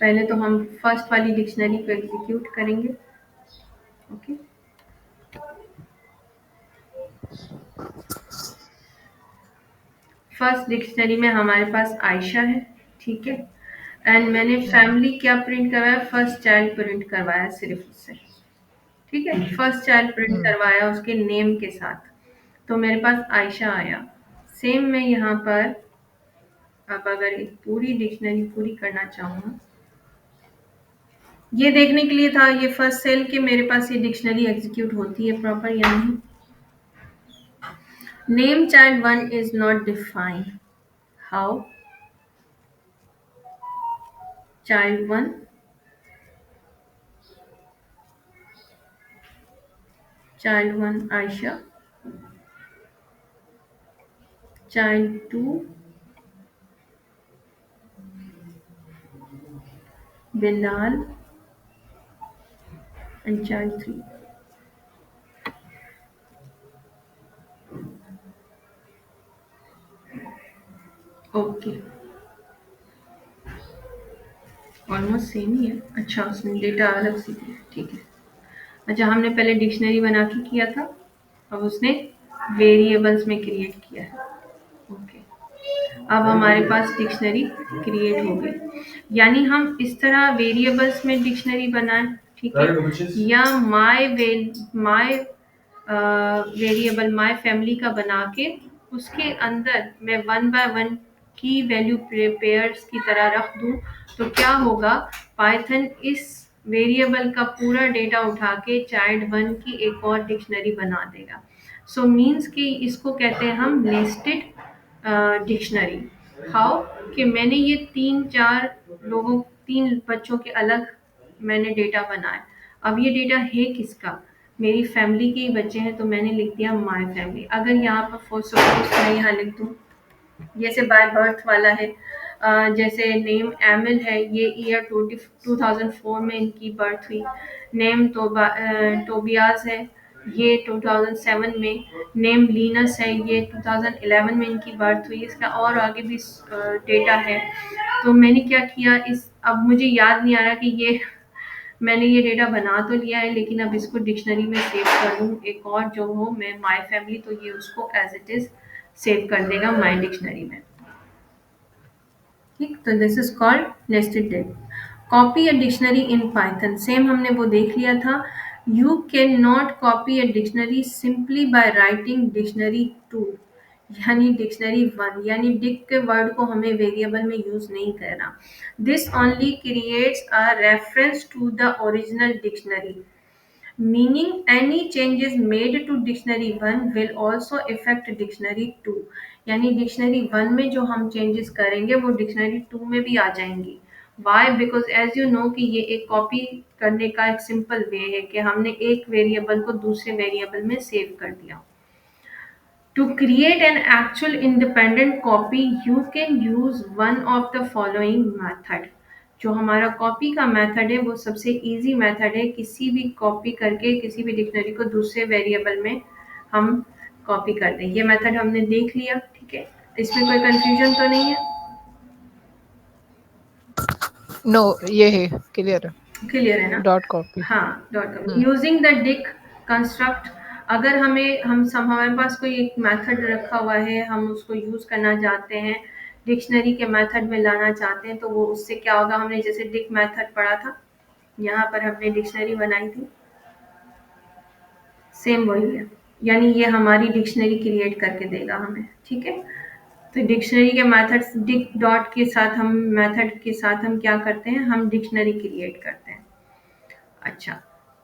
Speaker 1: पहले तो हम फर्स्ट वाली डिक्शनरी को एग्जीक्यूट करेंगे। ओके? फर्स्ट डिक्शनरी में हमारे पास आयशा है। ठीक है? एंड मैंने
Speaker 2: हुँ,
Speaker 1: फैमिली क्या प्रिंट करवाया, फर्स्ट चाइल्ड प्रिंट करवाया सिर्फ उससे। ठीक है? फर्स्ट चाइल्ड प्रिंट
Speaker 2: हुँ,
Speaker 1: करवाया उसके नेम के साथ, तो मेरे पास आयशा आया। सेम मैं यहाँ पर अब अगर एक पूरी डिक्शनरी पूरी करना चाहूँ, ये देखने के लिए था ये फर्स्ट सेल के मेरे पास ये डिक्शनरी एग्जीक्यूट होती है प्रॉपर या नहीं। Name child one is not defined. How? Child one, child one Ayesha, child two Bilal and child three. Okay, almost same ही है। अच्छा, उसमें डेटा अलग से दिया, ठीक है। अच्छा, हमने पहले डिक्शनरी बना के किया था, अब उसने वेरिएबल्स में क्रिएट किया है। ओके, अब हमारे पास डिक्शनरी क्रिएट हो गई। यानी हम इस तरह वेरिएबल्स में डिक्शनरी बनाएं, ठीक है, या माय वेरिएबल माय फैमिली का बना के उसके अंदर मैं one by one key value pairs की तरह रख दूं, तो क्या होगा, पाइथन इस वेरिएबल का पूरा डेटा उठा के चाइल्ड वन की एक और डिक्शनरी बना देगा। सो मीन्स कि इसको कहते हैं हम नेस्टेड डिक्शनरी। हाउ, कि मैंने ये तीन बच्चों के अलग मैंने डेटा बनाया। अब ये डेटा है किसका, मेरी फैमिली के ही बच्चे हैं, तो मैंने लिख दिया माय फैमिली। अगर यहाँ पर फॉर सपोज मैं यहाँ लिख दूँ, जैसे बाय बर्थ वाला है, जैसे नेम एमिल है, ये ईयर 2004 में इनकी बर्थ हुई। नेम टोबियाज है, ये 2007 में। नेम लीनस है, ये 2011 में इनकी बर्थ हुई। इसका और आगे भी डेटा है। तो मैंने क्या किया, इस अब मुझे याद नहीं आ रहा कि ये मैंने ये डेटा बना तो लिया है, लेकिन अब इसको डिक्शनरी में सेव कर दूँ एक और जो हो, मैं माय फैमिली, तो ये उसको एज इट इज सेव कर देगा माय डिक्शनरी में। ठीक, तो this is called nested dict. Copy a dictionary in Python, same हमने वो देख लिया था। You can not copy a dictionary simply by writing dictionary two, यानी डिक्शनरी वन, यानी डिक के वर्ड को हमें वेरिएबल में यूज नहीं करना। This only creates a reference to the original dictionary, meaning any changes made to dictionary 1 will also affect dictionary 2। यानी dictionary 1 में जो हम चेंजेस करेंगे वो डिक्शनरी 2 में भी आ जाएंगी। Why, because as you know कि ये एक कॉपी करने का एक सिंपल वे है कि हमने एक वेरिएबल को दूसरे वेरिएबल में सेव कर दिया। To create an actual independent copy, you can use one of the following method। जो हमारा कॉपी का मेथड है वो सबसे इजी मेथड है, किसी भी कॉपी करके किसी भी डिक्शनरी को दूसरे वेरिएबल में हम कॉपी कर दें। ये मेथड हमने देख लिया, ठीक है, इसमें कोई कंफ्यूजन तो नहीं है?
Speaker 2: नो, ये है क्लियर,
Speaker 1: क्लियर है ना?
Speaker 2: Dot copy.
Speaker 1: हाँ, dot com using the dict construct. अगर हमारे पास कोई एक मेथड रखा हुआ है, हम उसको यूज करना चाहते हैं, डिक्शनरी के मेथड में लाना चाहते हैं, तो वो उससे क्या होगा, हमने जैसे डिक मेथड पढ़ा था, यहाँ पर हमने डिक्शनरी बनाई थी, सेम वही है, यानी ये हमारी डिक्शनरी क्रिएट करके देगा हमें। ठीक है, तो डिक्शनरी के मेथड डिक डॉट के साथ हम मेथड के साथ हम क्या करते हैं, हम डिक्शनरी क्रिएट करते हैं। अच्छा,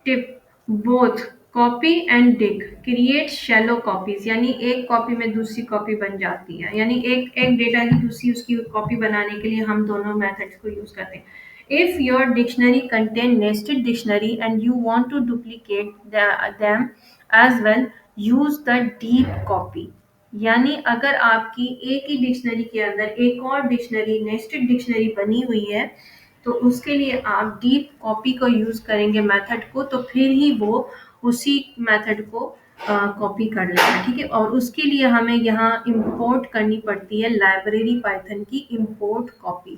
Speaker 1: tip, both copy and Dick create shallow copies, यानी एक कॉपी में दूसरी कॉपी बन जाती है, यानी एक डेटा की दूसरी उसकी कॉपी बनाने के लिए हम दोनों मेथड्स को यूज करते हैं। If your dictionary contain nested dictionary and you want to duplicate them as well, use the deep copy. यानी अगर आपकी एक ही डिक्शनरी के अंदर एक और डिक्शनरी नेस्टेड डिक्शनरी बनी हुई है, तो उसके लिए आप डीप कॉपी को यूज करेंगे मेथड को, तो फिर ही वो उसी मेथड को कॉपी कर लेगा। ठीक है, और उसके लिए हमें यहाँ इंपोर्ट करनी पड़ती है लाइब्रेरी पाइथन की इंपोर्ट कॉपी।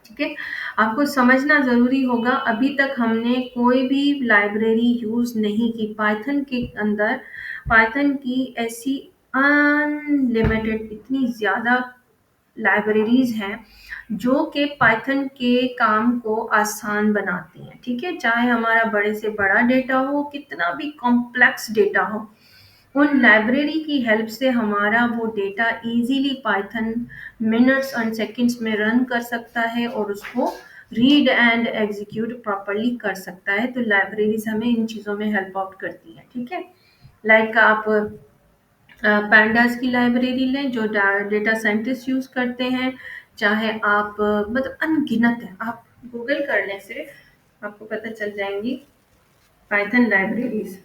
Speaker 1: ठीक है, आपको समझना जरूरी होगा, अभी तक हमने कोई भी लाइब्रेरी यूज नहीं की पाइथन के अंदर। पाइथन की ऐसी अनलिमिटेड इतनी ज्यादा लाइब्रेरीज हैं जो कि पाइथन के काम को आसान बनाती हैं। ठीक है, चाहे हमारा बड़े से बड़ा डेटा हो, कितना भी कॉम्प्लेक्स डेटा हो, उन लाइब्रेरी की हेल्प से हमारा वो data easily Python minutes and seconds में रन कर सकता है और उसको रीड एंड एग्जीक्यूट प्रॉपरली कर सकता है। तो लाइब्रेरीज हमें इन चीज़ों में हेल्प आउट करती हैं। ठीक है, लाइक आप पैंडास की लाइब्रेरी लें जो डेटा साइंटिस्ट यूज करते हैं, चाहे आप मतलब अनगिनत है, आप गूगल कर लें, सिर्फ आपको पता चल जाएंगी पाइथन लाइब्रेरीज।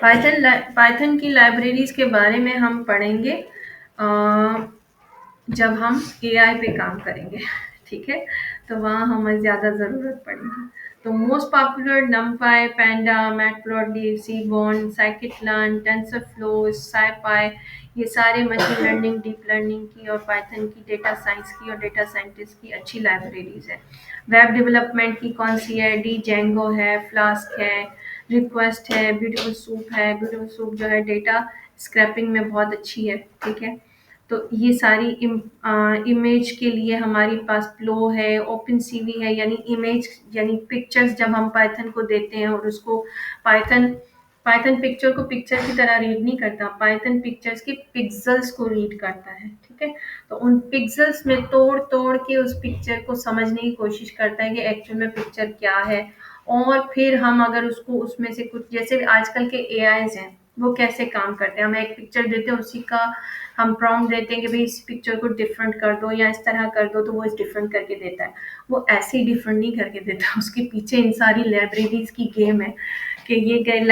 Speaker 1: पाइथन की लाइब्रेरीज के बारे में हम पढ़ेंगे जब हम एआई पे काम करेंगे। ठीक है, तो वहाँ हमें ज़्यादा ज़रूरत पड़ेगी। तो मोस्ट पॉपुलर नमपाई, पैंडा, मैटप्लॉटलिब, सीबॉर्न, साइकिट-लर्न, टेंसरफ्लो, स्काईपाई, ये सारे मशीन लर्निंग, डीप लर्निंग की और पाइथन की, डेटा साइंस की और डेटा साइंटिस्ट की अच्छी लाइब्रेरीज है। वेब डेवलपमेंट की कौन सी है, डी जेंगो है, फ्लास्क है, रिक्वेस्ट है, ब्यूटीफुल सूप है। ब्यूटीफुल सूप जो है डेटा स्क्रैपिंग में बहुत अच्छी है। ठीक है, तो ये सारी इमेज के लिए हमारे पास फ्लो है, ओपन सीवी है, यानी इमेज यानी पिक्चर्स जब हम पाइथन को देते हैं और उसको पाइथन पाइथन पिक्चर को पिक्चर की तरह रीड नहीं करता, पाइथन पिक्चर्स के पिक्सेल्स को रीड करता है, ठीक है। तो उन पिक्सेल्स में तोड़ तोड़ के उस पिक्चर को समझने की कोशिश करता है कि एक्चुअल में पिक्चर क्या है। और फिर हम अगर उसको उसमें से कुछ, जैसे आजकल के एआईज हैं, वो कैसे काम करते हैं, हम एक पिक्चर देते हैं, उसी का हम प्रॉम्प्ट देते हैं कि भाई इस पिक्चर को डिफरेंट कर दो या इस तरह कर दो, तो वो इस डिफरेंट करके देता है। वो ऐसे ही डिफरेंट नहीं करके देता, उसके पीछे इन सारी लाइब्रेरीज की गेम है कि ये गेम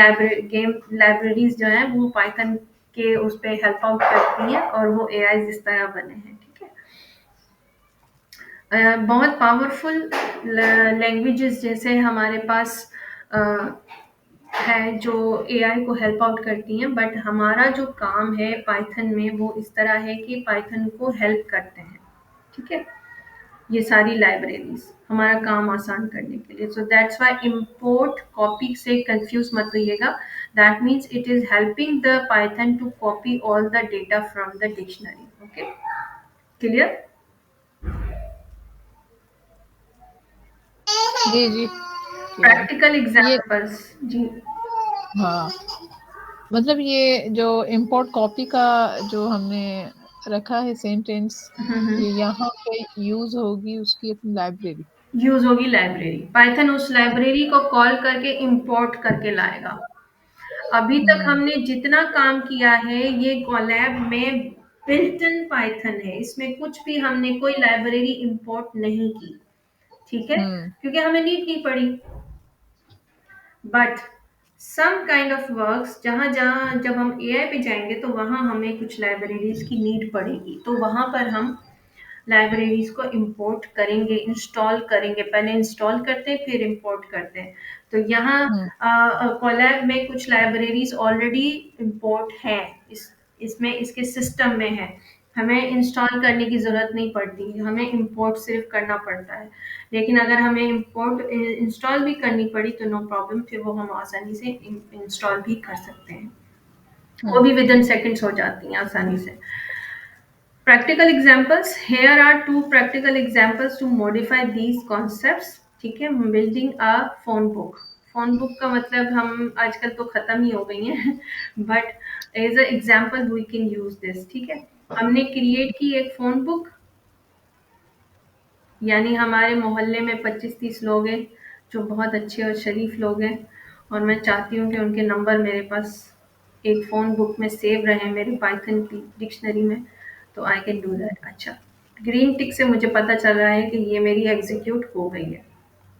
Speaker 1: लाइब्रेरीज जो है वो पाइथन के उस पर हेल्प आउट करती हैं और वो एआई इस तरह बने हैं, ठीक है। बहुत पावरफुल लैंग्वेजेस जैसे हमारे पास अ, है जो एआई को हेल्प आउट करती हैं, बट हमारा जो काम है पाइथन में वो इस तरह है कि पाइथन को हेल्प करते हैं, ठीक है। ये सारी लाइब्रेरीज हमारा काम आसान करने के लिए, so that's why import copy से कंफ्यूज मत होइएगा। That means it is helping the Python to copy all the data from the dictionary. Okay, clear.
Speaker 2: जी, जी, क्लियर।
Speaker 1: प्रैक्टिकल
Speaker 2: ये
Speaker 1: एग्जांपल्स। जी।
Speaker 2: हाँ, मतलब ये जो इम्पोर्ट कॉपी का जो हमने रखा है सेंटेंस, ये यहाँ पे यूज़ होगी उसकी अपनी लाइब्रेरी।
Speaker 1: यूज होगी लाइब्रेरी, पाइथन उस लाइब्रेरी को कॉल करके इंपोर्ट करके लाएगा। अभी तक
Speaker 2: हुँ,
Speaker 1: हमने जितना काम किया है ये कोलैब में बिल्ट इन पाइथन है, इसमें कुछ भी हमने कोई लाइब्रेरी इंपोर्ट नहीं की, ठीक है,
Speaker 2: हुँ,
Speaker 1: क्योंकि हमें नीड नहीं पड़ी। But some kind of works जहाँ जहाँ जब हम एआई पे जाएंगे तो वहाँ हमें कुछ लाइब्रेरीज की नीड पड़ेगी, तो वहाँ पर हम लाइब्रेरीज को इंपोर्ट करेंगे, इंस्टॉल करेंगे। पहले इंस्टॉल करते हैं फिर इंपोर्ट करते हैं। तो यहाँ
Speaker 2: हुँ,
Speaker 1: कोलैब में कुछ लाइब्रेरीज ऑलरेडी इंपोर्ट हैं, इसमें इसके सिस्टम में है, हमें इंस्टॉल करने की ज़रूरत नहीं पड़ती, हमें इंपोर्ट सिर्फ करना पड़ता है। लेकिन अगर हमें इंपोर्ट इंस्टॉल भी करनी पड़ी तो नो प्रॉब्लम, फिर वो हम आसानी से इंस्टॉल भी कर सकते हैं, वो
Speaker 2: हुँ,
Speaker 1: भी विद इन सेकेंड्स हो जाती हैं आसानी से। Practical examples. Here are two practical examples to modify these concepts. ठीक है, बिल्डिंग अ फोन बुक। फोन बुक का मतलब हम आजकल तो खत्म ही हो गई हैं, but as a example we can use this, ठीक है। हमने क्रिएट की एक फोन बुक, यानी हमारे मोहल्ले में 25-30 लोग हैं जो बहुत अच्छे और शरीफ लोग हैं, और मैं चाहती हूँ कि उनके नंबर मेरे पास एक फ़ोन बुक में सेव रहें मेरी पाइथन की डिक्शनरी में, तो आई कैन डू दैट। अच्छा, ग्रीन टिक से मुझे पता चल रहा है कि ये मेरी एग्जीक्यूट हो गई है।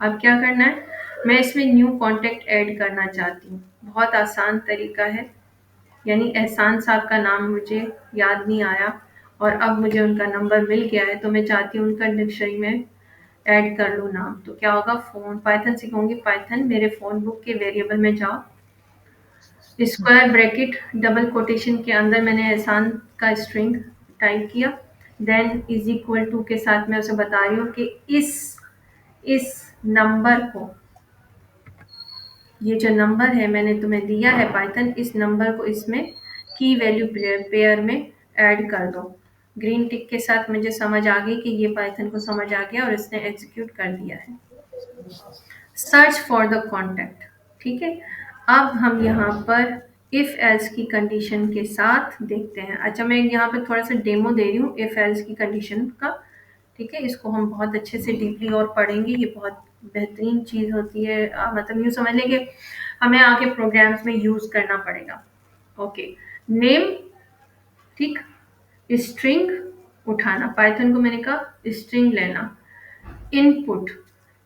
Speaker 1: अब क्या करना है, मैं इसमें न्यू कॉन्टैक्ट ऐड करना चाहती हूँ। बहुत आसान तरीका है, यानी एहसान साहब का नाम मुझे याद नहीं आया और अब मुझे उनका नंबर मिल गया है, तो मैं चाहती हूँ उनका डिक्शनरी में ऐड कर लूँ नाम। तो क्या होगा, फ़ोन पाइथन से कहूँगी पाइथन मेरे फ़ोन बुक के वेरिएबल में जाओ, स्क्वायर ब्रैकेट डबल कोटेशन के अंदर मैंने एहसान का स्ट्रिंग टाइप किया, देन इज इक्वल टू के साथ मैं उसे बता रही हूँ कि इस नंबर को, ये जो नंबर है मैंने तुम्हें दिया है पाइथन, इस नंबर को इसमें की वैल्यू पेयर में ऐड कर दो। ग्रीन टिक के साथ मुझे समझ आ गई कि ये पाइथन को समझ आ गया और इसने एग्जीक्यूट कर दिया है। सर्च फॉर द कॉन्टैक्ट, ठीक है। अब हम यहाँ पर इफ एल्स की कंडीशन के साथ देखते हैं। अच्छा, मैं यहाँ पर थोड़ा सा डेमो दे रही हूँ इफ एल्स की कंडीशन का, ठीक है। इसको हम बहुत अच्छे से डीपली और पढ़ेंगे, ये बहुत बेहतरीन चीज़ होती है। मतलब यूँ समझ लें कि हमें आगे प्रोग्राम्स में यूज़ करना पड़ेगा। ओके, नेम, ठीक, स्ट्रिंग उठाना, पाइथन को मैंने कहा स्ट्रिंग लेना। इनपुट,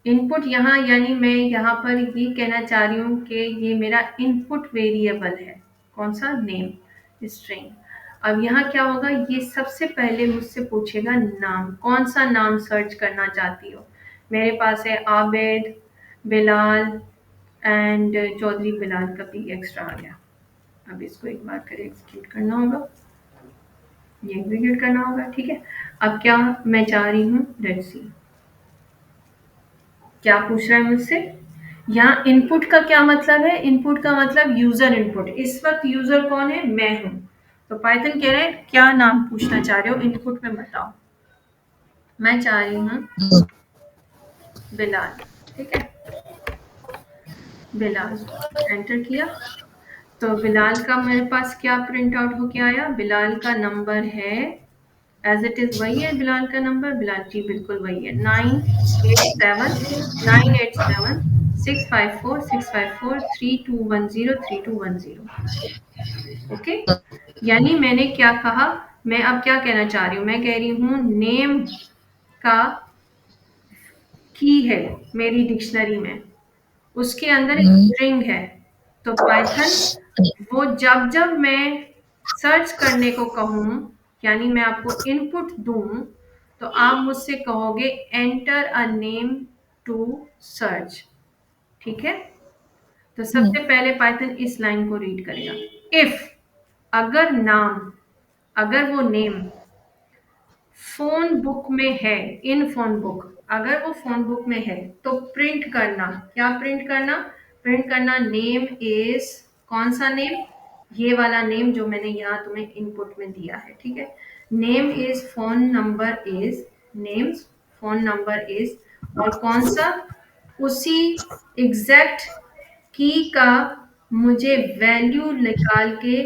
Speaker 1: इनपुट यहाँ यानी मैं यहाँ पर ये कहना चाह रही हूँ कि ये मेरा इनपुट वेरिएबल है, कौन सा, नेम स्ट्रिंग। अब यहाँ क्या होगा, ये सबसे पहले मुझसे पूछेगा नाम, कौन सा नाम सर्च करना चाहती हो। मेरे पास है आबिद, बिलाल एंड चौधरी बिलाल का भी एक्स्ट्रा आ गया। अब इसको एक बार फिर एग्जीक्यूट करना होगा, ये एग्जीक्यूट करना होगा, ठीक है। अब क्या मैं चाह रही हूँ, लेट्स सी क्या पूछ रहा है मुझसे। यहाँ इनपुट का क्या मतलब है, इनपुट का मतलब यूजर इनपुट। इस वक्त यूजर कौन है, मैं हूँ। तो पाइथन कह रहे हैं क्या नाम पूछना चाह रहे हो, इनपुट में बताओ। मैं चाह रही हूँ बिलाल, ठीक है, बिलाल, एंटर किया। तो बिलाल का मेरे पास क्या प्रिंट आउट होके आया, बिलाल का नंबर है एज इट इज वही है, बिलाल का नंबर, बिलाल जी बिल्कुल वही है, 987987 654 654 3210 3210। ओके, यानी मैंने क्या कहा, मैं अब क्या कहना चाह रही हूँ, मैं कह रही हूँ नेम का की है मेरी डिक्शनरी में, उसके अंदर एक स्ट्रिंग है। तो पाइथन वो जब जब मैं सर्च करने को कहूँ, यानी मैं आपको इनपुट दूं, तो आप मुझसे कहोगे enter a name to search, ठीक है। तो सबसे पहले पाइथन इस लाइन को रीड करेगा, इफ, अगर नाम, अगर वो नेम फोन बुक में है, इन फोन बुक, अगर वो फोन बुक में है तो प्रिंट करना, क्या प्रिंट करना, प्रिंट करना नेम इज, कौन सा नेम, ये वाला नेम जो मैंने यहाँ तुम्हें इनपुट में दिया है, ठीक है। Name is phone number is, names phone number is, और कौन सा, उसी एग्जैक्ट की का मुझे वैल्यू निकाल के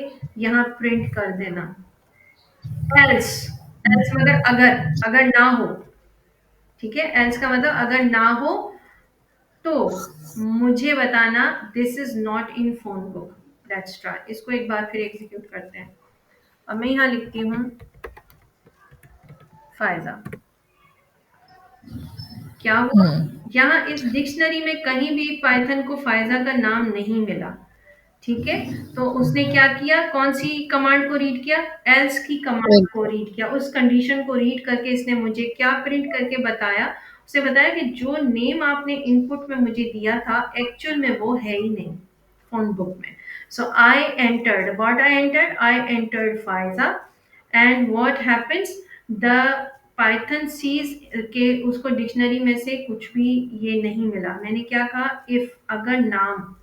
Speaker 1: यहाँ प्रिंट कर देना। एल्स, एल्स मतलब अगर, अगर ना हो, ठीक है, एल्स का मतलब अगर ना हो तो मुझे बताना this is not in phone book. Let's try, इसको एक बार फिर एग्जीक्यूट करते हैं। अब मैं यहाँ लिखती हूँ फायजा, क्या हुआ, यहाँ इस डिक्शनरी में कहीं भी पाइथन को फायजा का नाम नहीं मिला, ठीक है। तो उसने क्या किया, कौन सी कमांड को रीड किया, एल्स की कमांड को रीड किया, उस कंडीशन को रीड करके इसने मुझे क्या प्रिंट करके बताया, उसे बताया कि जो नेम आपने इनपुट में मुझे दिया था एक्चुअल में वो है ही नहीं फोन बुक में। So I entered, what I entered, I entered Faiza, and what happens, the Python sees के उसको डिक्शनरी में से कुछ भी ये नहीं मिला। मैंने क्या कहा, इफ, अगर नाम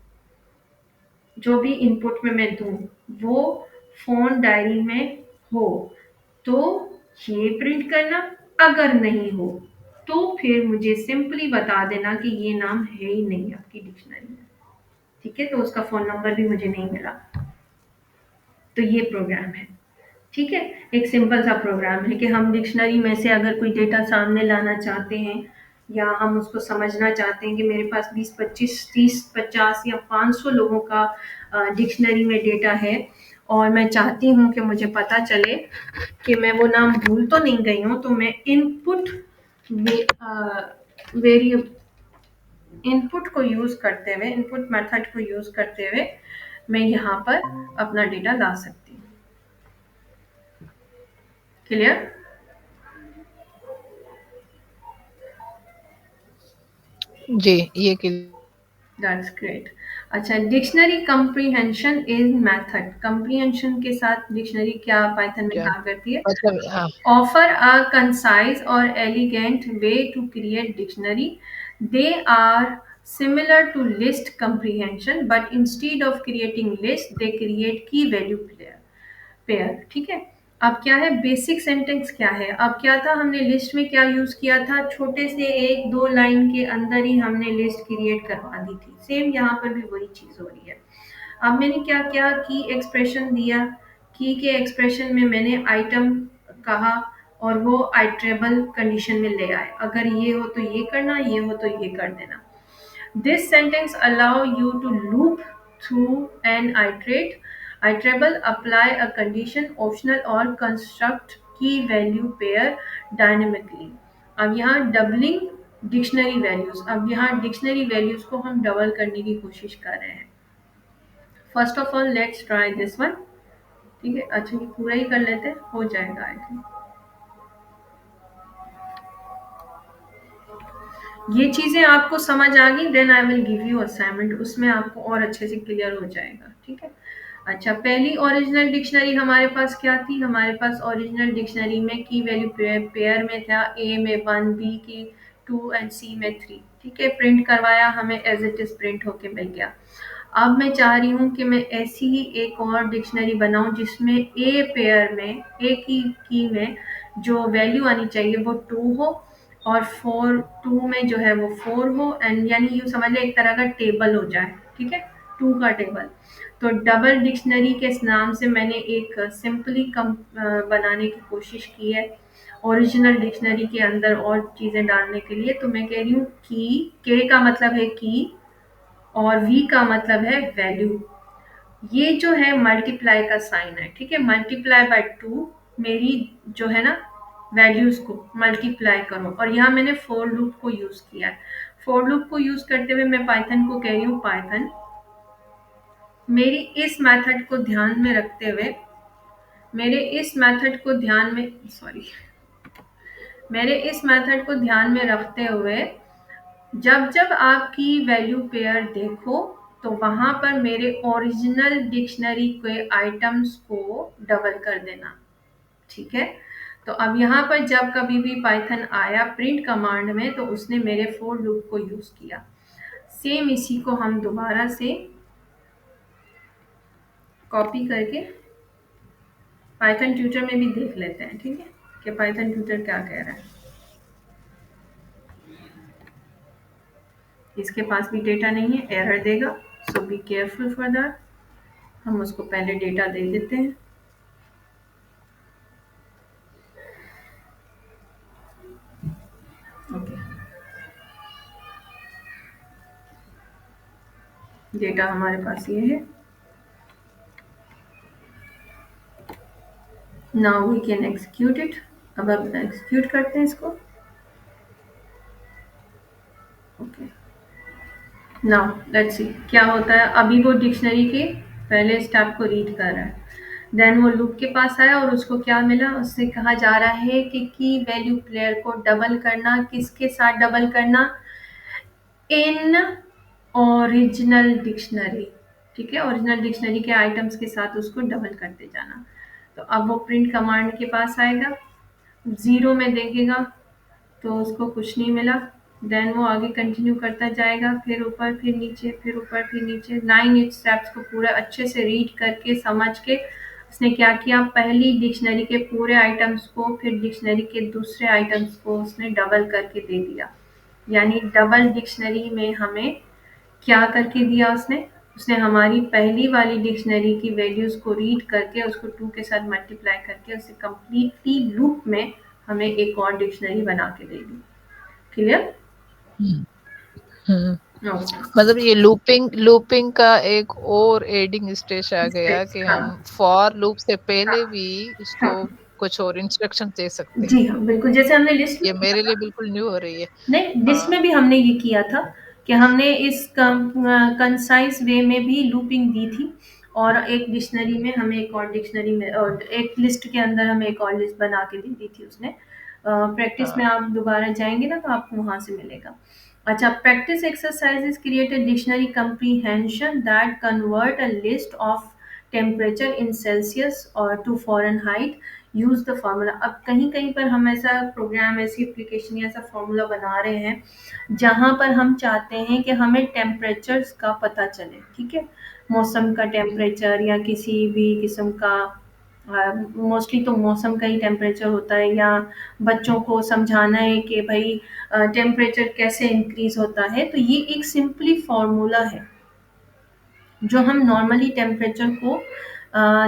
Speaker 1: जो भी इनपुट में मैं दूं वो फोन डायरी में हो तो ये प्रिंट करना, अगर नहीं हो तो फिर मुझे सिंपली बता देना कि ये नाम है ही नहीं आपकी डिक्शनरी में, ठीक है। तो उसका फोन नंबर भी मुझे नहीं मिला। तो ये प्रोग्राम है, ठीक है। एक सिंपल सा प्रोग्राम है कि हम डिक्शनरी में से अगर कोई डेटा सामने लाना चाहते हैं या हम उसको समझना चाहते हैं कि मेरे पास 20 25 30 50 या 500 लोगों का डिक्शनरी में डेटा है और मैं चाहती हूँ कि मुझे पता चले कि मैं वो नाम भूल तो नहीं गई हूँ, तो मैं इनपुट वेरी इनपुट को यूज करते हुए, इनपुट मेथड को यूज करते हुए मैं यहाँ पर अपना डेटा ला सकती हूँ। क्लियर?
Speaker 2: जी, ये कि
Speaker 1: दैट्स ग्रेट। अच्छा, dictionary comprehension is method, comprehension के साथ डिक्शनरी क्या पाइथन में
Speaker 2: क्या
Speaker 1: कहा करती है,
Speaker 2: मतलब हाँ,
Speaker 1: offer a concise or elegant way to create dictionary. They are similar to list comprehension, but instead of creating list, they create key value pair, ठीक है। अब क्या है, बेसिक सेंटेंस क्या है, अब क्या था, हमने लिस्ट में क्या यूज किया था, छोटे से एक दो लाइन के अंदर ही हमने लिस्ट क्रिएट करवा दी थी, सेम यहाँ पर भी वही चीज हो रही है। अब मैंने क्या किया, की एक्सप्रेशन दिया, की के एक्सप्रेशन में मैंने आइटम कहा और वो आइट्रेबल कंडीशन में ले आए, अगर ये हो तो ये करना, ये हो तो ये कर देना। This sentence allow you to loop through an iterable, apply a condition, optional or construct key value pair dynamically. अब यहाँ डबलिंग डिक्शनरी वैल्यूज, अब यहाँ डिक्शनरी वैल्यूज को हम डबल करने की कोशिश कर रहे हैं। First of all let's try this one, ठीक है। अच्छा, ये पूरा ही कर लेते हैं, हो जाएगा आई थिंक। ये चीज़ें आपको समझ आ गई, then I will give you assignment, उसमें आपको और अच्छे से क्लियर हो जाएगा, ठीक है। अच्छा, पहली ओरिजिनल डिक्शनरी हमारे पास क्या थी, हमारे पास ओरिजिनल डिक्शनरी में की वैल्यू पेयर में था, ए में 1, बी की 2 एंड सी में 3, ठीक है। प्रिंट करवाया, हमें एज इट इज प्रिंट होके मिल गया। अब मैं चाह रही हूँ कि मैं ऐसी ही एक और डिक्शनरी बनाऊँ जिसमें ए पेयर में, ए की में जो वैल्यू आनी चाहिए वो 2 हो, और 2 में जो है वो 4 हो, एंड यानी यूँ समझ लें एक तरह का टेबल हो जाए, ठीक है? 2 का टेबल। तो डबल डिक्शनरी के नाम से मैंने एक सिंपली बनाने की कोशिश की है, ओरिजिनल डिक्शनरी के अंदर और चीज़ें डालने के लिए। तो मैं कह रही हूँ की, के का मतलब है की, और वी का मतलब है वैल्यू। ये जो है मल्टीप्लाई का साइन है, ठीक है? मल्टीप्लाई बाय 2, मेरी जो है ना वैल्यूज को मल्टीप्लाई करो, और यहाँ मैंने फोर लूप को यूज किया है। फोर लूप को यूज करते हुए मैं पाइथन को कह रही हूँ, पाइथन मेरी इस मेथड को ध्यान में रखते हुए, मेरे इस मेथड को ध्यान में सॉरी मेरे इस मेथड को ध्यान में रखते हुए, जब जब आपकी वैल्यू पेयर देखो तो वहां पर मेरे ओरिजिनल डिक्शनरी के आइटम्स को डबल कर देना, ठीक है? तो अब यहाँ पर जब कभी भी पाइथन आया प्रिंट कमांड में तो उसने मेरे फोर लूप को यूज किया। सेम इसी को हम दोबारा से कॉपी करके पाइथन ट्यूटर में भी देख लेते हैं, ठीक है, कि पाइथन ट्यूटर क्या कह रहा है। इसके पास भी डेटा नहीं है, एरर देगा, सो बी केयरफुल फॉर दैट। हम उसको पहले डेटा दे देते हैं। ओके, डेटा हमारे पास ये है। Now we can execute it. अब एग्जीक्यूट करते हैं इसको। ओके, नाउ लेट्स सी क्या होता है। अभी वो डिक्शनरी के पहले स्टेप को रीड कर रहा है, देन वो लूप के पास आया और उसको क्या मिला, उससे कहा जा रहा है कि की वैल्यू प्लेयर को डबल करना, किसके साथ डबल करना, इन ओरिजिनल डिक्शनरी, ठीक है? ओरिजिनल डिक्शनरी के आइटम्स के साथ उसको डबल करते जाना। तो अब वो प्रिंट कमांड के पास आएगा, 0 में देखेगा तो उसको कुछ नहीं मिला, देन वो आगे कंटिन्यू करता जाएगा, फिर ऊपर फिर नीचे, फिर ऊपर फिर नीचे, 9 स्टेप्स को पूरा अच्छे से रीड करके समझ के उसने क्या किया, पहली डिक्शनरी के पूरे आइटम्स को फिर डिक्शनरी के दूसरे आइटम्स को उसने डबल करके दे दिया। यानी डबल डिक्शनरी में हमें क्या करके दिया उसने, उसने हमारी पहली वाली डिक्शनरी की वैल्यूज को रीड करके उसको 2 के साथ मल्टीप्लाई करके उसे कंप्लीटली लूप में हमें एक और डिक्शनरी बना के दे दी। क्लियर?
Speaker 2: हुँ, हुँ।
Speaker 1: ओके,
Speaker 2: मतलब ये लूपिंग लूपिंग का एक और एडिंग स्टेज आ गया कि
Speaker 1: हाँ,
Speaker 2: हम फॉर लूप से पहले
Speaker 1: हाँ,
Speaker 2: भी इसको
Speaker 1: हाँ,
Speaker 2: कुछ और इंस्ट्रक्शन दे सकते हैं।
Speaker 1: जी हाँ, बिल्कुल जैसे हमने लिस्ट में
Speaker 2: ये
Speaker 1: किया
Speaker 2: मेरे
Speaker 1: था।
Speaker 2: लिए बिल्कुल न्यू हो रही है।
Speaker 1: नहीं, लिस्ट
Speaker 2: हाँ,
Speaker 1: में भी हमने ये किया था कि हमने इस कंसाइज वे में भी लूपिंग दी थी, और एक डिक्शनरी में हमें एक और डिक्शनरी में, और एक लिस्ट के अंदर हमें एक और लिस्ट बना के दे दी थी उसने। प्रैक्टिस में
Speaker 2: हाँ।
Speaker 1: आप दोबारा जाएंगे ना तो आपको वहां से मिलेगा। अच्छा, practice exercises create a dictionary comprehension that convert a list of temperature in Celsius और to Fahrenheit, use the formula. अब कहीं कहीं पर हम ऐसा प्रोग्राम, ऐसी एप्लीकेशन या ऐसा फार्मूला बना रहे हैं जहां पर हम चाहते हैं कि हमें टेम्परेचर्स का पता चले, ठीक है? मौसम का टेम्परेचर या किसी भी किस्म का, मोस्टली तो मौसम का ही टेम्परेचर होता है, या बच्चों को समझाना है कि भाई टेम्परेचर कैसे इंक्रीज होता है। तो ये एक सिंपली फार्मूला है जो हम नॉर्मली टेम्परेचर को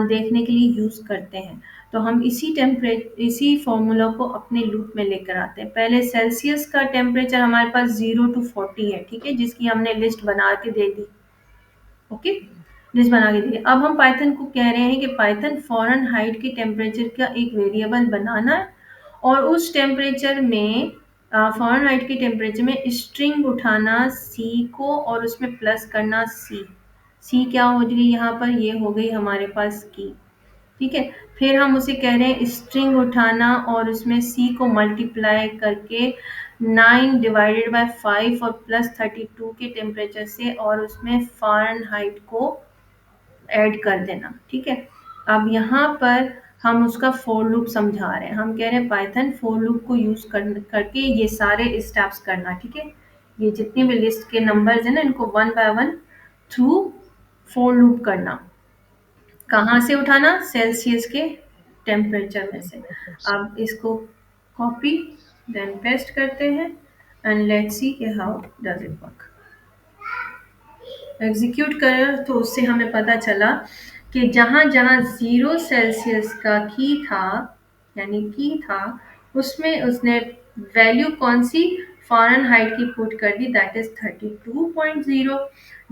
Speaker 1: देखने के लिए यूज़ करते हैं। तो हम इसी फॉर्मूला को अपने लूप में लेकर आते हैं। पहले सेल्सियस का टेम्परेचर हमारे पास 0 टू 40 है, ठीक है? जिसकी हमने लिस्ट बना के दे दी। ओके, लिस्ट बना के दी। अब हम पाइथन को कह रहे हैं कि पाइथन फ़ारेनहाइट के टेम्परेचर का एक वेरिएबल बनाना है, और उस टेम्परेचर में फ़ारेनहाइट के टेम्परेचर में स्ट्रिंग उठाना सी को और उसमें प्लस करना सी। सी क्या हो गई यहाँ पर, ये हो गई हमारे पास की, ठीक है? फिर हम उसे कह रहे हैं स्ट्रिंग उठाना और उसमें सी को मल्टीप्लाई करके 9 डिवाइडेड बाय 5 और प्लस 32 के टेम्परेचर से, और उसमें फ़ारेनहाइट को ऐड कर देना, ठीक है? अब यहाँ पर हम उसका फोर लूप समझा रहे हैं। हम कह रहे हैं पाइथन फोर लूप को यूज़ करके ये सारे स्टेप्स करना, ठीक है? ये जितनी भी लिस्ट के नंबर्स हैं ना, इनको one by one through for loop करना।
Speaker 2: हुँ,
Speaker 1: कहाँ से उठाना? सेल्सियस के टेम्परेचर में से।
Speaker 2: से
Speaker 1: अब इसको कॉपी देन पेस्ट करते हैं एंड लेट्स सी कि how does it work. Execute करें तो उससे हमें पता चला कि जहाँ जहाँ 0 सेल्सियस का की था, यानी की था, उसमें उसने वैल्यू कौन सी फ़ारेनहाइट की पुट कर दी, दैट इज़ 32.0।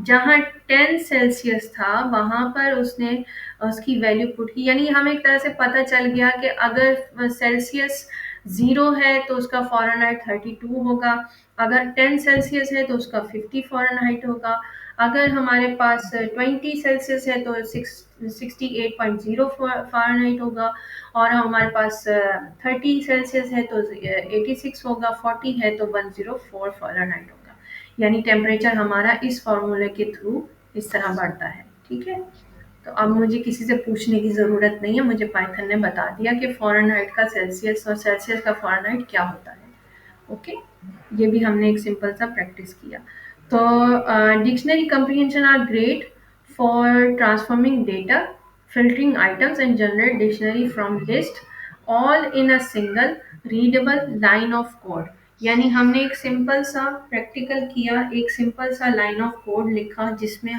Speaker 1: जहाँ 10 सेल्सियस था वहाँ पर उसने उसकी वैल्यू पुट की, यानी हमें एक तरह से पता चल गया कि अगर सेल्सियस 0 है तो उसका फ़ारेनहाइट 32 होगा, अगर 10 सेल्सियस है तो उसका 50 फ़ारेनहाइट होगा, अगर हमारे पास 20 सेल्सियस है तो 68.0 फ़ारेनहाइट होगा, और हमारे पास 30 सेल्सियस है तो 86 होगा, 40 है तो 104 फ़ारेनहाइट होगा। यानी टेम्परेचर हमारा इस फॉर्मूले के थ्रू इस तरह बढ़ता है। ठीक है, तो अब मुझे किसी से पूछने की ज़रूरत नहीं है, मुझे पाइथन ने बता दिया कि फ़ारेनहाइट का सेल्सियस और सेल्सियस का फ़ारेनहाइट क्या होता है। ओके, ये भी हमने एक सिंपल सा प्रैक्टिस किया। तो dictionary comprehension are great for transforming data, filtering items and generate dictionary from list all in a single readable line of code। यानी हमने एक सिंपल सा प्रैक्टिकल किया, एक सिंपल सा लाइन ऑफ कोड लिखा जिसमें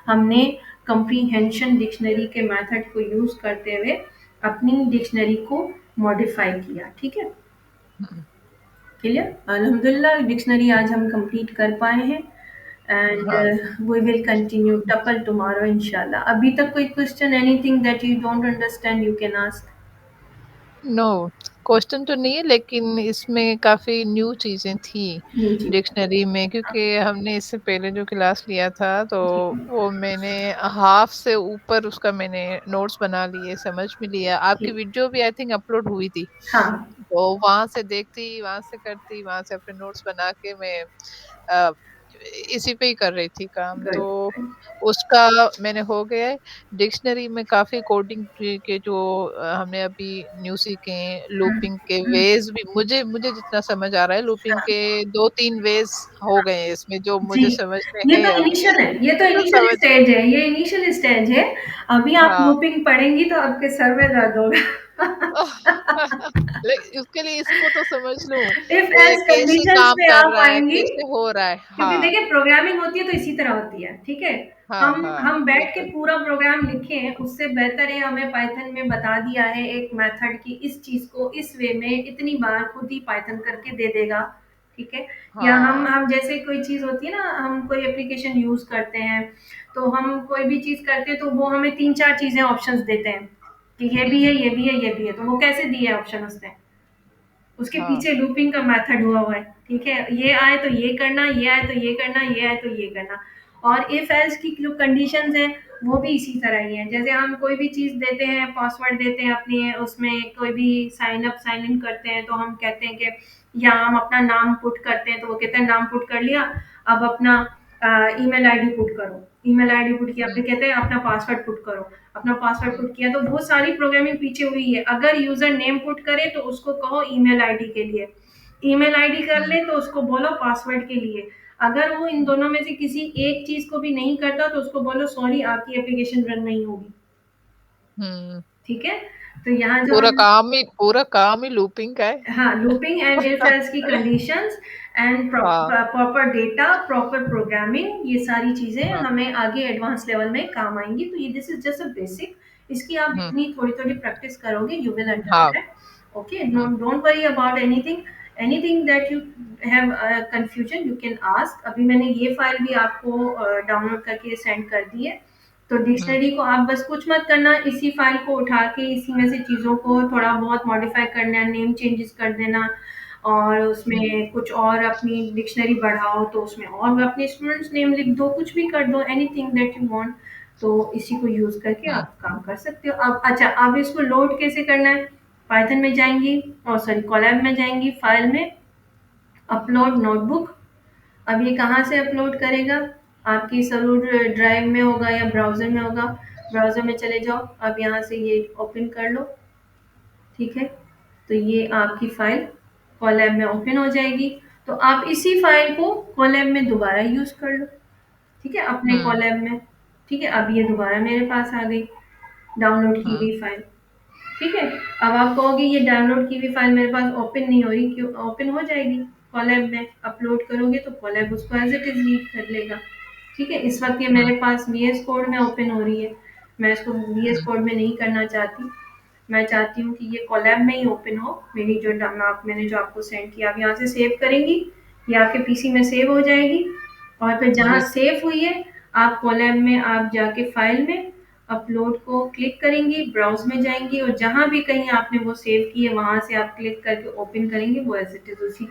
Speaker 1: हमने कंप्रीहेंशन डिक्शनरी के मेथड को यूज करते हुए अपनी डिक्शनरी को मॉडिफाई किया। ठीक है,
Speaker 2: हुँ,
Speaker 1: क्लियर? अल्हम्दुलिल्लाह डिक्शनरी आज हम कंप्लीट कर पाए हैं एंड
Speaker 2: हाँ।
Speaker 1: We will continue tuple tomorrow इंशाल्लाह। अभी तक कोई question, anything that you don't understand you can ask.
Speaker 2: No, question तो नहीं है लेकिन इसमें काफ़ी न्यू चीज़ें थी
Speaker 1: जी, जी,
Speaker 2: डिक्शनरी में क्योंकि हमने इससे पहले जो क्लास लिया था तो
Speaker 1: जी,
Speaker 2: वो मैंने हाफ़ से ऊपर उसका मैंने नोट्स बना लिए, समझ भी लिया। आपकी
Speaker 1: जी।
Speaker 2: वीडियो भी आई थिंक अपलोड हुई थी।
Speaker 1: हाँ,
Speaker 2: तो वहाँ से देखती, वहाँ से करती, वहाँ से अपने नोट्स बना के मैं अ, इसी पे ही कर रही थी काम। तो
Speaker 1: गुड।
Speaker 2: उसका मैंने हो गया है। डिक्शनरी में काफ़ी कोडिंग के जो हमने अभी न्यू सीखे हैं,
Speaker 1: हुँ,
Speaker 2: लूपिंग के
Speaker 1: हुँ,
Speaker 2: वेज़ भी मुझे मुझे जितना समझ आ रहा है लूपिंग
Speaker 1: हाँ।
Speaker 2: के 2-3 वेज़ हो गए हैं इसमें जो
Speaker 1: जी,
Speaker 2: मुझे समझ में
Speaker 1: ये
Speaker 2: है
Speaker 1: तो
Speaker 2: अभी।
Speaker 1: इनिशियल है, ये तो
Speaker 2: तो
Speaker 1: इनिशियल
Speaker 2: समझ
Speaker 1: स्टेज है, ये इनिशियल स्टेज है। अभी आप
Speaker 2: हाँ।
Speaker 1: लूपिंग पढ़ेंगी तो आपके सर में दर्द होगा।
Speaker 2: उसके लिए इसको तो समझ लूँ
Speaker 1: इफ
Speaker 2: कि
Speaker 1: एल्स
Speaker 2: कैसे
Speaker 1: कंडीशंस
Speaker 2: काम
Speaker 1: पे
Speaker 2: कर
Speaker 1: आप
Speaker 2: रहा है,
Speaker 1: आएँगी,
Speaker 2: कैसे हो रहा है।
Speaker 1: क्योंकि
Speaker 2: हाँ,
Speaker 1: देखिए प्रोग्रामिंग होती है तो इसी तरह होती है, ठीक है?
Speaker 2: हाँ, हाँ,
Speaker 1: हम बैठ के
Speaker 2: बिल्कुल।
Speaker 1: पूरा प्रोग्राम लिखें, उससे बेहतर है हमें पाइथन में बता दिया है एक मेथड कि इस चीज़ को इस वे में इतनी बार खुद ही पाइथन करके दे देगा, ठीक है? या हम
Speaker 2: हाँ।
Speaker 1: हम जैसे कोई चीज़ होती है ना, हम कोई एप्लीकेशन यूज़ करते हैं, तो हम कोई भी चीज़ करते हैं तो वो हमें 3-4 चीज़ें ऑप्शंस देते हैं, कि ये
Speaker 2: हुँ,
Speaker 1: भी है,
Speaker 2: हुँ।
Speaker 1: ये भी है, ये भी है। तो वो कैसे दिए है ऑप्शन उसने? उसके
Speaker 2: हाँ।
Speaker 1: पीछे लूपिंग का मेथड हुआ हुआ है, ठीक है? ये आए तो ये करना, ये आए तो ये करना, ये आए तो ये करना। और इफ एल्स की जो कंडीशंस हैं वो भी इसी तरह ही हैं। जैसे हम कोई भी चीज़ देते हैं, पासवर्ड देते हैं अपनी, उसमें कोई भी साइन अप साइन इन करते हैं तो हम कहते हैं कि, या हम अपना नाम पुट करते हैं तो वो कहते हैं नाम पुट कर लिया, अब अपना ईमेल आईडी पुट करो। ईमेल आईडी पुट किया,
Speaker 2: हुँ,
Speaker 1: फिर कहते हैं अपना पासवर्ड पुट करो। अपना पासवर्ड
Speaker 2: हुँ,
Speaker 1: पुट किया तो वो सारी प्रोग्रामिंग पीछे हुई है। अगर यूजर नेम पुट करे तो उसको कहो ईमेल आईडी के लिए, ईमेल आईडी कर
Speaker 2: हुँ,
Speaker 1: ले तो उसको बोलो पासवर्ड के लिए। अगर वो इन दोनों में से किसी एक चीज को भी नहीं करता तो उसको बोलो सॉरी आपकी एप्लीकेशन रन नहीं होगी।
Speaker 2: हुँ।
Speaker 1: ठीक है, तो यहाँ जो हम,
Speaker 2: पूरा काम ही लूपिंग का है।
Speaker 1: हाँ, लूपिंग एंड इफ एल्स की कंडीशंस एंड
Speaker 2: हाँ,
Speaker 1: प्रॉपर डेटा, प्रॉपर प्रोग्रामिंग, ये सारी चीजें
Speaker 2: हाँ।
Speaker 1: हमें आगे एडवांस लेवल में काम आएंगी। तो ये this is just a basic, इसकी आप
Speaker 2: हुँ,
Speaker 1: जितनी थोड़ी थोड़ी प्रैक्टिस करोगे यू विल
Speaker 2: हाँ।
Speaker 1: अंडरस्टैंड। ओके, नो,
Speaker 2: हुँ,
Speaker 1: don't worry about anything, anything that you have confusion you can ask. अभी मैंने ये फाइल भी आपको डाउनलोड करके सेंड कर दी है। तो
Speaker 2: हुँ,
Speaker 1: डिक्शनरी को आप बस कुछ मत करना, इसी फाइल को उठा के इसी में से चीज़ों को थोड़ा बहुत मॉडिफाई करना, नेम चेंजेस कर देना, और
Speaker 2: हुँ,
Speaker 1: उसमें कुछ और अपनी डिक्शनरी बढ़ाओ तो उसमें और अपने स्टूडेंट्स नेम लिख दो, कुछ भी कर दो, एनीथिंग दैट यू वांट। तो इसी को यूज़ करके
Speaker 2: हुँ,
Speaker 1: आप काम कर सकते हो। अब अच्छा, अब इसको लोड कैसे करना है? पाइथन में जाएंगी, और सॉरी कोलैब में जाएंगी, फाइल में अपलोड नोटबुक। अब ये कहाँ से अपलोड करेगा? आपकी ज़रूर ड्राइव में होगा या ब्राउज़र में होगा। ब्राउज़र में चले जाओ, अब यहाँ से ये ओपन कर लो, ठीक है? तो ये आपकी फ़ाइल कोलैब में ओपन हो जाएगी। तो आप इसी फ़ाइल को कोलैब में दोबारा यूज़ कर लो, ठीक है? अपने
Speaker 2: हुँ,
Speaker 1: कोलैब में, ठीक है, अब ये दोबारा मेरे पास आ गई डाउनलोड की
Speaker 2: हाँ,
Speaker 1: हुई फाइल। ठीक है, अब आप कहोगे ये डाउनलोड की हुई फाइल मेरे पास ओपन नहीं हो रही, क्यों? ओपन हो जाएगी, कोलैब में अपलोड करोगे तो कोलैब उसको एज इट इज रीड कर लेगा। ठीक है, इस वक्त ये
Speaker 2: हाँ,
Speaker 1: मेरे पास वीएस कोड में ओपन हो रही है, मैं इसको वीएस
Speaker 2: हुँ,
Speaker 1: कोड में नहीं करना चाहती। मैं चाहती हूँ कि ये कोलैब में ही ओपन हो, मेरी जो मैंने जो आपको सेंड किया, आप यहाँ से सेव करेंगी, ये आपके पीसी में सेव हो जाएगी, और फिर जहाँ
Speaker 2: जी,
Speaker 1: सेव हुई है, आप कोलैब में आप जाके फाइल में अपलोड को क्लिक करेंगी, ब्राउज में जाएंगी, और जहाँ भी कहीं आपने वो सेव की है वहां से आप क्लिक करके ओपन करेंगे, वो एज इट इज उसी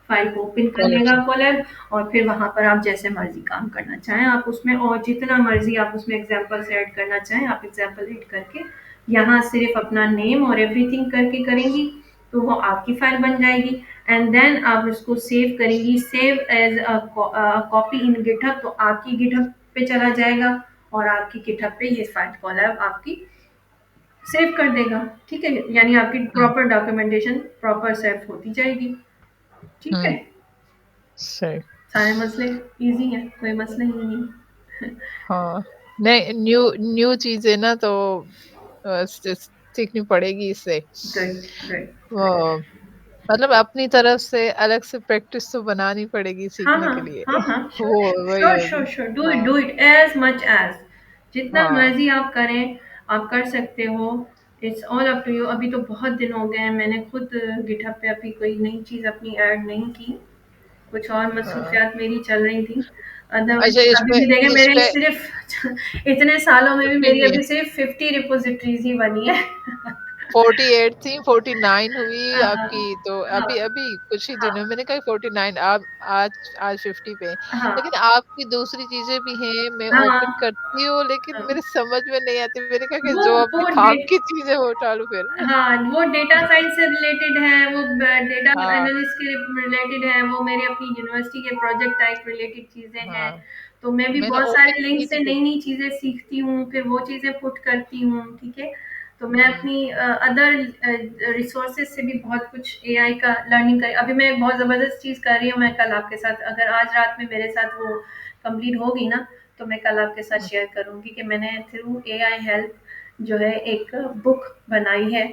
Speaker 1: फाइल को ओपन कर
Speaker 2: कॉलेज
Speaker 1: लेगा
Speaker 2: से।
Speaker 1: कोलैब। और फिर वहां पर आप जैसे मर्जी काम करना चाहें आप उसमें, और जितना मर्जी आप उसमें एग्जाम्पल्स ऐड करना चाहें आप एग्जाम्पल ऐड करके यहाँ सिर्फ अपना नेम और एवरीथिंग करके करेंगी, तो वो आपकी फाइल बन जाएगी। एंड देन आप उसको सेव करेंगी, save as copy in GitHub, तो आपकी गिटहब पे चला जाएगा, और आपकी गिटहब पे ये फाइल कोलैब आपकी सेव कर देगा। ठीक है, यानी आपकी
Speaker 2: हुँ,
Speaker 1: प्रॉपर डॉक्यूमेंटेशन प्रॉपर सेव होती जाएगी। ठीक है,
Speaker 2: हुँ, सही।
Speaker 1: सारे मसले इजी हैं, कोई मसला ही नहीं है।
Speaker 2: हाँ, नहीं न्यू न्यू चीज़ें ना तो सीखनी पड़ेगी इससे।
Speaker 1: Good, good.
Speaker 2: वो मतलब अपनी तरफ से अलग से प्रैक्टिस तो बनानी पड़ेगी
Speaker 1: हाँ,
Speaker 2: सीखने
Speaker 1: हाँ,
Speaker 2: के लिए।
Speaker 1: हाँ, हाँ,
Speaker 2: वो वही
Speaker 1: श्योर,
Speaker 2: होगी।
Speaker 1: श्योर, श्योर,
Speaker 2: हाँ,
Speaker 1: do it as much as, जितना
Speaker 2: हाँ,
Speaker 1: मर्जी आप करें, आप कर सकते हो। It's all up to you. अभी तो बहुत दिन हो गए हैं, मैंने खुद गिटहब पे अभी कोई नई चीज़ अपनी ऐड नहीं की, कुछ और
Speaker 2: हाँ।
Speaker 1: मसरूफियात मेरी चल रही थी। अदरवाइज
Speaker 2: अच्छा
Speaker 1: अभी
Speaker 2: इसमें
Speaker 1: भी देखें मेरे
Speaker 2: इसमें
Speaker 1: सिर्फ इतने सालों में भी
Speaker 2: 50
Speaker 1: मेरी
Speaker 2: नहीं है।
Speaker 1: अभी सिर्फ 50 रिपोजिटरीज ही बनी है।
Speaker 2: 48 थी, 49 हुई
Speaker 1: हाँ,
Speaker 2: आपकी तो
Speaker 1: हाँ,
Speaker 2: अभी कुछ ही दिनों
Speaker 1: हाँ,
Speaker 2: में मैंने कहा 49 आप आज 50 पे हैं।
Speaker 1: हाँ,
Speaker 2: लेकिन आपकी दूसरी चीज़ें भी हैं, मैं ओपन
Speaker 1: हाँ,
Speaker 2: करती हूँ लेकिन
Speaker 1: हाँ।
Speaker 2: मेरे समझ में नहीं आती। मैंने कहा कि
Speaker 1: वो
Speaker 2: जो अपने
Speaker 1: वो
Speaker 2: काम
Speaker 1: डे
Speaker 2: की चीज़ें वो उठा लूँ फिर।
Speaker 1: हाँ, वो डेटा साइंस से रिलेटेड है, वो डेटा
Speaker 2: हाँ,
Speaker 1: एनालिस्ट के रिलेटेड है, वो मेरे अपनी यूनिवर्सिटी के प्रोजेक्ट टाइप रिलेटेड चीज़ें हैं।
Speaker 2: हाँ,
Speaker 1: तो मैं भी
Speaker 2: मैंने
Speaker 1: बहुत
Speaker 2: ओपन
Speaker 1: सारे लिंक
Speaker 2: की
Speaker 1: से
Speaker 2: थी फिर।
Speaker 1: नई-नई चीज़ें सीखती हूँ, फिर वो चीज़ें पुट करती हूँ, ठीक है? तो मैं
Speaker 2: हुँ,
Speaker 1: अपनी अदर रिसोर्सेज़ से भी बहुत कुछ एआई का लर्निंग कर, अभी मैं बहुत ज़बरदस्त चीज़ कर रही हूँ, मैं कल आपके साथ, अगर आज रात में मेरे साथ वो कंप्लीट होगी ना, तो मैं कल आपके साथ
Speaker 2: हुँ,
Speaker 1: शेयर करूँगी कि मैंने थ्रू एआई हेल्प जो है एक बुक बनाई है।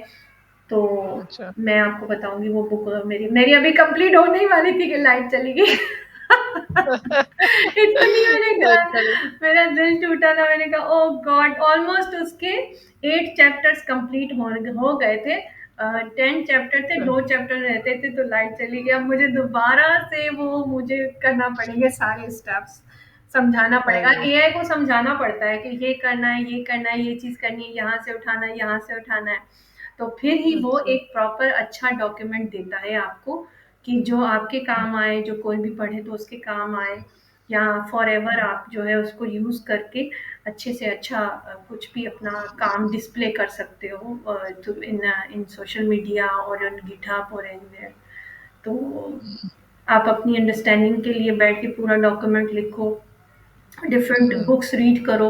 Speaker 1: तो
Speaker 2: अच्छा।
Speaker 1: मैं आपको बताऊँगी वो बुक, मेरी मेरी अभी कंप्लीट होने ही वाली थी कि लाइट चली गई। इतनी मैंने
Speaker 2: चलो
Speaker 1: मेरा दिल टूटा था, मैंने कहा ओह गॉड, ऑलमोस्ट उसके 8 चैप्टर्स कंप्लीट हो गए थे। 10 चैप्टर थे, 2 चैप्टर रहते थे तो लाइट चली गई। अब मुझे दोबारा से वो मुझे करना पड़ेंगे सारे स्टेप्स, समझाना पड़ेगा,
Speaker 2: अरे!
Speaker 1: एआई को समझाना पड़ता है कि ये करना है, ये करना है, ये चीज़ करनी है, यहाँ से उठाना है, यहाँ से उठाना है। तो फिर ही वो
Speaker 2: अच्छा,
Speaker 1: एक प्रॉपर अच्छा डॉक्यूमेंट देता है आपको, कि जो आपके
Speaker 2: हुँ,
Speaker 1: काम आए, जो कोई भी पढ़े तो उसके काम आए, या फॉरएवर
Speaker 2: हुँ,
Speaker 1: आप जो है उसको यूज़ करके अच्छे से अच्छा कुछ भी अपना काम डिस्प्ले कर सकते हो, तो इन इन सोशल मीडिया और इन गिटहब और एनीवेयर। तो
Speaker 2: हुँ,
Speaker 1: आप अपनी अंडरस्टैंडिंग के लिए बैठ के पूरा डॉक्यूमेंट लिखो, डिफरेंट
Speaker 2: हुँ,
Speaker 1: बुक्स रीड करो,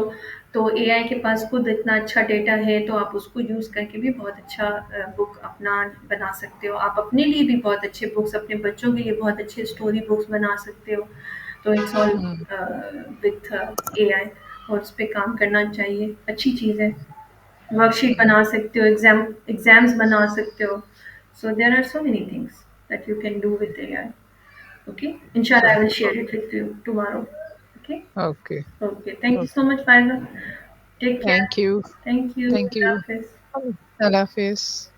Speaker 1: तो एआई के पास खुद इतना अच्छा डेटा है, तो आप उसको यूज़ करके भी बहुत अच्छा बुक अपना बना सकते हो। आप अपने लिए भी बहुत अच्छे बुक्स, अपने बच्चों के लिए बहुत अच्छे स्टोरी बुक्स बना सकते हो। तो it's all
Speaker 2: hmm,
Speaker 1: with AI, और उस पे काम करना चाहिए, अच्छी चीज़ है। वर्कशीट
Speaker 2: हुँ,
Speaker 1: बना सकते हो, एग्ज़ाम्स बना सकते हो। So there are so many things that you can do with AI. Okay? Inshallah,
Speaker 2: अच्छा,
Speaker 1: I will share it
Speaker 2: okay,
Speaker 1: with you tomorrow. Okay?
Speaker 2: Okay,
Speaker 1: Okay. Thank you so
Speaker 2: okay.
Speaker 1: much, Faiza. Take care.
Speaker 2: Thank you,
Speaker 1: Thank you.
Speaker 2: Thank
Speaker 1: Allah
Speaker 2: you.
Speaker 1: Hafiz.
Speaker 2: अल्लाह हाफ़िज़।